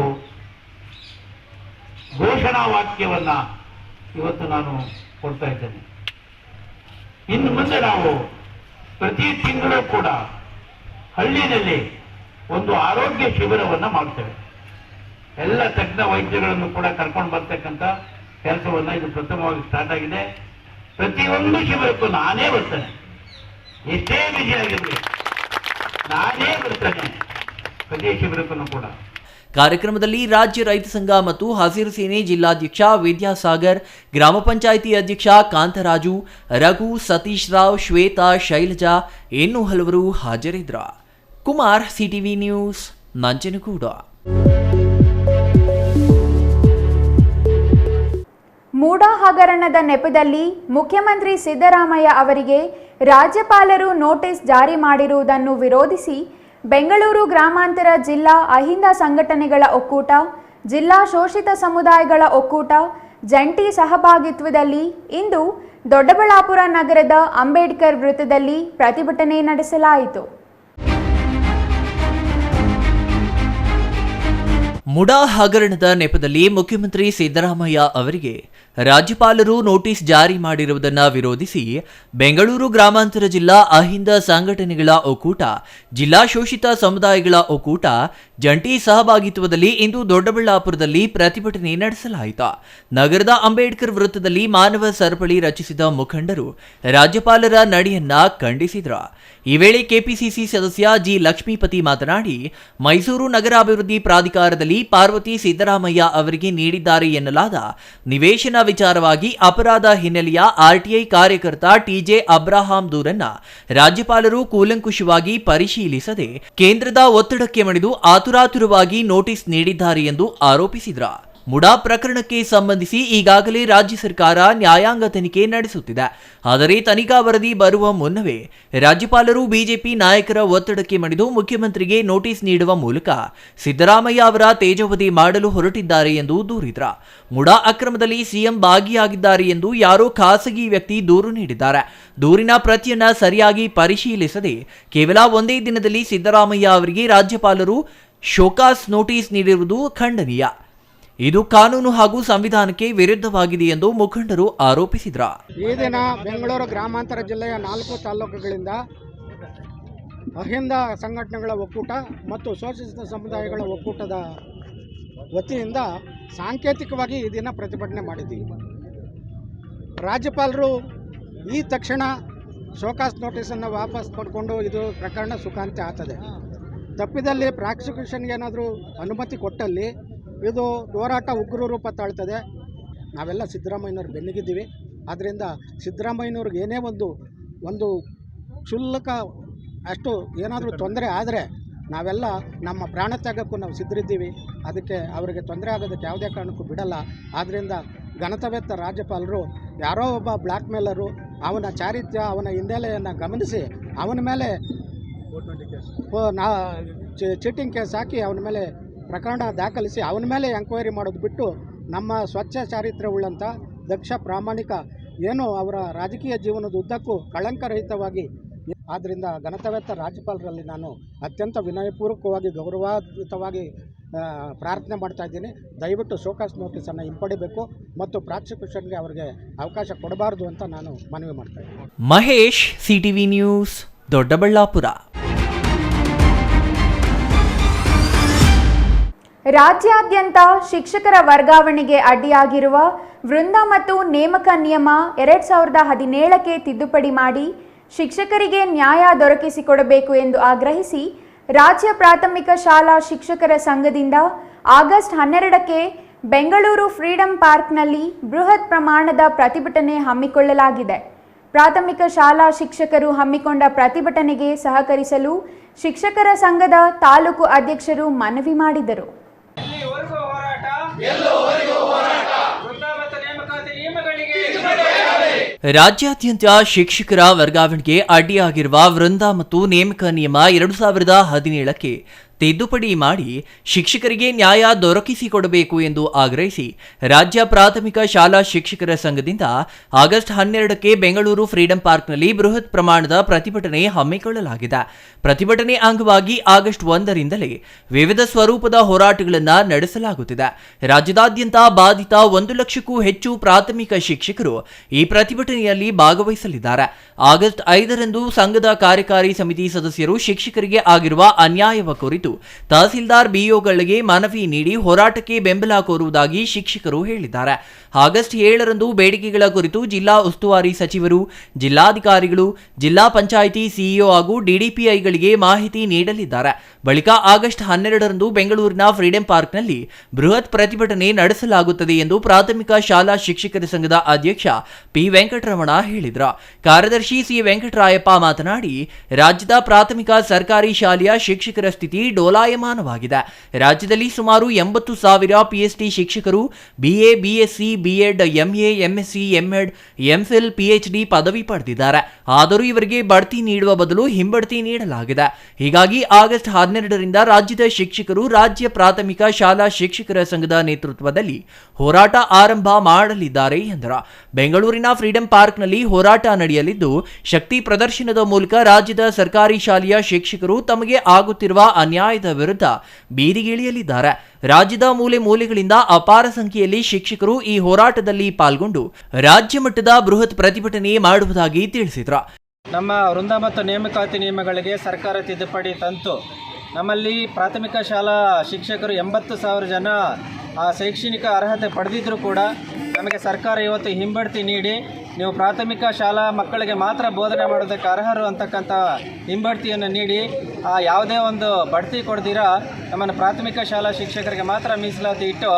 ಘೋಷಣಾ ವಾಕ್ಯವನ್ನ ಇವತ್ತು ನಾನು ಕೊಡ್ತಾ ಇದ್ದೇನೆ. ಇನ್ನು ಮುಂದೆ ನಾವು ಪ್ರತಿ ತಿಂಗಳು ಕೂಡ ಹಳ್ಳಿಯಲ್ಲಿ ಒಂದು ಆರೋಗ್ಯ ಶಿಬಿರವನ್ನ ಮಾಡ್ತೇವೆ. ಎಲ್ಲ ತಜ್ಞ ವೈದ್ಯಗಳನ್ನು ಕೂಡ ಕರ್ಕೊಂಡು ಬರ್ತಕ್ಕಂಥ ಕೆಲಸವನ್ನ ಇದು ಪ್ರಥಮವಾಗಿ ಸ್ಟಾರ್ಟ್ ಆಗಿದೆ. ಪ್ರತಿಯೊಂದು ಶಿಬಿರಕ್ಕೂ ನಾನೇ ಬರ್ತೇನೆ. ಎಷ್ಟೇ ಬಿಸಿ ಆಗಿರಲಿ ನಾನೇ ಬರ್ತೇನೆ ಪ್ರತಿ ಶಿಬಿರಕ್ಕೂ ಕೂಡ. ಕಾರ್ಯಕ್ರಮದಲ್ಲಿ ರಾಜ್ಯ ರೈತ ಸಂಘ ಮತ್ತು ಹಸಿರು ಸೇನೆ ಜಿಲ್ಲಾಧ್ಯಕ್ಷ ವಿದ್ಯಾಸಾಗರ್, ಗ್ರಾಮ ಪಂಚಾಯಿತಿ ಅಧ್ಯಕ್ಷ ಕಾಂತರಾಜು, ರಘು, ಸತೀಶ್ ರಾವ್, ಶ್ವೇತಾ, ಶೈಲಜಾ ಇನ್ನೂ ಹಲವರು ಹಾಜರಿದ್ದರು. Kumar, CTV news, Nanjangud. MUDA ಹಗರಣದ ನೆಪದಲ್ಲಿ ಮುಖ್ಯಮಂತ್ರಿ ಸಿದ್ದರಾಮಯ್ಯ ಅವರಿಗೆ ರಾಜ್ಯಪಾಲರು ನೋಟಿಸ್ ಜಾರಿ ಮಾಡಿರುವುದನ್ನು ವಿರೋಧಿಸಿ ಬೆಂಗಳೂರು ಗ್ರಾಮಾಂತರ ಜಿಲ್ಲಾ ಅಹಿಂದ ಸಂಘಟನೆಗಳ ಒಕ್ಕೂಟ, ಜಿಲ್ಲಾ ಶೋಷಿತ ಸಮುದಾಯಗಳ ಒಕ್ಕೂಟ ಜಂಟಿ ಸಹಭಾಗಿತ್ವದಲ್ಲಿ ಇಂದು ದೊಡ್ಡಬಳ್ಳಾಪುರ ನಗರದ ಅಂಬೇಡ್ಕರ್ ವೃತ್ತದಲ್ಲಿ ಪ್ರತಿಭಟನೆ ನಡೆಸಲಾಯಿತು. ಮುಡಾ ಹಗರಣದ ನೆಪದಲ್ಲಿ ಮುಖ್ಯಮಂತ್ರಿ ಸಿದ್ದರಾಮಯ್ಯ ಅವರಿಗೆ ರಾಜ್ಯಪಾಲರು ನೋಟಿಸ್ ಜಾರಿ ಮಾಡಿರುವುದನ್ನು ವಿರೋಧಿಸಿ ಬೆಂಗಳೂರು ಗ್ರಾಮಾಂತರ ಜಿಲ್ಲಾ ಅಹಿಂದ ಸಂಘಟನೆಗಳ ಒಕ್ಕೂಟ, ಜಿಲ್ಲಾ ಶೋಷಿತ ಸಮುದಾಯಗಳ ಒಕ್ಕೂಟ ಜಂಟಿ ಸಹಭಾಗಿತ್ವದಲ್ಲಿ ಇಂದು ದೊಡ್ಡಬಳ್ಳಾಪುರದಲ್ಲಿ ಪ್ರತಿಭಟನೆ ನಡೆಸಲಾಯಿತು. ನಗರದ ಅಂಬೇಡ್ಕರ್ ವೃತ್ತದಲ್ಲಿ ಮಾನವ ಸರಪಳಿ ರಚಿಸಿದ ಮುಖಂಡರು ರಾಜ್ಯಪಾಲರ ನಡೆಯನ್ನ ಖಂಡಿಸಿದರು. ಈ ವೇಳೆ ಕೆಪಿಸಿಸಿ ಸದಸ್ಯ ಜಿ ಲಕ್ಷ್ಮೀಪತಿ ಮಾತನಾಡಿ, ಮೈಸೂರು ನಗರಾಭಿವೃದ್ಧಿ ಪ್ರಾಧಿಕಾರದಲ್ಲಿ ಪಾರ್ವತಿ ಸಿದ್ದರಾಮಯ್ಯ ಅವರಿಗೆ ನೀಡಿದ್ದಾರೆ ಎನ್ನಲಾದ ನಿವೇಶನ ವಿಚಾರವಾಗಿ ಅಪರಾಧ ಹಿನ್ನೆಲೆಯ RTI ಕಾರ್ಯಕರ್ತ TJ ಅಬ್ರಹಾಂ ದೂರನ್ನ ರಾಜ್ಯಪಾಲರು ಕೂಲಂಕುಷವಾಗಿ ಪರಿಶೀಲಿಸದೆ ಕೇಂದ್ರದ ಒತ್ತಡಕ್ಕೆ ಮಣಿದು ಆತುರಾತುರವಾಗಿ ನೋಟಿಸ್ ನೀಡಿದ್ದಾರೆ ಎಂದು ಆರೋಪಿಸಿದರು. ಮುಡಾ ಪ್ರಕರಣಕ್ಕೆ ಸಂಬಂಧಿಸಿ ಈಗಾಗಲೇ ರಾಜ್ಯ ಸರ್ಕಾರ ನ್ಯಾಯಾಂಗ ತನಿಖೆ ನಡೆಸುತ್ತಿದೆ. ಆದರೆ ತನಿಖಾ ವರದಿ ಬರುವ ಮುನ್ನವೇ ರಾಜ್ಯಪಾಲರು ಬಿಜೆಪಿ ನಾಯಕರ ಒತ್ತಡಕ್ಕೆ ಮಣಿದು ಮುಖ್ಯಮಂತ್ರಿಗೆ ನೋಟಿಸ್ ನೀಡುವ ಮೂಲಕ ಸಿದ್ದರಾಮಯ್ಯ ಅವರ ತೇಜೋವಧಿ ಮಾಡಲು ಹೊರಟಿದ್ದಾರೆ ಎಂದು ದೂರಿದರು. ಮುಡಾ ಅಕ್ರಮದಲ್ಲಿ ಸಿಎಂ ಭಾಗಿಯಾಗಿದ್ದಾರೆ ಎಂದು ಯಾರೋ ಖಾಸಗಿ ವ್ಯಕ್ತಿ ದೂರು ನೀಡಿದ್ದಾರೆ. ದೂರಿನ ಪ್ರತಿಯನ್ನ ಸರಿಯಾಗಿ ಪರಿಶೀಲಿಸದೆ ಕೇವಲ ಒಂದೇ ದಿನದಲ್ಲಿ ಸಿದ್ದರಾಮಯ್ಯ ಅವರಿಗೆ ರಾಜ್ಯಪಾಲರು ಶೋಕಾಸ್ ನೋಟಿಸ್ ನೀಡಿರುವುದು ಖಂಡನೀಯ. ಇದು ಕಾನೂನು ಹಾಗೂ ಸಂವಿಧಾನಕ್ಕೆ ವಿರುದ್ಧವಾಗಿದೆ ಎಂದು ಮುಖಂಡರು ಆರೋಪಿಸಿದರು. ಈ ದಿನ ಬೆಂಗಳೂರು ಗ್ರಾಮಾಂತರ ಜಿಲ್ಲೆಯ 4 ತಾಲೂಕುಗಳಿಂದ ಅಹಿಂದ ಸಂಘಟನೆಗಳ ಒಕ್ಕೂಟ ಮತ್ತು ಶೋಷಿತ ಸಮುದಾಯಗಳ ಒಕ್ಕೂಟದ ವತಿಯಿಂದ ಸಾಂಕೇತಿಕವಾಗಿ ಈ ದಿನ ಪ್ರತಿಭಟನೆ ಮಾಡಿದ್ದೀವಿ. ರಾಜ್ಯಪಾಲರು ಈ ತಕ್ಷಣ ಶೋಕಾಸ್ ನೋಟಿಸನ್ನು ವಾಪಸ್ ಪಡ್ಕೊಂಡು ಇದು ಪ್ರಕರಣ ಸುಖಾಂತ್ಯ ಆಗ್ತದೆ. ತಪ್ಪಿದಲ್ಲಿ ಪ್ರಾಸಿಕ್ಯೂಷನ್ಗೆ ಏನಾದರೂ ಅನುಮತಿ ಕೊಟ್ಟಲ್ಲಿ ಇದು ಹೋರಾಟ ಉಗ್ರ ರೂಪ ತಾಳ್ತದೆ. ನಾವೆಲ್ಲ ಸಿದ್ದರಾಮಯ್ಯನವ್ರು ಬೆನ್ನಿಗಿದ್ದೀವಿ. ಆದ್ದರಿಂದ ಸಿದ್ದರಾಮಯ್ಯನವ್ರಿಗೆ ಏನೇ ಒಂದು ಒಂದು ಕ್ಷುಲ್ಲಕ ಅಷ್ಟು ಏನಾದರೂ ತೊಂದರೆ ಆದರೆ ನಾವೆಲ್ಲ ನಮ್ಮ ಪ್ರಾಣತ್ಯಾಗಕ್ಕೂ ನಾವು ಸಿದ್ಧರಿದ್ದೀವಿ. ಅದಕ್ಕೆ ಅವರಿಗೆ ತೊಂದರೆ ಆಗೋದಕ್ಕೆ ಯಾವುದೇ ಕಾರಣಕ್ಕೂ ಬಿಡಲ್ಲ. ಆದ್ದರಿಂದ ಘನತೆವೆತ್ತ ರಾಜ್ಯಪಾಲರು ಯಾರೋ ಒಬ್ಬ ಬ್ಲ್ಯಾಕ್ ಮೇಲರು ಅವನ ಚಾರಿತ್ರ್ಯ, ಅವನ ಹಿನ್ನೆಲೆಯನ್ನು ಗಮನಿಸಿ ಅವನ ಮೇಲೆ ಚೀಟಿಂಗ್ ಕೇಸ್ ಹಾಕಿ ಅವನ ಮೇಲೆ ಪ್ರಕರಣ ದಾಖಲಿಸಿ ಅವನ ಮೇಲೆ ಎಂಕ್ವೈರಿ ಮಾಡೋದು ಬಿಟ್ಟು ನಮ್ಮ ಸ್ವಚ್ಛ ಚಾರಿತ್ರ್ಯವುಳ್ಳಂಥ ದಕ್ಷ ಪ್ರಾಮಾಣಿಕ ಏನು ಅವರ ರಾಜಕೀಯ ಜೀವನದ ಉದ್ದಕ್ಕೂ ಕಳಂಕರಹಿತವಾಗಿ, ಆದ್ದರಿಂದ ಘನತೆವೆತ್ತ ರಾಜ್ಯಪಾಲರಲ್ಲಿ ನಾನು ಅತ್ಯಂತ ವಿನಯಪೂರ್ವಕವಾಗಿ ಗೌರವಾನ್ವಿತವಾಗಿ ಪ್ರಾರ್ಥನೆ ಮಾಡ್ತಾ ಇದ್ದೀನಿ. ದಯವಿಟ್ಟು ಶೋಕಾಸ್ ನೋಟಿಸನ್ನು ಹಿಂಪಡಿಬೇಕು ಮತ್ತು ಪ್ರಾಸಿಕ್ಯೂಷನ್ಗೆ ಅವರಿಗೆ ಅವಕಾಶ ಕೊಡಬಾರದು ಅಂತ ನಾನು ಮನವಿ ಮಾಡ್ತಾ ಇದ್ದೀನಿ. Mahesh, CTV news, Doddaballapur. ರಾಜ್ಯಾದ್ಯಂತ ಶಿಕ್ಷಕರ ವರ್ಗಾವಣೆಗೆ ಅಡ್ಡಿಯಾಗಿರುವ ವೃಂದ ಮತ್ತು ನೇಮಕ ನಿಯಮ 2017ಕ್ಕೆ ತಿದ್ದುಪಡಿ ಮಾಡಿ ಶಿಕ್ಷಕರಿಗೆ ನ್ಯಾಯ ದೊರಕಿಸಿಕೊಡಬೇಕು ಎಂದು ಆಗ್ರಹಿಸಿ ರಾಜ್ಯ ಪ್ರಾಥಮಿಕ ಶಾಲಾ ಶಿಕ್ಷಕರ ಸಂಘದಿಂದ ಆಗಸ್ಟ್ 12ಕ್ಕೆ ಬೆಂಗಳೂರು ಫ್ರೀಡಂ ಪಾರ್ಕ್ನಲ್ಲಿ ಬೃಹತ್ ಪ್ರಮಾಣದ ಪ್ರತಿಭಟನೆ ಹಮ್ಮಿಕೊಳ್ಳಲಾಗಿದೆ. ಪ್ರಾಥಮಿಕ ಶಾಲಾ ಶಿಕ್ಷಕರು ಹಮ್ಮಿಕೊಂಡ ಪ್ರತಿಭಟನೆಗೆ ಸಹಕರಿಸಲು ಶಿಕ್ಷಕರ ಸಂಘದ ತಾಲೂಕು ಅಧ್ಯಕ್ಷರು ಮನವಿ ಮಾಡಿದರು. ರಾಜ್ಯಾದ್ಯಂತ ಶಿಕ್ಷಕರ ವರ್ಗಾವಣೆಗೆ ಅಡ್ಡಿಯಾಗಿರುವ ವೃಂದ ಮತ್ತು ನೇಮಕ ನಿಯಮ 2017ಕ್ಕೆ ತಿದ್ದುಪಡಿ ಮಾಡಿ ಶಿಕ್ಷಕರಿಗೆ ನ್ಯಾಯ ದೊರಕಿಸಿಕೊಡಬೇಕು ಎಂದು ಆಗ್ರಹಿಸಿ ರಾಜ್ಯ ಪ್ರಾಥಮಿಕ ಶಾಲಾ ಶಿಕ್ಷಕರ ಸಂಘದಿಂದ ಆಗಸ್ಟ್ 12ಕ್ಕೆ ಬೆಂಗಳೂರು ಫ್ರೀಡಂ ಪಾರ್ಕ್ನಲ್ಲಿ ಬೃಹತ್ ಪ್ರಮಾಣದ ಪ್ರತಿಭಟನೆ ಹಮ್ಮಿಕೊಳ್ಳಲಾಗಿದೆ. ಪ್ರತಿಭಟನೆ ಅಂಗವಾಗಿ ಆಗಸ್ಟ್ 1ರಿಂದಲೇ ವಿವಿಧ ಸ್ವರೂಪದ ಹೋರಾಟಗಳನ್ನು ನಡೆಸಲಾಗುತ್ತಿದೆ. ರಾಜ್ಯದಾದ್ಯಂತ ಬಾಧಿತ 1 ಲಕ್ಷಕ್ಕೂ ಹೆಚ್ಚು ಪ್ರಾಥಮಿಕ ಶಿಕ್ಷಕರು ಈ ಪ್ರತಿಭಟನೆಯಲ್ಲಿ ಭಾಗವಹಿಸಲಿದ್ದಾರೆ. ಆಗಸ್ಟ್ 5ರಂದು ಸಂಘದ ಕಾರ್ಯಕಾರಿ ಸಮಿತಿ ಸದಸ್ಯರು ಶಿಕ್ಷಕರಿಗೆ ಆಗಿರುವ ಅನ್ಯಾಯವ ಕುರಿತು ತಹಸೀಲ್ದಾರ್ ಬಿಒಗಳಿಗೆ ಮನವಿ ನೀಡಿ ಹೋರಾಟಕ್ಕೆ ಬೆಂಬಲ ಕೋರುವುದಾಗಿ ಶಿಕ್ಷಕರು ಹೇಳಿದ್ದಾರೆ. ಆಗಸ್ಟ್ 7ರಂದು ಬೇಡಿಕೆಗಳ ಕುರಿತು ಜಿಲ್ಲಾ ಉಸ್ತುವಾರಿ ಸಚಿವರು, ಜಿಲ್ಲಾಧಿಕಾರಿಗಳು, ಜಿಲ್ಲಾ ಪಂಚಾಯಿತಿ ಸಿಇಒ ಹಾಗೂ ಡಿಡಿಪಿಐಗಳಿಗೆ ಮಾಹಿತಿ ನೀಡಲಿದ್ದಾರೆ. ಬಳಿಕ ಆಗಸ್ಟ್ 12ರಂದು ಬೆಂಗಳೂರಿನ ಫ್ರೀಡಂ ಪಾರ್ಕ್ನಲ್ಲಿ ಬೃಹತ್ ಪ್ರತಿಭಟನೆ ನಡೆಸಲಾಗುತ್ತದೆ ಎಂದು ಪ್ರಾಥಮಿಕ ಶಾಲಾ ಶಿಕ್ಷಕರ ಸಂಘದ ಅಧ್ಯಕ್ಷ ಪಿ ವೆಂಕಟರಮಣ ಹೇಳಿದರು. ಕಾರ್ಯದರ್ಶಿ ಸಿ ವೆಂಕಟರಾಯಪ್ಪ ಮಾತನಾಡಿ, ರಾಜ್ಯದ ಪ್ರಾಥಮಿಕ ಸರ್ಕಾರಿ ಶಾಲೆಯ ಶಿಕ್ಷಕರ ಸ್ಥಿತಿ ಡೋಲಾಯಮಾನವಾಗಿದೆ. ರಾಜ್ಯದಲ್ಲಿ ಸುಮಾರು 80,000 ಪಿಎಚ್ಡಿ ಶಿಕ್ಷಕರು BA, BSc, BEd, MA, MSc, MEd, MPhil, PhD ಪದವಿ ಪಡೆದಿದ್ದಾರೆ. ಆದರೂ ಇವರಿಗೆ ಬಡ್ತಿ ನೀಡುವ ಬದಲು ಹಿಂಬಡ್ತಿ ನೀಡಲಾಗಿದೆ. ಹೀಗಾಗಿ ಆಗಸ್ಟ್ 12ರಿಂದ ರಾಜ್ಯದ ಶಿಕ್ಷಕರು ರಾಜ್ಯ ಪ್ರಾಥಮಿಕ ಶಾಲಾ ಶಿಕ್ಷಕರ ಸಂಘದ ನೇತೃತ್ವದಲ್ಲಿ ಹೋರಾಟ ಆರಂಭ ಮಾಡಲಿದ್ದಾರೆ ಎಂದರು. ಬೆಂಗಳೂರಿನ ಫ್ರೀಡಂ ಪಾರ್ಕ್ನಲ್ಲಿ ಹೋರಾಟ ನಡೆಯಲಿದ್ದು, ಶಕ್ತಿ ಪ್ರದರ್ಶನದ ಮೂಲಕ ರಾಜ್ಯದ ಸರ್ಕಾರಿ ಶಾಲೆಯ ಶಿಕ್ಷಕರು ತಮಗೆ ಆಗುತ್ತಿರುವ ಅನ್ಯಾಯದ ವಿರುದ್ಧ ಬೀದಿಗಿಳಿಯಲಿದ್ದಾರೆ. ರಾಜ್ಯದ ಮೂಲೆ ಮೂಲೆಗಳಿಂದ ಅಪಾರ ಸಂಖ್ಯೆಯಲ್ಲಿ ಶಿಕ್ಷಕರು ಈ ಹೋರಾಟದಲ್ಲಿ ಪಾಲ್ಗೊಂಡು ರಾಜ್ಯ ಮಟ್ಟದ ಬೃಹತ್ ಪ್ರತಿಭಟನೆ ಮಾಡುವುದಾಗಿ ತಿಳಿಸಿದರು. ನಮ್ಮ ವೃಂದ ಮತ್ತು ನೇಮಕಾತಿ ನಿಯಮಗಳಿಗೆ ಸರ್ಕಾರ ತಿದ್ದುಪಡಿ ತಂತು. ನಮ್ಮಲ್ಲಿ ಪ್ರಾಥಮಿಕ ಶಾಲಾ ಶಿಕ್ಷಕರು 80,000 ಜನ ಶೈಕ್ಷಣಿಕ ಅರ್ಹತೆ ಪಡೆದಿದ್ದರೂ ಕೂಡ ನಮಗೆ ಸರ್ಕಾರ ಇವತ್ತು ಹಿಂಬಡ್ತಿ ನೀಡಿ ನೀವು ಪ್ರಾಥಮಿಕ ಶಾಲಾ ಮಕ್ಕಳಿಗೆ ಮಾತ್ರ ಬೋಧನೆ ಮಾಡೋದಕ್ಕೆ ಅರ್ಹರು ಅಂತಕ್ಕಂಥ ಹಿಂಬಡ್ತಿಯನ್ನು ನೀಡಿ ಯಾವುದೇ ಒಂದು ಬಡ್ತಿ ಕೊಡ್ದಿರಾ ನಮ್ಮನ್ನು ಪ್ರಾಥಮಿಕ ಶಾಲಾ ಶಿಕ್ಷಕರಿಗೆ ಮಾತ್ರ ಮೀಸಲಾತಿ ಇಟ್ಟು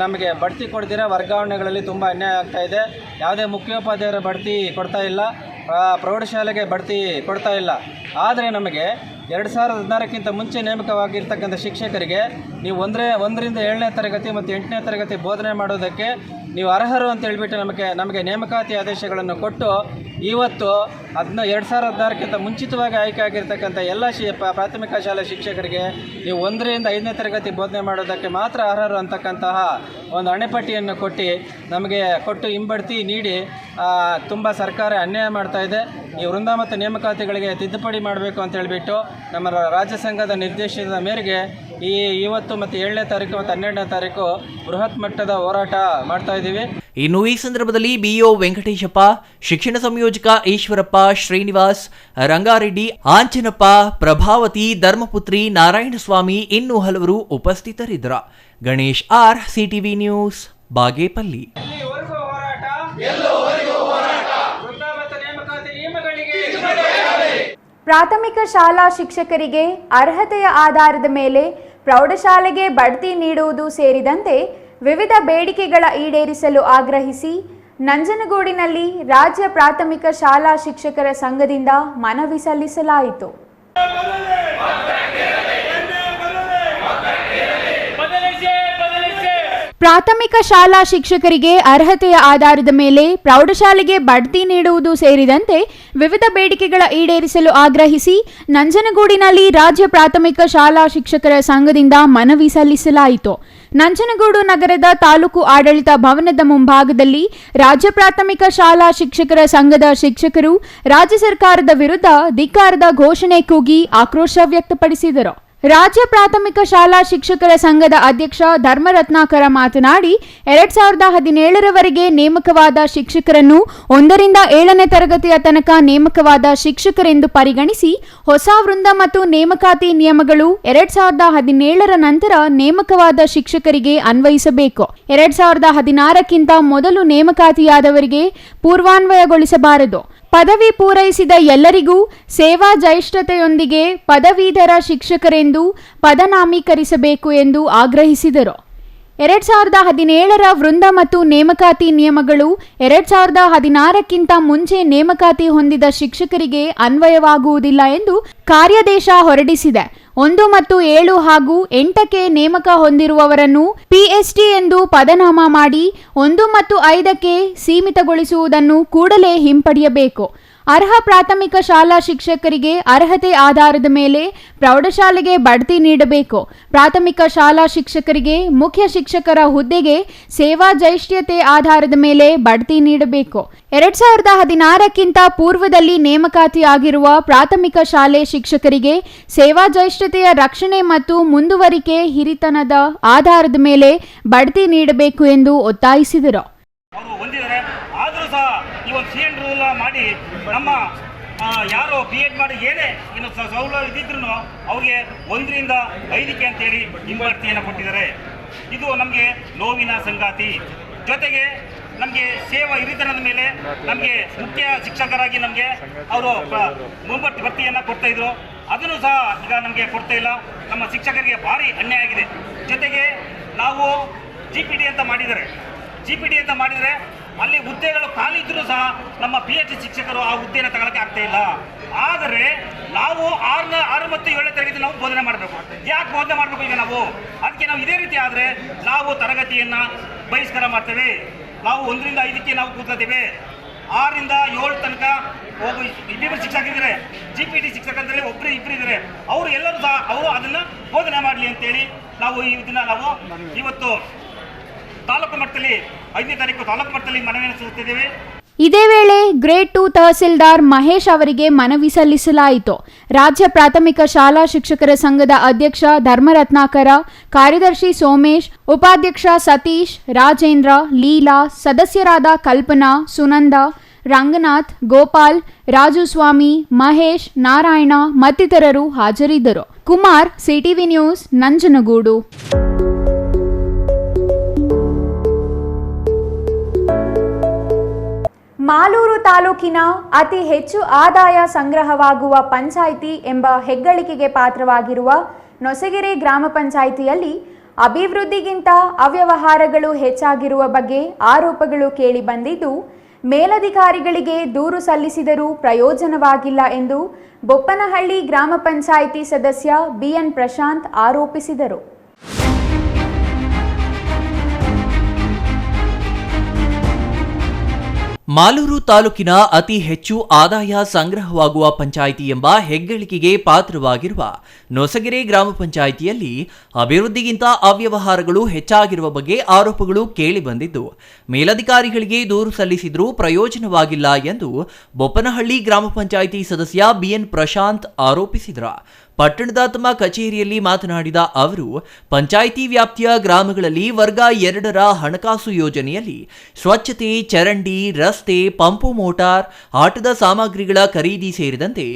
ನಮಗೆ ಬಡ್ತಿ ಕೊಡ್ದಿರಾ ವರ್ಗಾವಣೆಗಳಲ್ಲಿ ತುಂಬ ಅನ್ಯಾಯ ಆಗ್ತಾ ಇದೆ. ಯಾವುದೇ ಮುಖ್ಯೋಪಾಧ್ಯಾಯರ ಬಡ್ತಿ ಕೊಡ್ತಾ ಇಲ್ಲ, ಪ್ರೌಢಶಾಲೆಗೆ ಬಡ್ತಿ ಕೊಡ್ತಾ ಇಲ್ಲ. ಆದರೆ ನಮಗೆ 2016ಕ್ಕಿಂತ ಮುಂಚೆ ನೇಮಕವಾಗಿರ್ತಕ್ಕಂಥ ಶಿಕ್ಷಕರಿಗೆ ನೀವು 1ರಿಂದ 7ನೇ ತರಗತಿ ಮತ್ತು 8ನೇ ತರಗತಿ ಬೋಧನೆ ಮಾಡೋದಕ್ಕೆ ನೀವು ಅರ್ಹರು ಅಂತ ಹೇಳ್ಬಿಟ್ಟು ನಮಗೆ ನೇಮಕಾತಿ ಆದೇಶಗಳನ್ನು ಕೊಟ್ಟು ಇವತ್ತು 2016ಕ್ಕಿಂತ ಮುಂಚಿತವಾಗಿ ಆಯ್ಕೆ ಆಗಿರ್ತಕ್ಕಂಥ ಎಲ್ಲ ಪ್ರಾಥಮಿಕ ಶಾಲಾ ಶಿಕ್ಷಕರಿಗೆ ನೀವು 1ರಿಂದ 5ನೇ ತರಗತಿ ಬೋಧನೆ ಮಾಡೋದಕ್ಕೆ ಮಾತ್ರ ಅರ್ಹರು ಅಂತಕ್ಕಂತಹ ಒಂದು ಅಣೆಪಟ್ಟಿಯನ್ನು ಕೊಟ್ಟು ಹಿಂಬಡ್ತಿ ನೀಡಿ ತುಂಬ ಸರ್ಕಾರ ಅನ್ಯಾಯ ಮಾಡ್ತಾ ಇದೆ. ಈ ವೃಂದ ಮತ್ತು ನೇಮಕಾತಿಗಳಿಗೆ ತಿದ್ದುಪಡಿ ಮಾಡಬೇಕು ಅಂತ ಹೇಳಿಬಿಟ್ಟು ನಮ್ಮ ರಾಜ್ಯ ಸಂಘದ ನಿರ್ದೇಶನದ ಮೇರೆಗೆ ಇವತ್ತು ಮತ್ತು 7ನೇ ತಾರೀಕು ಮತ್ತು 12ನೇ ತಾರೀಕು ಬೃಹತ್ ಮಟ್ಟದ ಹೋರಾಟ ಮಾಡ್ತಾ ಇದ್ದೀವಿ. ಇನ್ನು ಈ ಸಂದರ್ಭದಲ್ಲಿ ಬಿಒ ವೆಂಕಟೇಶಪ್ಪ, ಶಿಕ್ಷಣ ಸಂಯೋಜಕ ಈಶ್ವರಪ್ಪ, ಶ್ರೀನಿವಾಸ್, ರಂಗಾರೆಡ್ಡಿ, ಆಂಚನಪ್ಪ, ಪ್ರಭಾವತಿ, ಧರ್ಮಪುತ್ರಿ, ನಾರಾಯಣಸ್ವಾಮಿ ಇನ್ನೂ ಹಲವರು ಉಪಸ್ಥಿತರಿದ್ದರು. Ganesh R, CTV news, Bagepalli. ಪ್ರಾಥಮಿಕ ಶಾಲಾ ಶಿಕ್ಷಕರಿಗೆ ಅರ್ಹತೆಯ ಆಧಾರದ ಮೇಲೆ ಪ್ರೌಢಶಾಲೆಗೆ ಬಡ್ತಿ ನೀಡುವುದು ಸೇರಿದಂತೆ ವಿವಿಧ ಬೇಡಿಕೆಗಳ ಈಡೇರಿಸಲು ಆಗ್ರಹಿಸಿ ನಂಜನಗೂಡಿನಲ್ಲಿ ರಾಜ್ಯ ಪ್ರಾಥಮಿಕ ಶಾಲಾ ಶಿಕ್ಷಕರ ಸಂಘದಿಂದ ಮನವಿ ಸಲ್ಲಿಸಲಾಯಿತು. ಪ್ರಾಥಮಿಕ ಶಾಲಾ ಶಿಕ್ಷಕರಿಗೆ ಅರ್ಹತೆಯ ಆಧಾರದ ಮೇಲೆ ಪ್ರೌಢಶಾಲೆಗೆ ಬಡ್ತಿ ನೀಡುವುದು ಸೇರಿದಂತೆ ವಿವಿಧ ಬೇಡಿಕೆಗಳ ಈಡೇರಿಸಲು ಆಗ್ರಹಿಸಿ ನಂಜನಗೂಡಿನಲ್ಲಿ ರಾಜ್ಯ ಪ್ರಾಥಮಿಕ ಶಾಲಾ ಶಿಕ್ಷಕರ ಸಂಘದಿಂದ ಮನವಿ ಸಲ್ಲಿಸಲಾಯಿತು. ನಂಜನಗೂಡು ನಗರದ ತಾಲೂಕು ಆಡಳಿತ ಭವನದ ಮುಂಭಾಗದಲ್ಲಿ ರಾಜ್ಯ ಪ್ರಾಥಮಿಕ ಶಾಲಾ ಶಿಕ್ಷಕರ ಸಂಘದ ಶಿಕ್ಷಕರು ರಾಜ್ಯ ಸರ್ಕಾರದ ವಿರುದ್ಧ ಧಿಕ್ಕಾರದ ಘೋಷಣೆ ಕೂಗಿ ಆಕ್ರೋಶ ವ್ಯಕ್ತಪಡಿಸಿದರು. ರಾಜ್ಯ ಪ್ರಾಥಮಿಕ ಶಾಲಾ ಶಿಕ್ಷಕರ ಸಂಘದ ಅಧ್ಯಕ್ಷ ಧರ್ಮರತ್ನಾಕರ ಮಾತನಾಡಿ 2017ರವರೆಗೆ ನೇಮಕವಾದ ಶಿಕ್ಷಕರನ್ನು 1ರಿಂದ 7ನೇ ತರಗತಿಯ ತನಕ ನೇಮಕವಾದ ಶಿಕ್ಷಕರೆಂದು ಪರಿಗಣಿಸಿ ಹೊಸ ವೃಂದ ಮತ್ತು ನೇಮಕಾತಿ ನಿಯಮಗಳು 2017ರ ನಂತರ ನೇಮಕವಾದ ಶಿಕ್ಷಕರಿಗೆ ಅನ್ವಯಿಸಬೇಕು. 2016ಕ್ಕಿಂತ ಮೊದಲು ನೇಮಕಾತಿಯಾದವರಿಗೆ ಪೂರ್ವಾನ್ವಯಗೊಳಿಸಬಾರದು. ಪದವಿ ಪೂರೈಸಿದ ಎಲ್ಲರಿಗೂ ಸೇವಾ ಜೈಷ್ಠತೆಯೊಂದಿಗೆ ಪದವೀಧರ ಶಿಕ್ಷಕರೆಂದು ಪದನಾಮೀಕರಿಸಬೇಕು ಎಂದು ಆಗ್ರಹಿಸಿದರು. 2017ರ ವೃಂದ ಮತ್ತು ನೇಮಕಾತಿ ನಿಯಮಗಳು 2016ಕ್ಕಿಂತ ಮುಂಚೆ ನೇಮಕಾತಿ ಹೊಂದಿದ ಶಿಕ್ಷಕರಿಗೆ ಅನ್ವಯವಾಗುವುದಿಲ್ಲ ಎಂದು ಕಾರ್ಯಾದೇಶ ಹೊರಡಿಸಿದೆ. 1 ಮತ್ತು 7 ಹಾಗೂ 8ಕ್ಕೆ ನೇಮಕ ಹೊಂದಿರುವವರನ್ನು PST ಎಂದು ಪದನಾಮ ಮಾಡಿ 1 ಮತ್ತು 5ಕ್ಕೆ ಸೀಮಿತಗೊಳಿಸುವುದನ್ನು ಕೂಡಲೇ ಹಿಂಪಡೆಯಬೇಕು. ಅರ್ಹ ಪ್ರಾಥಮಿಕ ಶಾಲಾ ಶಿಕ್ಷಕರಿಗೆ ಅರ್ಹತೆ ಆಧಾರದ ಮೇಲೆ ಪ್ರೌಢಶಾಲೆಗೆ ಬಡ್ತಿ ನೀಡಬೇಕು. ಪ್ರಾಥಮಿಕ ಶಾಲಾ ಶಿಕ್ಷಕರಿಗೆ ಮುಖ್ಯ ಶಿಕ್ಷಕರ ಹುದ್ದೆಗೆ ಸೇವಾ ಜೈಷ್ಠ್ಯತೆ ಆಧಾರದ ಮೇಲೆ ಬಡ್ತಿ ನೀಡಬೇಕು. 2016ಕ್ಕಿಂತ ಪೂರ್ವದಲ್ಲಿ ನೇಮಕಾತಿಯಾಗಿರುವ ಪ್ರಾಥಮಿಕ ಶಾಲೆ ಶಿಕ್ಷಕರಿಗೆ ಸೇವಾ ಜೈಷ್ಠತೆಯ ರಕ್ಷಣೆ ಮತ್ತು ಮುಂದುವರಿಕೆ ಹಿರಿತನದ ಆಧಾರದ ಮೇಲೆ ಬಡ್ತಿ ನೀಡಬೇಕು ಎಂದು ಒತ್ತಾಯಿಸಿದರು. ಆದರೂ ಸಹ ಇವತ್ತು CN ರೂಲ್ ಮಾಡಿ ನಮ್ಮ ಯಾರು BEd ಮಾಡಿ ಏನೇ ಇನ್ನು ಸೌಲಭ್ಯ ಇದ್ದಿದ್ರು ಅವ್ರಿಗೆ 1ರಿಂದ 5ಕ್ಕೆ ಅಂತೇಳಿ ಹಿಂಬಡ್ತಿಯನ್ನು ಕೊಟ್ಟಿದ್ದಾರೆ. ಇದು ನಮಗೆ ನೋವಿನ ಸಂಗಾತಿ. ಜೊತೆಗೆ ನಮಗೆ ಸೇವಾ ಹಿರಿತನದ ಮೇಲೆ ನಮಗೆ ಮುಖ್ಯ ಶಿಕ್ಷಕರಾಗಿ ನಮಗೆ ಅವರು ಮುಂಬಡ್ತಿ ಭರ್ತಿಯನ್ನು ಕೊಡ್ತಾ ಇದ್ರು. ಅದನ್ನು ಸಹ ಈಗ ನಮಗೆ ಕೊಡ್ತಾ ಇಲ್ಲ. ನಮ್ಮ ಶಿಕ್ಷಕರಿಗೆ ಭಾರಿ ಅನ್ಯಾಯ ಆಗಿದೆ. ಜೊತೆಗೆ ನಾವು GPD ಅಂತ ಮಾಡಿದರೆ ಅಲ್ಲಿ ಹುದ್ದೆಗಳು ಖಾಲಿ ಇದ್ರೂ ಸಹ ನಮ್ಮ PhD ಶಿಕ್ಷಕರು ಆ ಹುದ್ದೆಯನ್ನು ತಗೊಳ್ಳಕ್ಕೆ ಆಗ್ತಾ ಇಲ್ಲ. ಆದರೆ ನಾವು 6 ಮತ್ತು 7ನೇ ತರಗತಿ ನಾವು ಬೋಧನೆ ಮಾಡಬೇಕು. ಯಾಕೆ ಬೋಧನೆ ಮಾಡಬೇಕು ಈಗ ನಾವು? ಅದಕ್ಕೆ ನಾವು ಇದೇ ರೀತಿ ಆದರೆ ನಾವು ತರಗತಿಯನ್ನು ಬಹಿಷ್ಕಾರ ಮಾಡ್ತೇವೆ. ನಾವು 1ರಿಂದ 5ಕ್ಕೆ ನಾವು ಕೂತ್ಕೊಳ್ತೇವೆ. 6ರಿಂದ 7 ತನಕ ಹೋಗು ಇಬ್ಬರು ಶಿಕ್ಷಕರಿದ್ದಾರೆ. GPD ಶಿಕ್ಷಕರಲ್ಲಿ ಒಬ್ಬರು ಇಬ್ಬರು ಇದ್ದಾರೆ. ಅವರು ಎಲ್ಲರೂ ಸಹ ಅವರು ಅದನ್ನು ಬೋಧನೆ ಮಾಡಲಿ ಅಂತೇಳಿ ನಾವು ಈ ದಿನ ನಾವು ಇವತ್ತು ತಾಲೂಕು ಮಟ್ಟದಲ್ಲಿ 5ನೇ ತಾರೀಕು ತಾಲೂಕು ಮಟ್ಟದಲ್ಲಿ ಮನವಿಯನ್ನು ಸಲ್ಲಿಸುತ್ತಿದ್ದೇವೆ. ಇದೇ ವೇಳೆ ಗ್ರೇಡ್ 2 ತಹಸೀಲ್ದಾರ್ ಮಹೇಶ್ ಅವರಿಗೆ ಮನವಿ ಸಲ್ಲಿಸಲಾಯಿತು. ರಾಜ್ಯ ಪ್ರಾಥಮಿಕ ಶಾಲಾ ಶಿಕ್ಷಕರ ಸಂಘದ ಅಧ್ಯಕ್ಷ ಧರ್ಮರತ್ನಾಕರ, ಕಾರ್ಯದರ್ಶಿ ಸೋಮೇಶ್, ಉಪಾಧ್ಯಕ್ಷ ಸತೀಶ್, ರಾಜೇಂದ್ರ, ಲೀಲಾ, ಸದಸ್ಯರಾದ ಕಲ್ಪನಾ, ಸುನಂದ, ರಂಗನಾಥ್, ಗೋಪಾಲ್, ರಾಜುಸ್ವಾಮಿ, ಮಹೇಶ್, ನಾರಾಯಣ ಮತ್ತಿತರರು ಹಾಜರಿದ್ದರು. Kumar, CTV news, Nanjangud. ಮಾಲೂರು ತಾಲೂಕಿನ ಅತಿ ಹೆಚ್ಚು ಆದಾಯ ಸಂಗ್ರಹವಾಗುವ ಪಂಚಾಯಿತಿ ಎಂಬ ಹೆಗ್ಗಳಿಕೆಗೆ ಪಾತ್ರವಾಗಿರುವ ನೊಸಗೆರೆ ಗ್ರಾಮ ಪಂಚಾಯಿತಿಯಲ್ಲಿ ಅಭಿವೃದ್ಧಿಗಿಂತ ಅವ್ಯವಹಾರಗಳು ಹೆಚ್ಚಾಗಿರುವ ಬಗ್ಗೆ ಆರೋಪಗಳು ಕೇಳಿಬಂದಿದ್ದು, ಮೇಲಧಿಕಾರಿಗಳಿಗೆ ದೂರು ಸಲ್ಲಿಸಿದರೂ ಪ್ರಯೋಜನವಾಗಿಲ್ಲ ಎಂದು ಬೊಪ್ಪನಹಳ್ಳಿ ಗ್ರಾಮ ಪಂಚಾಯಿತಿ ಸದಸ್ಯ BN ಪ್ರಶಾಂತ್ ಆರೋಪಿಸಿದರು. ಮಾಲೂರು ತಾಲೂಕಿನ ಅತಿ ಹೆಚ್ಚು ಆದಾಯ ಸಂಗ್ರಹವಾಗುವ ಪಂಚಾಯಿತಿ ಎಂಬ ಹೆಗ್ಗಳಿಕೆಗೆ ಪಾತ್ರವಾಗಿರುವ ನೊಸಗೆರೆ ಗ್ರಾಮ ಪಂಚಾಯಿತಿಯಲ್ಲಿ ಅಭಿವೃದ್ಧಿಗಿಂತ ಅವ್ಯವಹಾರಗಳು ಹೆಚ್ಚಾಗಿರುವ ಬಗ್ಗೆ ಆರೋಪಗಳು ಕೇಳಿಬಂದಿದ್ದು, ಮೇಲಧಿಕಾರಿಗಳಿಗೆ ದೂರು ಸಲ್ಲಿಸಿದರೂ ಪ್ರಯೋಜನವಾಗಿಲ್ಲ ಎಂದು ಬೊಪ್ಪನಹಳ್ಳಿ ಗ್ರಾಮ ಪಂಚಾಯಿತಿ ಸದಸ್ಯ BN ಪ್ರಶಾಂತ್ ಆರೋಪಿಸಿದರು. ಪಟ್ಟಣದ ತಮ್ಮ ಕಚೇರಿಯಲ್ಲಿ ಮಾತನಾಡಿದ ಅವರು, ಪಂಚಾಯಿತಿ ವ್ಯಾಪ್ತಿಯ ಗ್ರಾಮಗಳಲ್ಲಿ ವರ್ಗ 2ರ ಹಣಕಾಸು ಯೋಜನೆಯಲ್ಲಿ ಸ್ವಚ್ಛತೆ, ಚರಂಡಿ, ರಸ್ತೆ, ಪಂಪು ಮೋಟಾರ್, ಆಟದ ಸಾಮಗ್ರಿಗಳ ಖರೀದಿ ಸೇರಿದಂತೆ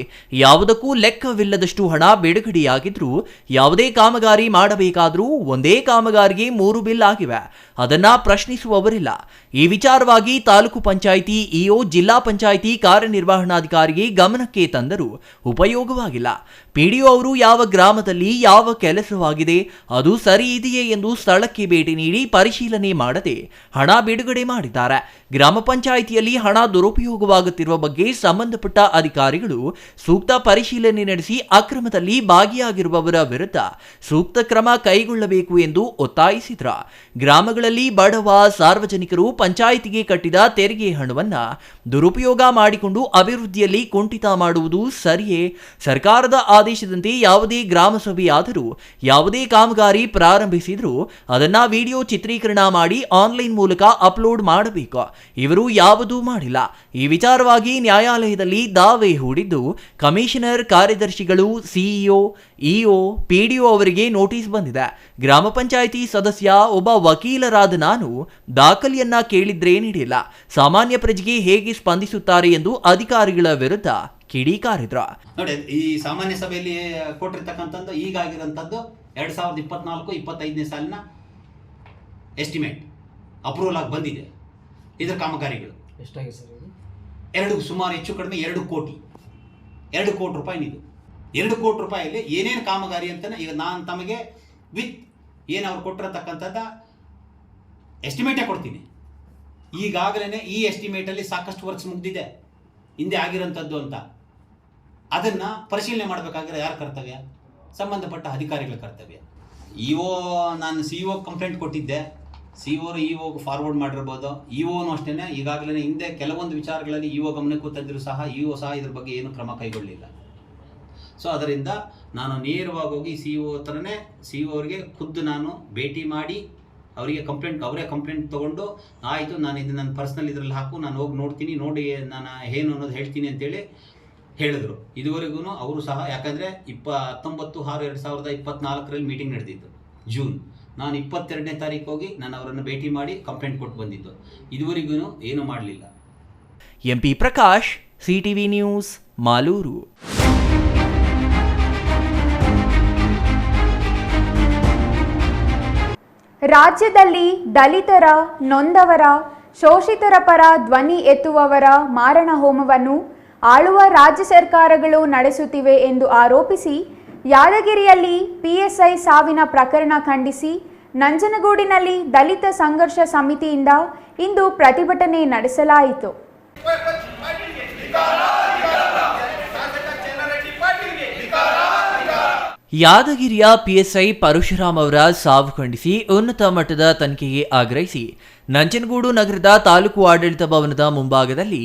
ಯಾವುದಕ್ಕೂ ಲೆಕ್ಕವಿಲ್ಲದಷ್ಟು ಹಣ ಬಿಡುಗಡೆಯಾಗಿದ್ರೂ ಯಾವುದೇ ಕಾಮಗಾರಿ ಮಾಡಬೇಕಾದರೂ ಒಂದೇ ಕಾಮಗಾರಿಗೆ 3 ಬಿಲ್ ಆಗಿವೆ. ಅದನ್ನ ಪ್ರಶ್ನಿಸುವವರಿಲ್ಲ. ಈ ವಿಚಾರವಾಗಿ ತಾಲೂಕು ಪಂಚಾಯಿತಿ EO ಜಿಲ್ಲಾ ಪಂಚಾಯಿತಿ ಕಾರ್ಯನಿರ್ವಹಣಾಧಿಕಾರಿಗೆ ಗಮನಕ್ಕೆ ತಂದರೂ ಉಪಯೋಗವಾಗಿಲ್ಲ. ಪಿಡಿಒ ಅವರು ಯಾವ ಗ್ರಾಮದಲ್ಲಿ ಯಾವ ಕೆಲಸವಾಗಿದೆ ಅದು ಸರಿ ಇದೆಯೇ ಎಂದು ಸ್ಥಳಕ್ಕೆ ಭೇಟಿ ನೀಡಿ ಪರಿಶೀಲನೆ ಮಾಡದೆ ಹಣ ಬಿಡುಗಡೆ ಮಾಡಿದ್ದಾರೆ. ಗ್ರಾಮ ಪಂಚಾಯಿತಿಯಲ್ಲಿ ಹಣ ದುರುಪಯೋಗವಾಗುತ್ತಿರುವ ಬಗ್ಗೆ ಸಂಬಂಧಪಟ್ಟ ಅಧಿಕಾರಿಗಳು ಸೂಕ್ತ ಪರಿಶೀಲನೆ ನಡೆಸಿ ಅಕ್ರಮದಲ್ಲಿ ಭಾಗಿಯಾಗಿರುವವರ ವಿರುದ್ಧ ಸೂಕ್ತ ಕ್ರಮ ಕೈಗೊಳ್ಳಬೇಕು ಎಂದು ಒತ್ತಾಯಿಸಿದರು. ಗ್ರಾಮಗಳಲ್ಲಿ ಬಡವ ಸಾರ್ವಜನಿಕರು ಪಂಚಾಯಿತಿಗೆ ಕಟ್ಟಿದ ತೆರಿಗೆ ಹಣವನ್ನ ದುರುಪಯೋಗ ಮಾಡಿಕೊಂಡು ಅಭಿವೃದ್ಧಿಯಲ್ಲಿ ಕುಂಠಿತ ಮಾಡುವುದು ಸರಿಯೇ? ಸರ್ಕಾರದ ಆದೇಶದಂತೆ ಯಾವುದೇ ಗ್ರಾಮ ಸಭೆಯಾದರೂ ಯಾವುದೇ ಕಾಮಗಾರಿ ಪ್ರಾರಂಭಿಸಿದರೂ ಅದನ್ನ ವಿಡಿಯೋ ಚಿತ್ರೀಕರಣ ಮಾಡಿ ಆನ್ಲೈನ್ ಮೂಲಕ ಅಪ್ಲೋಡ್ ಮಾಡಬೇಕು. ಇವರು ಯಾವುದೂ ಮಾಡಿಲ್ಲ. ಈ ವಿಚಾರವಾಗಿ ನ್ಯಾಯಾಲಯದಲ್ಲಿ ದಾವೆ ಹೂಡಿದ್ದು ಕಮಿಷನರ್, ಕಾರ್ಯದರ್ಶಿಗಳು, ಸಿಇಒ, ಇಒ, ಪಿಡಿಒ ಅವರಿಗೆ ನೋಟಿಸ್ ಬಂದಿದೆ. ಗ್ರಾಮ ಪಂಚಾಯಿತಿ ಸದಸ್ಯ ಒಬ್ಬ ವಕೀಲರಾದ ನಾನು ದಾಖಲೆಯನ್ನ ಕೇಳಿದ್ರೆ ನೀಡಿಲ್ಲ. ಸಾಮಾನ್ಯ ಪ್ರಜೆಗೆ ಹೇಗೆ ಸ್ಪಂದಿಸುತ್ತಾರೆ ಎಂದು ಅಧಿಕಾರಿಗಳ ವಿರುದ್ಧ ಕಿಡಿಕಾರಿದ್ರು. ನೋಡಿ, ಈ ಸಾಮಾನ್ಯ ಸಭೆಯಲ್ಲಿ ಕೊಟ್ಟಿರ್ತಕ್ಕಂಥದ್ದು ಈಗಾಗಿರೋಂಥದ್ದು 2024-25ನೇ ಸಾಲಿನ ಎಸ್ಟಿಮೇಟ್ ಅಪ್ರೂವಲ್ ಆಗಿ ಬಂದಿದೆ. ಇದರ ಕಾಮಗಾರಿಗಳು ಎಷ್ಟಾಗಿದೆ ಸರ್? ಸುಮಾರು ಹೆಚ್ಚು ಕಡಿಮೆ 2 ಕೋಟಿ ರೂಪಾಯಿ. ಇದು 2 ಕೋಟಿ ರೂಪಾಯಿಯಲ್ಲಿ ಏನೇನು ಕಾಮಗಾರಿ ಅಂತ ಈಗ ನಾನು ತಮಗೆ ವಿತ್ ಏನು ಅವ್ರು ಕೊಟ್ಟಿರತಕ್ಕಂಥದ್ದ ಎಸ್ಟಿಮೇಟೇ ಕೊಡ್ತೀನಿ. ಈಗಾಗಲೇ ಈ ಎಸ್ಟಿಮೇಟಲ್ಲಿ ಸಾಕಷ್ಟು ವರ್ಕ್ಸ್ ಮುಗ್ದಿದೆ, ಹಿಂದೆ ಆಗಿರೋಂಥದ್ದು ಅಂತ. ಅದನ್ನು ಪರಿಶೀಲನೆ ಮಾಡಬೇಕಾಗಿರೋ ಯಾರ ಕರ್ತವ್ಯ? ಸಂಬಂಧಪಟ್ಟ ಅಧಿಕಾರಿಗಳ ಕರ್ತವ್ಯ. ನಾನು ಸಿಇಒ ಕಂಪ್ಲೇಂಟ್ ಕೊಟ್ಟಿದ್ದೆ, ಸಿಇಒರು ಇಒಗೆ ಫಾರ್ವರ್ಡ್ ಮಾಡಿರ್ಬೋದು. ಇಒನು ಅಷ್ಟೇ ಈಗಾಗಲೇ ಹಿಂದೆ ಕೆಲವೊಂದು ವಿಚಾರಗಳಲ್ಲಿ ಇಒ ಗಮನಕ್ಕೂ ತಂದಿದ್ರು ಸಹ ಇಒ ಸಹ ಇದ್ರ ಬಗ್ಗೆ ಏನು ಕ್ರಮ ಕೈಗೊಳ್ಳಲಿಲ್ಲ. ಸೊ ಅದರಿಂದ ನಾನು ನೇರವಾಗಿ ಹೋಗಿ ಸಿಇಒ ಹತ್ರನೇ ಸಿಇಒ ಖುದ್ದು ನಾನು ಭೇಟಿ ಮಾಡಿ ಅವರೇ ಕಂಪ್ಲೇಂಟ್ ತೊಗೊಂಡು ಆಯಿತು, ನಾನು ಇದು ನನ್ನ ಪರ್ಸ್ನಲ್ ಇದರಲ್ಲಿ ಹಾಕು, ನಾನು ಹೋಗಿ ನೋಡ್ತೀನಿ, ನೋಡಿ ನಾನು ಏನು ಅನ್ನೋದು ಹೇಳ್ತೀನಿ ಅಂತೇಳಿ ಹೇಳಿದ್ರು. ಇದುವರೆಗೂ ಅವರು ಸಹ, ಯಾಕಂದರೆ 19/6/2024 ಮೀಟಿಂಗ್ ನಡೆದಿದ್ದು ಜೂನ್. ನಾನು 22ನೇ ತಾರೀಕು ಹೋಗಿ ನಾನು ಅವರನ್ನು ಭೇಟಿ ಮಾಡಿ ಕಂಪ್ಲೇಂಟ್ ಕೊಟ್ಟು ಬಂದಿದ್ದು. ಇದುವರೆಗೂ ಏನೂ ಮಾಡಲಿಲ್ಲ. MP Prakash, CTV news, Malur. ರಾಜ್ಯದಲ್ಲಿ ದಲಿತರ, ನೊಂದವರ, ಶೋಷಿತರ ಪರ ಧ್ವನಿ ಎತ್ತುವವರ ಮಾರಣ ಹೋಮವನ್ನು ಆಳುವ ರಾಜ್ಯ ಸರ್ಕಾರಗಳು ನಡೆಸುತ್ತಿವೆ ಎಂದು ಆರೋಪಿಸಿ ಯಾದಗಿರಿಯಲ್ಲಿ ಪಿಎಸ್ಐ ಸಾವಿನ ಪ್ರಕರಣ ಖಂಡಿಸಿ ನಂಜನಗೂಡಿನಲ್ಲಿ ದಲಿತ ಸಂಘರ್ಷ ಸಮಿತಿಯಿಂದ ಇಂದು ಪ್ರತಿಭಟನೆ ನಡೆಸಲಾಯಿತು. ಯಾದಗಿರಿಯ ಪಿಎಸ್ಐ ಪರಶುರಾಮ್ ಅವರ ಸಾವು ಖಂಡಿಸಿ ಉನ್ನತ ಮಟ್ಟದ ತನಿಖೆಗೆ ಆಗ್ರಹಿಸಿ ನಂಜನಗೂಡು ನಗರದ ತಾಲೂಕು ಆಡಳಿತ ಭವನದ ಮುಂಭಾಗದಲ್ಲಿ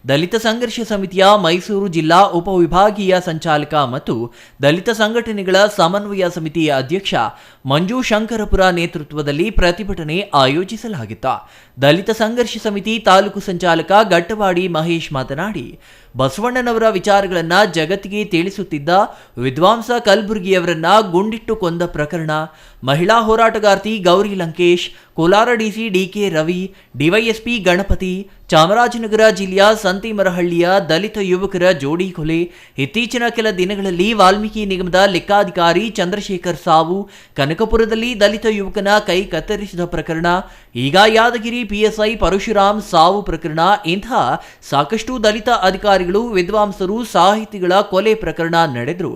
ದಲಿತ ಸಂಘರ್ಷ ಸಮಿತಿಯ ಮೈಸೂರು ಜಿಲ್ಲಾ ಉಪವಿಭಾಗೀಯ ಸಂಚಾಲಕ ಮತ್ತು ದಲಿತ ಸಂಘಟನೆಗಳ ಸಮನ್ವಯ ಸಮಿತಿಯ ಅಧ್ಯಕ್ಷ ಮಂಜು ಶಂಕರಪುರ ನೇತೃತ್ವದಲ್ಲಿ ಪ್ರತಿಭಟನೆ ಆಯೋಜಿಸಲಾಗಿತ್ತು. ದಲಿತ ಸಂಘರ್ಷ ಸಮಿತಿ ತಾಲೂಕು ಸಂಚಾಲಕ ಗಟ್ಟವಾಡಿ ಮಹೇಶ್ ಮಾತನಾಡಿ, ಬಸವಣ್ಣನವರ ವಿಚಾರಗಳನ್ನ ಜಗತ್ತಿಗೆ ತಿಳಿಸುತ್ತಿದ್ದ ವಿದ್ವಾಂಸ ಕಲಬುರ್ಗಿಯವರನ್ನ ಗುಂಡಿಟ್ಟು ಕೊಂದ ಪ್ರಕರಣ, ಮಹಿಳಾ ಹೋರಾಟಗಾರ್ತಿ Gauri Lankesh, Kolar DC D K Ravi, DYSP Ganapati, Chamarajanagar ಜಿಲ್ಲೆಯ ಸಂತಿಮರಹಳ್ಳಿಯ ದಲಿತ ಯುವಕರ ಜೋಡಿ ಕೊಲೆ, ಇತ್ತೀಚಿನ ಕೆಲ ದಿನಗಳಲ್ಲಿ ವಾಲ್ಮೀಕಿ ನಿಗಮದ ಲೆಕ್ಕಾಧಿಕಾರಿ ಚಂದ್ರಶೇಖರ್ ಸಾವು, ಕನಕಪುರದಲ್ಲಿ ದಲಿತ ಯುವಕನ ಕೈ ಕತ್ತರಿಸಿದ ಪ್ರಕರಣ, ಈಗ ಯಾದಗಿರಿ ಪಿಎಸ್ಐ ಪರಶುರಾಮ್ ಸಾವು ಪ್ರಕರಣ, ಇಂಥ ಸಾಕಷ್ಟು ದಲಿತ ಅಧಿಕಾರಿಗಳು, ವಿದ್ವಾಂಸರು, ಸಾಹಿತಿಗಳ ಕೊಲೆ ಪ್ರಕರಣ ನಡೆದರೂ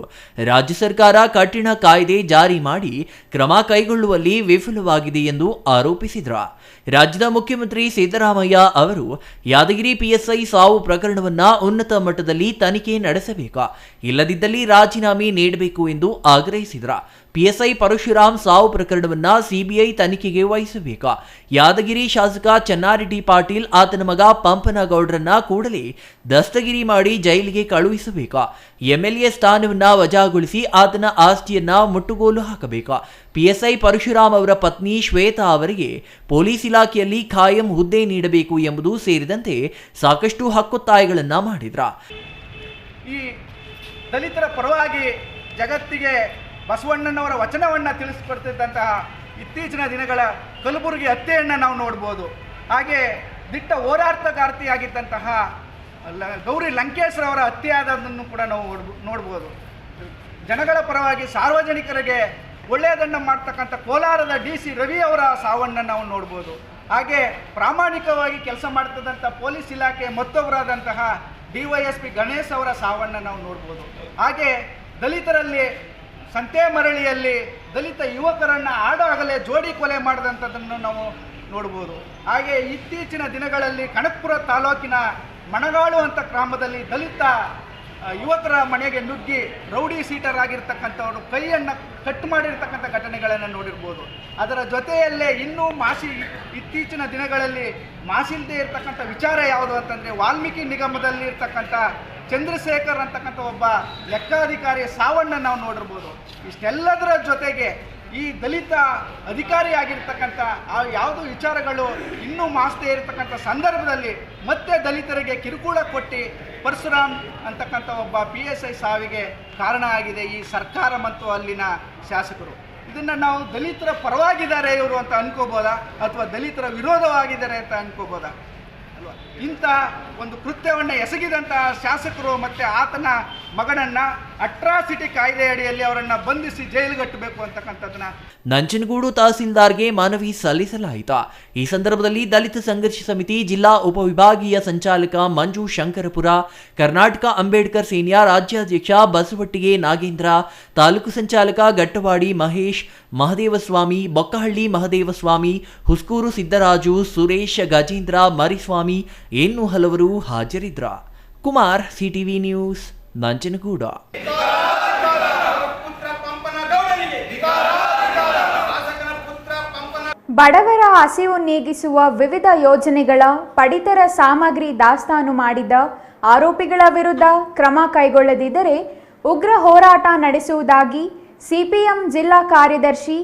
ರಾಜ್ಯ ಸರ್ಕಾರ ಕಠಿಣ ಕಾಯ್ದೆ ಜಾರಿ ಮಾಡಿ ಕ್ರಮ ಕೈಗೊಳ್ಳುವಲ್ಲಿ ವಿಫಲವಾಗಿದೆ ಎಂದು ಆರೋಪಿಸಿದರು. ರಾಜ್ಯದ ಮುಖ್ಯಮಂತ್ರಿ ಸಿದ್ದರಾಮಯ್ಯ ಅವರು ಯಾದಗಿರಿ ಪಿಎಸ್ಐ ಸಾವು ಪ್ರಕರಣವನ್ನ ಉನ್ನತ ಮಟ್ಟದಲ್ಲಿ ತನಿಖೆ ನಡೆಸಬೇಕು, ಇಲ್ಲದಿದ್ದಲ್ಲಿ ರಾಜೀನಾಮೆ ನೀಡಬೇಕು ಎಂದು ಆಗ್ರಹಿಸಿದರು. ಪಿಎಸ್ಐ ಪರಶುರಾಮ್ ಸಾವು ಪ್ರಕರಣವನ್ನ ಸಿಬಿಐ ತನಿಖೆಗೆ ವಹಿಸಬೇಕು. ಯಾದಗಿರಿ ಶಾಸಕ ಚೆನ್ನಾರೆಡ್ಡಿ ಪಾಟೀಲ್ ಆತನ ಮಗ ಪಂಪನಗೌಡರನ್ನ ಕೂಡಲೇ ದಸ್ತಗಿರಿ ಮಾಡಿ ಜೈಲಿಗೆ ಕಳುಹಿಸಬೇಕು. ಎಂಎಲ್ಎ ಸ್ಥಾನವನ್ನ ವಜಾಗೊಳಿಸಿ ಆತನ ಆಸ್ತಿಯನ್ನ ಮುಟ್ಟುಗೋಲು ಹಾಕಬೇಕು. ಪಿಎಸ್ಐ ಪರಶುರಾಮ್ ಅವರ ಪತ್ನಿ ಶ್ವೇತಾ ಅವರಿಗೆ ಪೊಲೀಸ್ ಇಲಾಖೆಯಲ್ಲಿ ಖಾಯಂ ಹುದ್ದೆ ನೀಡಬೇಕು ಎಂಬುದು ಸೇರಿದಂತೆ ಸಾಕಷ್ಟು ಹಕ್ಕೊತ್ತಾಯಗಳನ್ನ ಮಾಡಿದ್ರು. ಈ ದಲಿತರ ಪರವಾಗಿ ಜಗತ್ತಿಗೆ ಬಸವಣ್ಣನವರ ವಚನವನ್ನು ತಿಳಿಸಿಕೊಡ್ತಿದ್ದಂತಹ ಇತ್ತೀಚಿನ ದಿನಗಳ ಕಲಬುರಗಿ ಹತ್ಯೆಯನ್ನು ನಾವು ನೋಡ್ಬೋದು. ಹಾಗೆ ದಿಟ್ಟ ಹೋರಾಟಗಾರ್ತಿಯಾಗಿದ್ದಂತಹ ಗೌರಿ ಲಂಕೇಶ್ರವರ ಹತ್ಯೆ ಆದದನ್ನು ಕೂಡ ನಾವು ನೋಡ್ಬೋದು. ಜನಗಳ ಪರವಾಗಿ ಸಾರ್ವಜನಿಕರಿಗೆ ಒಳ್ಳೆಯದನ್ನು ಮಾಡ್ತಕ್ಕಂಥ ಕೋಲಾರದ ಡಿಸಿ ರವಿ ಅವರ ಸಾವನ್ನು ನಾವು ನೋಡ್ಬೋದು. ಹಾಗೆ ಪ್ರಾಮಾಣಿಕವಾಗಿ ಕೆಲಸ ಮಾಡ್ತಿದ್ದಂಥ ಪೊಲೀಸ್ ಇಲಾಖೆ ಮತ್ತೊಬ್ಬರಾದಂತಹ ಡಿವೈಎಸ್ಪಿ ಗಣೇಶ್ ಅವರ ಸಾವನ್ನು ನಾವು ನೋಡ್ಬೋದು. ಹಾಗೆ ದಲಿತರಲ್ಲಿ ಸಂತೆಮರಳಿಯಲ್ಲಿ ದಲಿತ ಯುವಕರನ್ನು ಆಡಾಗಲೇ ಜೋಡಿ ಕೊಲೆ ಮಾಡಿದಂಥದ್ದನ್ನು ನಾವು ನೋಡ್ಬೋದು. ಹಾಗೆ ಇತ್ತೀಚಿನ ದಿನಗಳಲ್ಲಿ ಕನಕಪುರ ತಾಲೂಕಿನ ಮಣಗಾಳು ಅಂತ ಗ್ರಾಮದಲ್ಲಿ ದಲಿತ ಯುವಕರ ಮನೆಗೆ ನುಗ್ಗಿ ರೌಡಿ ಸೀಟರ್ ಆಗಿರ್ತಕ್ಕಂಥವರು ಕೈಯನ್ನು ಕಟ್ ಮಾಡಿರ್ತಕ್ಕಂಥ ಘಟನೆಗಳನ್ನು ನೋಡಿರ್ಬೋದು. ಅದರ ಜೊತೆಯಲ್ಲೇ ಇನ್ನೂ ಇತ್ತೀಚಿನ ದಿನಗಳಲ್ಲಿ ಮಾಸಿಲ್ಲದೆ ಇರತಕ್ಕಂಥ ವಿಚಾರ ಯಾವುದು ಅಂತಂದರೆ ವಾಲ್ಮೀಕಿ ನಿಗಮದಲ್ಲಿ ಇರ್ತಕ್ಕಂಥ ಚಂದ್ರಶೇಖರ್ ಅಂತಕ್ಕಂಥ ಒಬ್ಬ ಲೆಕ್ಕಾಧಿಕಾರಿ ಸಾವನ್ನು ನಾವು ನೋಡಿರ್ಬೋದು. ಇಷ್ಟೆಲ್ಲದರ ಜೊತೆಗೆ ಈ ದಲಿತ ಅಧಿಕಾರಿಯಾಗಿರ್ತಕ್ಕಂಥ ಯಾವುದು ವಿಚಾರಗಳು ಇನ್ನೂ ಮಾಸ್ದೇ ಇರತಕ್ಕಂಥ ಸಂದರ್ಭದಲ್ಲಿ ಮತ್ತೆ ದಲಿತರಿಗೆ ಕಿರುಕುಳ ಕೊಟ್ಟು ಪರಶುರಾಮ್ ಅಂತಕ್ಕಂಥ ಒಬ್ಬ PSI ಸಾವಿಗೆ ಕಾರಣ ಆಗಿದೆ ಈ ಸರ್ಕಾರ ಮತ್ತು ಅಲ್ಲಿನ ಶಾಸಕರು. ಇದನ್ನು ನಾವು ದಲಿತರ ಪರವಾಗಿದ್ದಾರೆ ಇವರು ಅಂತ ಅನ್ಕೋಬೋದಾ ಅಥವಾ ದಲಿತರ ವಿರೋಧವಾಗಿದ್ದಾರೆ ಅಂತ ಅನ್ಕೋಬೋದಾ ಅಲ್ವಾ? ಇಂಥ ಒಂದು ಕೃತ್ಯವನ್ನು ಎಸಗಿದಂತಹ ಶಾಸಕರು ಮತ್ತು ಆತನ ಮಗನನ್ನು ಅಟ್ರಾಸಿಟಿ ಕಾಯ್ದೆ ಅಡಿಯಲ್ಲಿ ಅವರನ್ನು ಬಂಧಿಸಿ ಜೈಲಿಗಟ್ಟಬೇಕು ಅಂತಕ್ಕಂಥದ್ದನ್ನ ನಂಜನಗೂಡು ತಹಸೀಲ್ದಾರ್ಗೆ ಮನವಿ ಸಲ್ಲಿಸಲಾಯಿತು. ಈ ಸಂದರ್ಭದಲ್ಲಿ ದಲಿತ ಸಂಘರ್ಷ ಸಮಿತಿ ಜಿಲ್ಲಾ ಉಪವಿಭಾಗೀಯ ಸಂಚಾಲಕ ಮಂಜು ಶಂಕರಪುರ, ಕರ್ನಾಟಕ ಅಂಬೇಡ್ಕರ್ ಸೇನೆಯ ರಾಜ್ಯಾಧ್ಯಕ್ಷ ಬಸವಟ್ಟಿಗೆ ನಾಗೇಂದ್ರ, ತಾಲೂಕು ಸಂಚಾಲಕ ಗಟ್ಟವಾಡಿ ಮಹೇಶ್, ಮಹದೇವಸ್ವಾಮಿ, ಬೊಕ್ಕಹಳ್ಳಿ ಮಹದೇವಸ್ವಾಮಿ, ಹುಸ್ಕೂರು ಸಿದ್ದರಾಜು, ಸುರೇಶ್, ಗಜೇಂದ್ರ, ಮರಿಸ್ವಾಮಿ ಇನ್ನೂ ಹಲವರು ಹಾಜರಿದ್ರ. Kumar, CTV news, Nanjangud. ಬಡವರ ಹಸಿವು ನೀಗಿಸುವ ವಿವಿಧ ಯೋಜನೆಗಳ ಪಡಿತರ ಸಾಮಗ್ರಿ ದಾಸ್ತಾನು ಮಾಡಿದ ಆರೋಪಿಗಳ ವಿರುದ್ಧ ಕ್ರಮ ಕೈಗೊಳ್ಳದಿದ್ದರೆ ಉಗ್ರ ಹೋರಾಟ ನಡೆಸುವುದಾಗಿ ಸಿಪಿಎಂ ಜಿಲ್ಲಾ ಕಾರ್ಯದರ್ಶಿ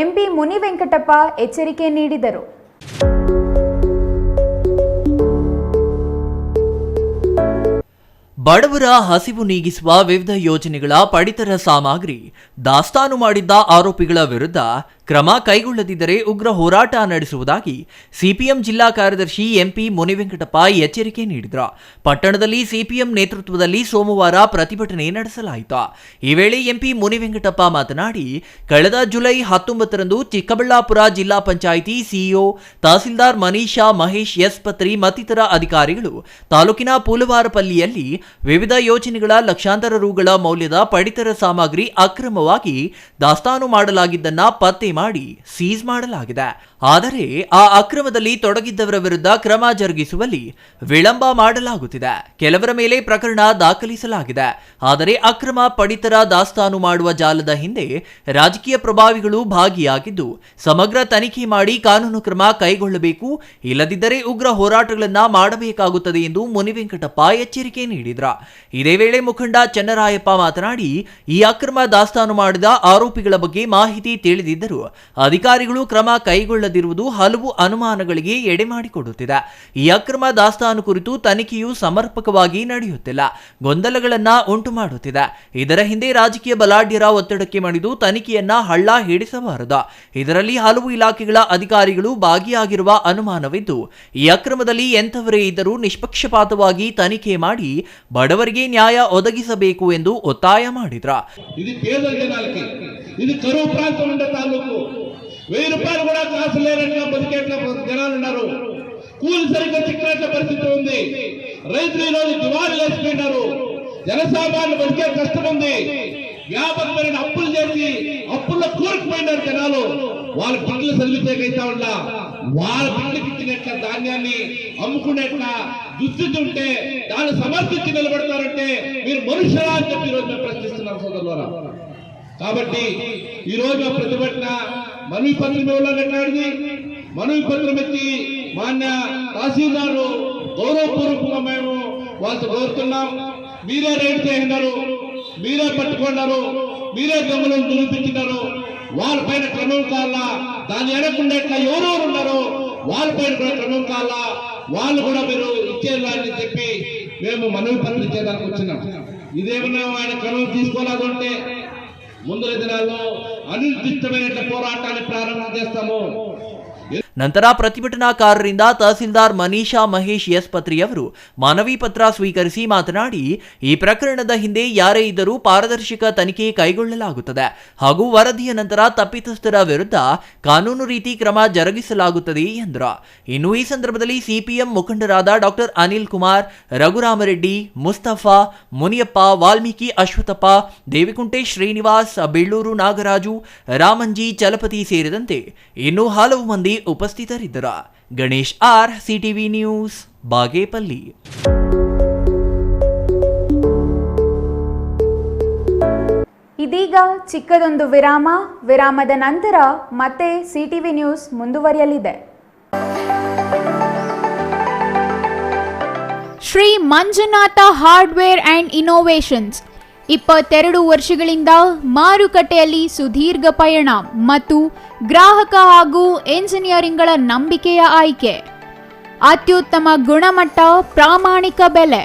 MP ಮುನಿವೆಂಕಟಪ್ಪ ಎಚ್ಚರಿಕೆ ನೀಡಿದರು. ಬಡವರ ಹಸಿವು ನೀಗಿಸುವ ವಿವಿಧ ಯೋಜನೆಗಳ ಪಡಿತರ ಸಾಮಗ್ರಿ ದಾಸ್ತಾನು ಮಾಡಿದ್ದ ಆರೋಪಿಗಳ ವಿರುದ್ಧ ಕ್ರಮ ಕೈಗೊಳ್ಳದಿದ್ದರೆ ಉಗ್ರ ಹೋರಾಟ ನಡೆಸುವುದಾಗಿ ಸಿಪಿಎಂ ಜಿಲ್ಲಾ ಕಾರ್ಯದರ್ಶಿ MP ಮುನಿವೆಂಕಟಪ್ಪ ಎಚ್ಚರಿಕೆ ನೀಡಿದರು. ಪಟ್ಟಣದಲ್ಲಿ ಸಿಪಿಎಂ ನೇತೃತ್ವದಲ್ಲಿ ಸೋಮವಾರ ಪ್ರತಿಭಟನೆ ನಡೆಸಲಾಯಿತು. ಈ ವೇಳೆ MP ಮುನಿವೆಂಕಟಪ್ಪ ಮಾತನಾಡಿ, ಕಳೆದ ಜುಲೈ 19ರಂದು ಚಿಕ್ಕಬಳ್ಳಾಪುರ ಜಿಲ್ಲಾ ಪಂಚಾಯಿತಿ ಸಿಇಒ ತಹಸೀಲ್ದಾರ್ ಮನೀಷಾ ಮಹೇಶ್ ಎಸ್ ಪತ್ರಿ ಮತ್ತಿತರ ಅಧಿಕಾರಿಗಳು ತಾಲೂಕಿನ ಪೂಲವಾರಪಲ್ಲಿಯಲ್ಲಿ ವಿವಿಧ ಯೋಜನೆಗಳ ಲಕ್ಷಾಂತರ ರುಗಳ ಮೌಲ್ಯದ ಪಡಿತರ ಸಾಮಗ್ರಿ ಅಕ್ರಮವಾಗಿ ದಾಸ್ತಾನು ಮಾಡಲಾಗಿದ್ದನ್ನ ಪತ್ತೆ ಮಾಡಿ ಸೀಸ್ ಮಾಡಲಾಗಿದೆ. ಆದರೆ ಆ ಅಕ್ರಮದಲ್ಲಿ ತೊಡಗಿದ್ದವರ ವಿರುದ್ಧ ಕ್ರಮ ಜರುಗಿಸುವಲ್ಲಿ ವಿಳಂಬ ಮಾಡಲಾಗುತ್ತಿದೆ. ಕೆಲವರ ಮೇಲೆ ಪ್ರಕರಣ ದಾಖಲಿಸಲಾಗಿದೆ. ಆದರೆ ಅಕ್ರಮ ಪಡಿತರ ದಾಸ್ತಾನು ಮಾಡುವ ಜಾಲದ ಹಿಂದೆ ರಾಜಕೀಯ ಪ್ರಭಾವಿಗಳು ಭಾಗಿಯಾಗಿದ್ದು ಸಮಗ್ರ ತನಿಖೆ ಮಾಡಿ ಕಾನೂನು ಕ್ರಮ ಕೈಗೊಳ್ಳಬೇಕು, ಇಲ್ಲದಿದ್ದರೆ ಉಗ್ರ ಹೋರಾಟಗಳನ್ನು ಮಾಡಬೇಕಾಗುತ್ತದೆ ಎಂದು ಮುನಿವೆಂಕಟಪ್ಪ ಎಚ್ಚರಿಕೆ ನೀಡಿದರು. ಇದೇ ವೇಳೆ ಮುಖಂಡ ಚನ್ನರಾಯಪ್ಪ ಮಾತನಾಡಿ, ಈ ಅಕ್ರಮ ದಾಸ್ತಾನು ಮಾಡಿದ ಆರೋಪಿಗಳ ಬಗ್ಗೆ ಮಾಹಿತಿ ತಿಳಿದಿದ್ದರೂ ಅಧಿಕಾರಿಗಳು ಕ್ರಮ ಕೈಗೊಳ್ಳದಿರುವುದು ಹಲವು ಅನುಮಾನಗಳಿಗೆ ಎಡೆ ಮಾಡಿಕೊಡುತ್ತಿದೆ. ಈ ಅಕ್ರಮ ದಾಸ್ತಾನು ಕುರಿತು ತನಿಖೆಯು ಸಮರ್ಪಕವಾಗಿ ನಡೆಯುತ್ತಿಲ್ಲ, ಗೊಂದಲಗಳನ್ನ ಉಂಟು ಮಾಡುತ್ತಿದೆ. ಇದರ ಹಿಂದೆ ರಾಜಕೀಯ ಬಲಾಢ್ಯರ ಒತ್ತಡಕ್ಕೆ ಮಣಿದು ತನಿಖೆಯನ್ನ ಹಳ್ಳ ಹಿಡಿಸಬಾರದು. ಇದರಲ್ಲಿ ಹಲವು ಇಲಾಖೆಗಳ ಅಧಿಕಾರಿಗಳು ಭಾಗಿಯಾಗಿರುವ ಅನುಮಾನವಿದ್ದು ಈ ಅಕ್ರಮದಲ್ಲಿ ಎಂಥವರೇ ಇದ್ದರೂ ನಿಷ್ಪಕ್ಷಪಾತವಾಗಿ ತನಿಖೆ ಮಾಡಿ ಬಡವರಿಗೆ ನ್ಯಾಯ ಒದಗಿಸಬೇಕು ಎಂದು ಒತ್ತಾಯ ಮಾಡಿದ್ರು. ఇది పేద జనాలకి, ఇది కరువు ప్రాంతం ఉండే తాలూకు. 1000 రూపాయలు కూడా కాసు లేనట్టుగా బతికేట్ల జనాలు ఉన్నారు. కూలి సరిగ్గా చిక్కినట్ల పరిస్థితి ఉంది. రైతులు ఈరోజు దివాళీ వేసుకుంటారు. జనసామాన్యులు బతికే కష్టం ఉంది. వ్యాపకమైన అప్పులు చేసి అప్పుల్లో కూరుకుపోయినారు జనాలు. వాళ్ళ బిడ్డలు చదివితేకైతా ఉన్నా వాళ్ళ బిడ్డలకి ఇచ్చినట్ల ధాన్యాన్ని అమ్ముకునేట్ల దుస్థితి ఉంటే దాన్ని సమర్థించి నిలబడతారంటే మీరు మనుషులా అని చెప్పి ఈరోజు మేము ప్రశ్నిస్తున్నాం సోదరులారా. కాబట్టి ఈ రోజు ప్రతిభటన మనవి పత్రం ఇవ్వాలన్నది మనవి పత్రం ఇచ్చి మాన్య తహసీల్దారు గౌరవపూర్వకంగా మేము వాళ్ళతో కోరుతున్నాం. మీరే రైడ్ చేసినారు, మీరే పట్టుకున్నారు, మీరే దొంగలను నిరూపించినారు. వాళ్ళపైన క్రమం కావాలా, దాన్ని ఎడకుండా ఎవరెవరు ఉన్నారో వాళ్ళపైన కూడా క్రమం కావాలా, వాళ్ళు కూడా మీరు ఇచ్చేయాలని చెప్పి మేము మనవి పత్రం ఇచ్చేదానికి వచ్చినాం. ఇదేమన్నా ఆయన క్రమం తీసుకోలేదంటే ముందర దినాల్లో అనిర్దిష్టమైన పోరాటాన్ని ప్రారంభం చేస్తాము. ನಂತರ ಪ್ರತಿಭಟನಾಕಾರರಿಂದ ತಹಸೀಲ್ದಾರ್ ಮನೀಷಾ ಮಹೇಶ್ ಎಸ್ ಪತ್ರಿಯವರು ಮನವಿ ಪತ್ರ ಸ್ವೀಕರಿಸಿ ಮಾತನಾಡಿ, ಈ ಪ್ರಕರಣದ ಹಿಂದೆ ಯಾರೇ ಇದ್ದರೂ ಪಾರದರ್ಶಕ ತನಿಖೆ ಕೈಗೊಳ್ಳಲಾಗುತ್ತದೆ ಹಾಗೂ ವರದಿಯ ನಂತರ ತಪ್ಪಿತಸ್ಥರ ವಿರುದ್ಧ ಕಾನೂನು ರೀತಿ ಕ್ರಮ ಜರುಗಿಸಲಾಗುತ್ತದೆ ಎಂದರು. ಇನ್ನು ಈ ಸಂದರ್ಭದಲ್ಲಿ ಸಿಪಿಎಂ ಮುಖಂಡರಾದ ಡಾಕ್ಟರ್ ಅನಿಲ್ ಕುಮಾರ್, ರಘುರಾಮರೆಡ್ಡಿ, ಮುಸ್ತಫಾ, ಮುನಿಯಪ್ಪ, ವಾಲ್ಮೀಕಿ ಅಶ್ವಥಪ್ಪ, ದೇವಿಕುಂಟೇಶ್ ಶ್ರೀನಿವಾಸ್, ಬೆಳ್ಳೂರು ನಾಗರಾಜು, ರಾಮಂಜಿ ಚಲಪತಿ ಸೇರಿದಂತೆ ಇನ್ನೂ ಹಲವು ಮಂದಿ ಉಪಸ್ಥಿತರಿದ್ದರು. Ganesh R, CTV news, Bagepalli. ಇದೀಗ ಚಿಕ್ಕದೊಂದು ವಿರಾಮದ ನಂತರ ಮತ್ತೆ ಸಿಟಿವಿ ನ್ಯೂಸ್ ಮುಂದುವರಿಯಲಿದೆ. Shri Manjunatha hardware and innovations 22 ವರ್ಷಗಳಿಂದ ಮಾರುಕಟ್ಟೆಯಲ್ಲಿ ಸುದೀರ್ಘ ಪಯಣ ಮತ್ತು ಗ್ರಾಹಕ ಹಾಗೂ ಎಂಜಿನಿಯರಿಂಗ್ಗಳ ನಂಬಿಕೆಯ ಆಯ್ಕೆ. ಅತ್ಯುತ್ತಮ ಗುಣಮಟ್ಟ, ಪ್ರಾಮಾಣಿಕ ಬೆಲೆ.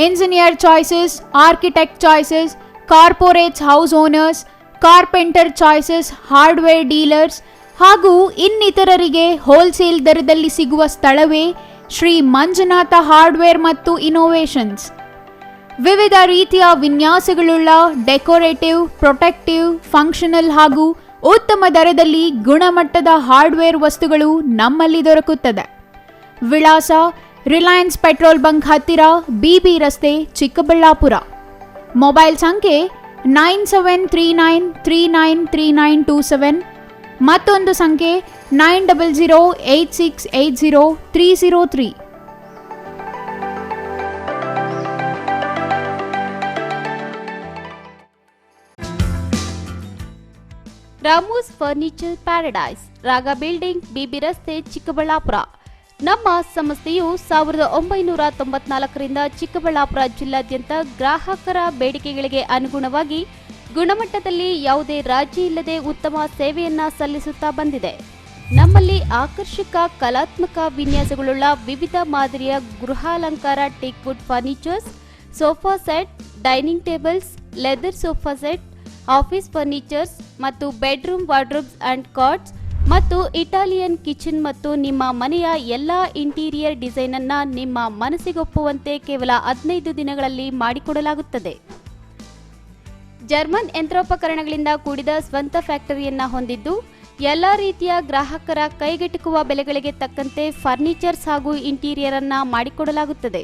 Engineer choices, architect choices, corporates house owners, carpenter choices, hardware dealers ಹಾಗೂ ಇನ್ನಿತರರಿಗೆ ಹೋಲ್ಸೇಲ್ ದರದಲ್ಲಿ ಸಿಗುವ ಸ್ಥಳವೇ ಶ್ರೀ ಮಂಜುನಾಥ ಹಾರ್ಡ್ವೇರ್ ಮತ್ತು ಇನೋವೇಷನ್ಸ್. ವಿವಿಧ ರೀತಿಯ ವಿನ್ಯಾಸಗಳುಳ್ಳ ಡೆಕೋರೇಟಿವ್, ಪ್ರೊಟೆಕ್ಟಿವ್, ಫಂಕ್ಷನಲ್ ಹಾಗೂ ಉತ್ತಮ ದರದಲ್ಲಿ ಗುಣಮಟ್ಟದ ಹಾರ್ಡ್ವೇರ್ ವಸ್ತುಗಳು ನಮ್ಮಲ್ಲಿ ದೊರಕುತ್ತದೆ. ವಿಳಾಸ: ರಿಲಯನ್ಸ್ ಪೆಟ್ರೋಲ್ ಬಂಕ್ ಹತ್ತಿರ, ಬಿಬಿ ರಸ್ತೆ, ಚಿಕ್ಕಬಳ್ಳಾಪುರ. ಮೊಬೈಲ್ ಸಂಖ್ಯೆ 9739393927, ಮತ್ತೊಂದು ಸಂಖ್ಯೆ 9008680303. ರಾಮೂಸ್ ಫರ್ನಿಚರ್ ಪ್ಯಾರಡೈಸ್, ರಾಗ ಬಿಲ್ಡಿಂಗ್, ಬಿಬಿ ರಸ್ತೆ, ಚಿಕ್ಕಬಳ್ಳಾಪುರ. ನಮ್ಮ ಸಂಸ್ಥೆಯು 1994ರಿಂದ ಚಿಕ್ಕಬಳ್ಳಾಪುರ ಜಿಲ್ಲಾದ್ಯಂತ ಗ್ರಾಹಕರ ಬೇಡಿಕೆಗಳಿಗೆ ಅನುಗುಣವಾಗಿ ಗುಣಮಟ್ಟದಲ್ಲಿ ಯಾವುದೇ ರಾಜಿ ಇಲ್ಲದೆ ಉತ್ತಮ ಸೇವೆಯನ್ನ ಸಲ್ಲಿಸುತ್ತಾ ಬಂದಿದೆ. ನಮ್ಮಲ್ಲಿ ಆಕರ್ಷಕ ಕಲಾತ್ಮಕ ವಿನ್ಯಾಸಗಳುಳ್ಳ ವಿವಿಧ ಮಾದರಿಯ ಗೃಹಾಲಂಕಾರ teak wood furnitures, sofa set, dining tables, leather sofa set, office furnitures ಮತ್ತು ಬೆಡ್ರೂಮ್ ವಾರ್ಡ್ರೋಬ್ಸ್ ಅಂಡ್ ಕಾಟ್ಸ್ ಮತ್ತು ಇಟಾಲಿಯನ್ ಕಿಚನ್ ಮತ್ತು ನಿಮ್ಮ ಮನೆಯ ಎಲ್ಲ ಇಂಟೀರಿಯರ್ ಡಿಸೈನ್ ಅನ್ನ ನಿಮ್ಮ ಮನಸ್ಸಿಗೊಪ್ಪುವಂತೆ ಕೇವಲ 15 ದಿನಗಳಲ್ಲಿ ಮಾಡಿಕೊಡಲಾಗುತ್ತದೆ. ಜರ್ಮನ್ ಯಂತ್ರೋಪಕರಣಗಳಿಂದ ಕೂಡಿದ ಸ್ವಂತ ಫ್ಯಾಕ್ಟರಿಯನ್ನ ಹೊಂದಿದ್ದು ಎಲ್ಲ ರೀತಿಯ ಗ್ರಾಹಕರ ಕೈಗೆಟುಕುವ ಬೆಲೆಗಳಿಗೆ ತಕ್ಕಂತೆ ಫರ್ನಿಚರ್ಸ್ ಹಾಗೂ ಇಂಟೀರಿಯರ್ ಅನ್ನ ಮಾಡಿಕೊಡಲಾಗುತ್ತದೆ.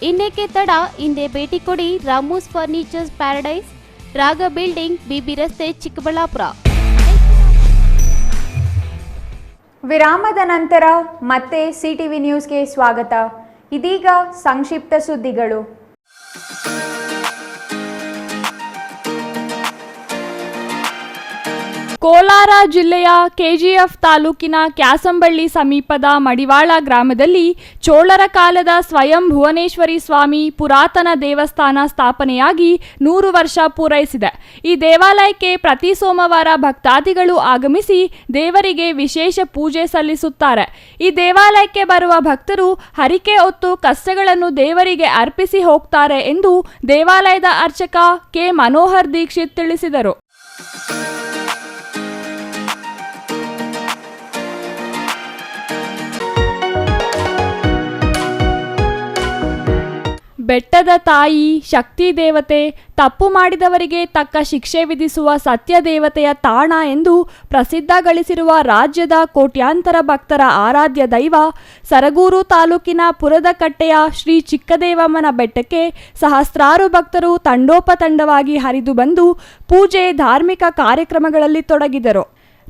ಇನ್ನೇಕೆ ತಡ, ಹಿಂದೆ ಭೇಟಿ ಕೊಡಿ. ರಾಮೂಸ್ ಫರ್ನಿಚರ್ಸ್ ಪ್ಯಾರಡೈಸ್, ರಾಗ ಬಿಲ್ಡಿಂಗ್, ಬಿಬಿ ರಸ್ತೆ, ಚಿಕ್ಕಬಳ್ಳಾಪುರ. ವಿರಾಮದ ನಂತರ ಮತ್ತೆ ಸಿಟಿವಿ ನ್ಯೂಸ್ಗೆ ಸ್ವಾಗತ. ಇದೀಗ ಸಂಕ್ಷಿಪ್ತ ಸುದ್ದಿಗಳು. ಕೋಲಾರ ಜಿಲ್ಲೆಯ ಕೆಜಿಎಫ್ ತಾಲೂಕಿನ ಕ್ಯಾಸಂಬಳ್ಳಿ ಸಮೀಪದ ಮಡಿವಾಳ ಗ್ರಾಮದಲ್ಲಿ ಚೋಳರ ಕಾಲದ ಸ್ವಯಂ ಭುವನೇಶ್ವರಿ ಸ್ವಾಮಿ ಪುರಾತನ ದೇವಸ್ಥಾನ ಸ್ಥಾಪನೆಯಾಗಿ 100 ವರ್ಷ ಪೂರೈಸಿದೆ. ಈ ದೇವಾಲಯಕ್ಕೆ ಪ್ರತಿ ಸೋಮವಾರ ಭಕ್ತಾದಿಗಳು ಆಗಮಿಸಿ ದೇವರಿಗೆ ವಿಶೇಷ ಪೂಜೆ ಸಲ್ಲಿಸುತ್ತಾರೆ. ಈ ದೇವಾಲಯಕ್ಕೆ ಬರುವ ಭಕ್ತರು ಹರಿಕೆ ಹೊತ್ತು ಕಷ್ಟಗಳನ್ನು ದೇವರಿಗೆ ಅರ್ಪಿಸಿ ಹೋಗ್ತಾರೆ ಎಂದು ದೇವಾಲಯದ ಅರ್ಚಕ ಕೆ ಮನೋಹರ್ ದೀಕ್ಷಿತ್ ತಿಳಿಸಿದರು. ಬೆಟ್ಟದ ತಾಯಿ ಶಕ್ತಿ ದೇವತೆ, ತಪ್ಪು ಮಾಡಿದವರಿಗೆ ತಕ್ಕ ಶಿಕ್ಷೆ ವಿಧಿಸುವ ಸತ್ಯ ದೇವತೆಯ ತಾಣ ಎಂದು ಪ್ರಸಿದ್ಧ ಗಳಿಸಿರುವ ರಾಜ್ಯದ ಕೋಟ್ಯಾಂತರ ಭಕ್ತರ ಆರಾಧ್ಯ ದೈವ ಸರಗೂರು ತಾಲೂಕಿನ ಪುರದಕಟ್ಟೆಯ ಶ್ರೀ ಚಿಕ್ಕದೇವಮ್ಮನ ಬೆಟ್ಟಕ್ಕೆ ಸಹಸ್ರಾರು ಭಕ್ತರು ತಂಡೋಪತಂಡವಾಗಿ ಹರಿದು ಬಂದು ಪೂಜೆ, ಧಾರ್ಮಿಕ ಕಾರ್ಯಕ್ರಮಗಳಲ್ಲಿ ತೊಡಗಿದರು.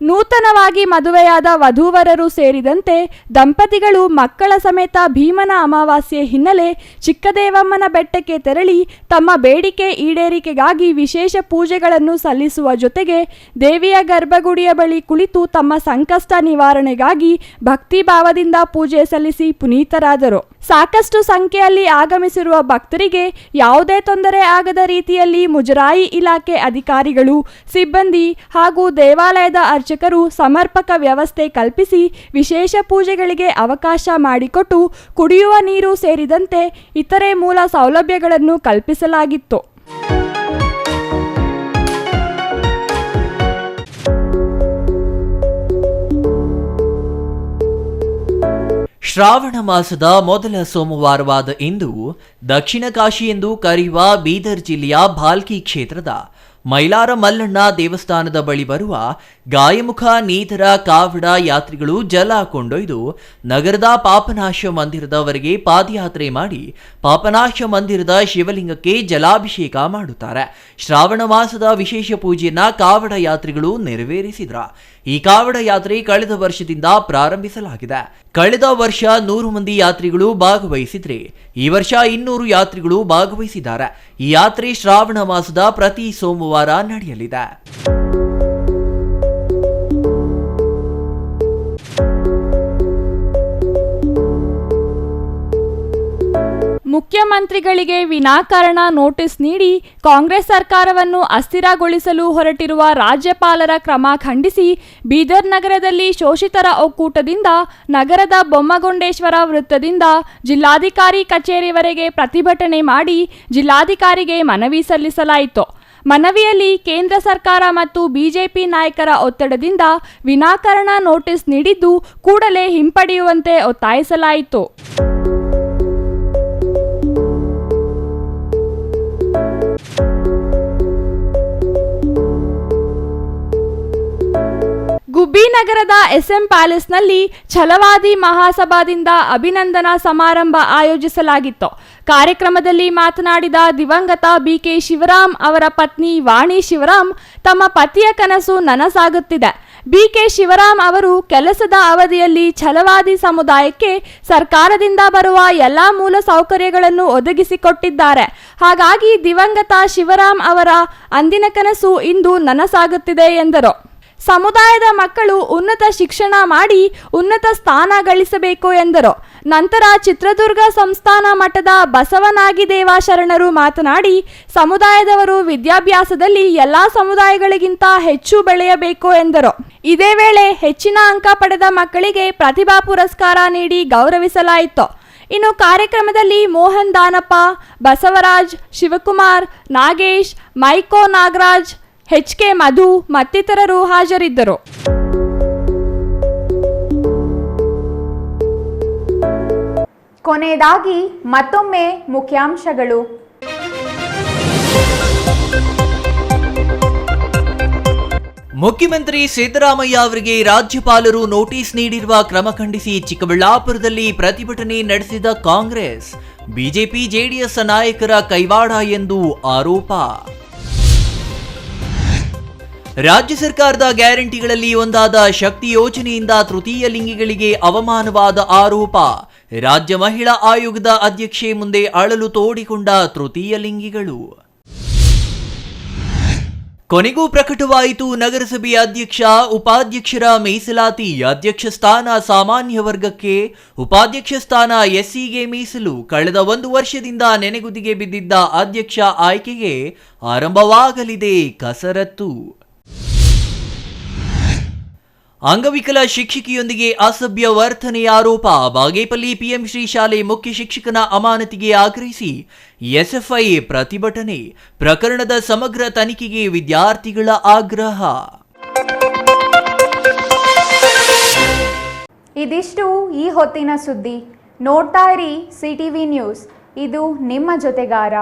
ನೂತನವಾಗಿ ಮದುವೆಯಾದ ವಧೂವರರು ಸೇರಿದಂತೆ ದಂಪತಿಗಳು ಮಕ್ಕಳ ಸಮೇತ ಭೀಮನ ಅಮಾವಾಸ್ಯೆ ಹಿನ್ನೆಲೆ ಚಿಕ್ಕದೇವಮ್ಮನ ಬೆಟ್ಟಕ್ಕೆ ತೆರಳಿ ತಮ್ಮ ಬೇಡಿಕೆ ಈಡೇರಿಕೆಗಾಗಿ ವಿಶೇಷ ಪೂಜೆಗಳನ್ನು ಸಲ್ಲಿಸುವ ಜೊತೆಗೆ ದೇವಿಯ ಗರ್ಭಗುಡಿಯ ಬಳಿ ಕುಳಿತು ತಮ್ಮ ಸಂಕಷ್ಟ ನಿವಾರಣೆಗಾಗಿ ಭಕ್ತಿ ಭಾವದಿಂದ ಪೂಜೆ ಸಲ್ಲಿಸಿ ಪುನೀತರಾದರು. ಸಾಕಷ್ಟು ಸಂಖ್ಯೆಯಲ್ಲಿ ಆಗಮಿಸಿರುವ ಭಕ್ತರಿಗೆ ಯಾವುದೇ ತೊಂದರೆ ಆಗದ ರೀತಿಯಲ್ಲಿ ಮುಜರಾಯಿ ಇಲಾಖೆ ಅಧಿಕಾರಿಗಳು, ಸಿಬ್ಬಂದಿ ಹಾಗೂ ದೇವಾಲಯದ ಅರ್ಚಕರು ಸಮರ್ಪಕ ವ್ಯವಸ್ಥೆ ಕಲ್ಪಿಸಿ ವಿಶೇಷ ಪೂಜೆಗಳಿಗೆ ಅವಕಾಶ ಮಾಡಿಕೊಟ್ಟು ಕುಡಿಯುವ ನೀರು ಸೇರಿದಂತೆ ಇತರೆ ಮೂಲ ಸೌಲಭ್ಯಗಳನ್ನು ಕಲ್ಪಿಸಲಾಗಿತ್ತು. ಶ್ರಾವಣ ಮಾಸದ ಮೊದಲ ಸೋಮವಾರವಾದ ಇಂದು ದಕ್ಷಿಣ ಕಾಶಿ ಎಂದು ಕರೆಯುವ ಬೀದರ್ ಜಿಲ್ಲೆಯ ಭಾಲ್ಕಿ ಕ್ಷೇತ್ರದ ಮೈಲಾರ ಮಲ್ಲಣ್ಣ ದೇವಸ್ಥಾನದ ಬಳಿ ಬರುವ ಗಾಯಮುಖ ನೀತರ ಕಾವಡ ಯಾತ್ರಿಗಳು ಜಲ ಕೊಂಡೊಯ್ದು ನಗರದ ಪಾಪನಾಶ ಮಂದಿರದವರೆಗೆ ಪಾದಯಾತ್ರೆ ಮಾಡಿ ಪಾಪನಾಶ ಮಂದಿರದ ಶಿವಲಿಂಗಕ್ಕೆ ಜಲಾಭಿಷೇಕ ಮಾಡುತ್ತಾರೆ. ಶ್ರಾವಣ ಮಾಸದ ವಿಶೇಷ ಪೂಜೆಯನ್ನ ಕಾವಡ ಯಾತ್ರಿಗಳು ನೆರವೇರಿಸಿದ್ರ. ಈ ಕಾವಡ ಯಾತ್ರೆ ಕಳೆದ ವರ್ಷದಿಂದ ಪ್ರಾರಂಭಿಸಲಾಗಿದೆ. ಕಳೆದ ವರ್ಷ 100 ಮಂದಿ ಯಾತ್ರಿಗಳು ಭಾಗವಹಿಸಿದ್ರೆ ಈ ವರ್ಷ 200 ಯಾತ್ರಿಗಳು ಭಾಗವಹಿಸಿದ್ದಾರೆ. ಈ ಯಾತ್ರೆ ಶ್ರಾವಣ ಮಾಸದ ಪ್ರತಿ ಸೋಮವಾರ ನಡೆಯಲಿದೆ. ಮುಖ್ಯಮಂತ್ರಿಗಳಿಗೆ ವಿನಾಕಾರಣ ನೋಟಿಸ್ ನೀಡಿ ಕಾಂಗ್ರೆಸ್ ಸರ್ಕಾರವನ್ನು ಅಸ್ಥಿರಗೊಳಿಸಲು ಹೊರಟಿರುವ ರಾಜ್ಯಪಾಲರ ಕ್ರಮ ಖಂಡಿಸಿ ಬೀದರ್ ನಗರದಲ್ಲಿ ಶೋಷಿತರ ಒಕ್ಕೂಟದಿಂದ ನಗರದ ಬೊಮ್ಮಗೊಂಡೇಶ್ವರ ವೃತ್ತದಿಂದ ಜಿಲ್ಲಾಧಿಕಾರಿ ಕಚೇರಿವರೆಗೆ ಪ್ರತಿಭಟನೆ ಮಾಡಿ ಜಿಲ್ಲಾಧಿಕಾರಿಗೆ ಮನವಿ ಸಲ್ಲಿಸಲಾಯಿತು. ಮನವಿಯಲ್ಲಿ ಕೇಂದ್ರ ಸರ್ಕಾರ ಮತ್ತು ಬಿಜೆಪಿ ನಾಯಕರ ಒತ್ತಡದಿಂದ ವಿನಾಕಾರಣ ನೋಟಿಸ್ ನೀಡಿದ್ದು ಕೂಡಲೇ ಹಿಂಪಡೆಯುವಂತೆ ಒತ್ತಾಯಿಸಲಾಯಿತು. ಗುಬ್ಬಿ ನಗರದ SM ಪ್ಯಾಲೇಸ್ನಲ್ಲಿ ಛಲವಾದಿ ಮಹಾಸಭಾದಿಂದ ಅಭಿನಂದನಾ ಸಮಾರಂಭ ಆಯೋಜಿಸಲಾಗಿತ್ತು. ಕಾರ್ಯಕ್ರಮದಲ್ಲಿ ಮಾತನಾಡಿದ ದಿವಂಗತ BK ಶಿವರಾಮ್ ಅವರ ಪತ್ನಿ ವಾಣಿ ಶಿವರಾಮ್, ತಮ್ಮ ಪತಿಯ ಕನಸು ನನಸಾಗುತ್ತಿದೆ. BK ಶಿವರಾಮ್ ಅವರು ಕೆಲಸದ ಅವಧಿಯಲ್ಲಿ ಛಲವಾದಿ ಸಮುದಾಯಕ್ಕೆ ಸರ್ಕಾರದಿಂದ ಬರುವ ಎಲ್ಲ ಮೂಲ ಸೌಕರ್ಯಗಳನ್ನು ಒದಗಿಸಿಕೊಟ್ಟಿದ್ದಾರೆ. ಹಾಗಾಗಿ ದಿವಂಗತ ಶಿವರಾಮ್ ಅವರ ಅಂದಿನ ಕನಸು ಇಂದು ನನಸಾಗುತ್ತಿದೆ ಎಂದರು. ಸಮುದಾಯದ ಮಕ್ಕಳು ಉನ್ನತ ಶಿಕ್ಷಣ ಮಾಡಿ ಉನ್ನತ ಸ್ಥಾನ ಗಳಿಸಬೇಕು ಎಂದರು. ನಂತರ ಚಿತ್ರದುರ್ಗ ಸಂಸ್ಥಾನ ಮಠದ ಬಸವನಾಗಿದೇವ ಶರಣರು ಮಾತನಾಡಿ, ಸಮುದಾಯದವರು ವಿದ್ಯಾಭ್ಯಾಸದಲ್ಲಿ ಎಲ್ಲಾ ಸಮುದಾಯಗಳಿಗಿಂತ ಹೆಚ್ಚು ಬೆಳೆಯಬೇಕು ಎಂದರು. ಇದೇ ವೇಳೆ ಹೆಚ್ಚಿನ ಅಂಕ ಪಡೆದ ಮಕ್ಕಳಿಗೆ ಪ್ರತಿಭಾ ಪುರಸ್ಕಾರ ನೀಡಿ ಗೌರವಿಸಲಾಯಿತು. ಇನ್ನು ಕಾರ್ಯಕ್ರಮದಲ್ಲಿ ಮೋಹನ್ ದಾನಪ್ಪ, ಬಸವರಾಜ್, ಶಿವಕುಮಾರ್, ನಾಗೇಶ್, ಮೈಕೋ ನಾಗರಾಜ್, HK ಮಧು ಮತ್ತಿತರರು ಹಾಜರಿದ್ದರು. ಕೊನೆಯದಾಗಿ ಮತ್ತೊಮ್ಮೆ ಮುಖ್ಯಾಂಶಗಳು. ಮುಖ್ಯಮಂತ್ರಿ ಸಿದ್ದರಾಮಯ್ಯ ಅವರಿಗೆ ರಾಜ್ಯಪಾಲರು ನೋಟಿಸ್ ನೀಡಿರುವ ಕ್ರಮ ಖಂಡಿಸಿ ಚಿಕ್ಕಬಳ್ಳಾಪುರದಲ್ಲಿ ಪ್ರತಿಭಟನೆ ನಡೆಸಿದ ಕಾಂಗ್ರೆಸ್. ಬಿಜೆಪಿ ಜೆಡಿಎಸ್ ನಾಯಕರ ಕೈವಾಡ ಎಂದು ಆರೋಪ. ರಾಜ್ಯ ಸರ್ಕಾರದ ಗ್ಯಾರಂಟಿಗಳಲ್ಲಿ ಒಂದಾದ ಶಕ್ತಿ ಯೋಜನೆಯಿಂದ ತೃತೀಯ ಲಿಂಗಿಗಳಿಗೆ ಅವಮಾನವಾದ ಆರೋಪ. ರಾಜ್ಯ ಮಹಿಳಾ ಆಯೋಗದ ಅಧ್ಯಕ್ಷೆ ಮುಂದೆ ಅಳಲು ತೋಡಿಕೊಂಡ ತೃತೀಯ ಲಿಂಗಿಗಳು. ಕೊನೆಗೂ ಪ್ರಕಟವಾಯಿತು ನಗರಸಭೆಯ ಅಧ್ಯಕ್ಷ ಉಪಾಧ್ಯಕ್ಷರ ಮೀಸಲಾತಿ. ಅಧ್ಯಕ್ಷ ಸ್ಥಾನ ಸಾಮಾನ್ಯ ವರ್ಗಕ್ಕೆ, ಉಪಾಧ್ಯಕ್ಷ ಸ್ಥಾನ SCಗೆ ಮೀಸಲು. ಕಳೆದ 1 ವರ್ಷದಿಂದ ನೆನೆಗುದಿಗೆ ಬಿದ್ದಿದ್ದ ಅಧ್ಯಕ್ಷ ಆಯ್ಕೆಗೆ ಆರಂಭವಾಗಲಿದೆ ಕಸರತ್ತು. ಅಂಗವಿಕಲ ಶಿಕ್ಷಕಿಯೊಂದಿಗೆ ಅಸಭ್ಯ ವರ್ತನೆಯ ಆರೋಪ. ಬಾಗೇಪಲ್ಲಿ PMಶ್ರೀ ಶಾಲೆ ಮುಖ್ಯ ಶಿಕ್ಷಕನ ಅಮಾನತಿಗೆ ಆಗ್ರಹಿಸಿ SFI ಪ್ರತಿಭಟನೆ. ಪ್ರಕರಣದ ಸಮಗ್ರ ತನಿಖೆಗೆ ವಿದ್ಯಾರ್ಥಿಗಳ ಆಗ್ರಹ. ಇದಿಷ್ಟು ಈ ಹೊತ್ತಿನ ಸುದ್ದಿ. ನೋಡ್ತಾ ಇರಿ CTV ನ್ಯೂಸ್, ಇದು ನಿಮ್ಮ ಜೊತೆಗಾರ.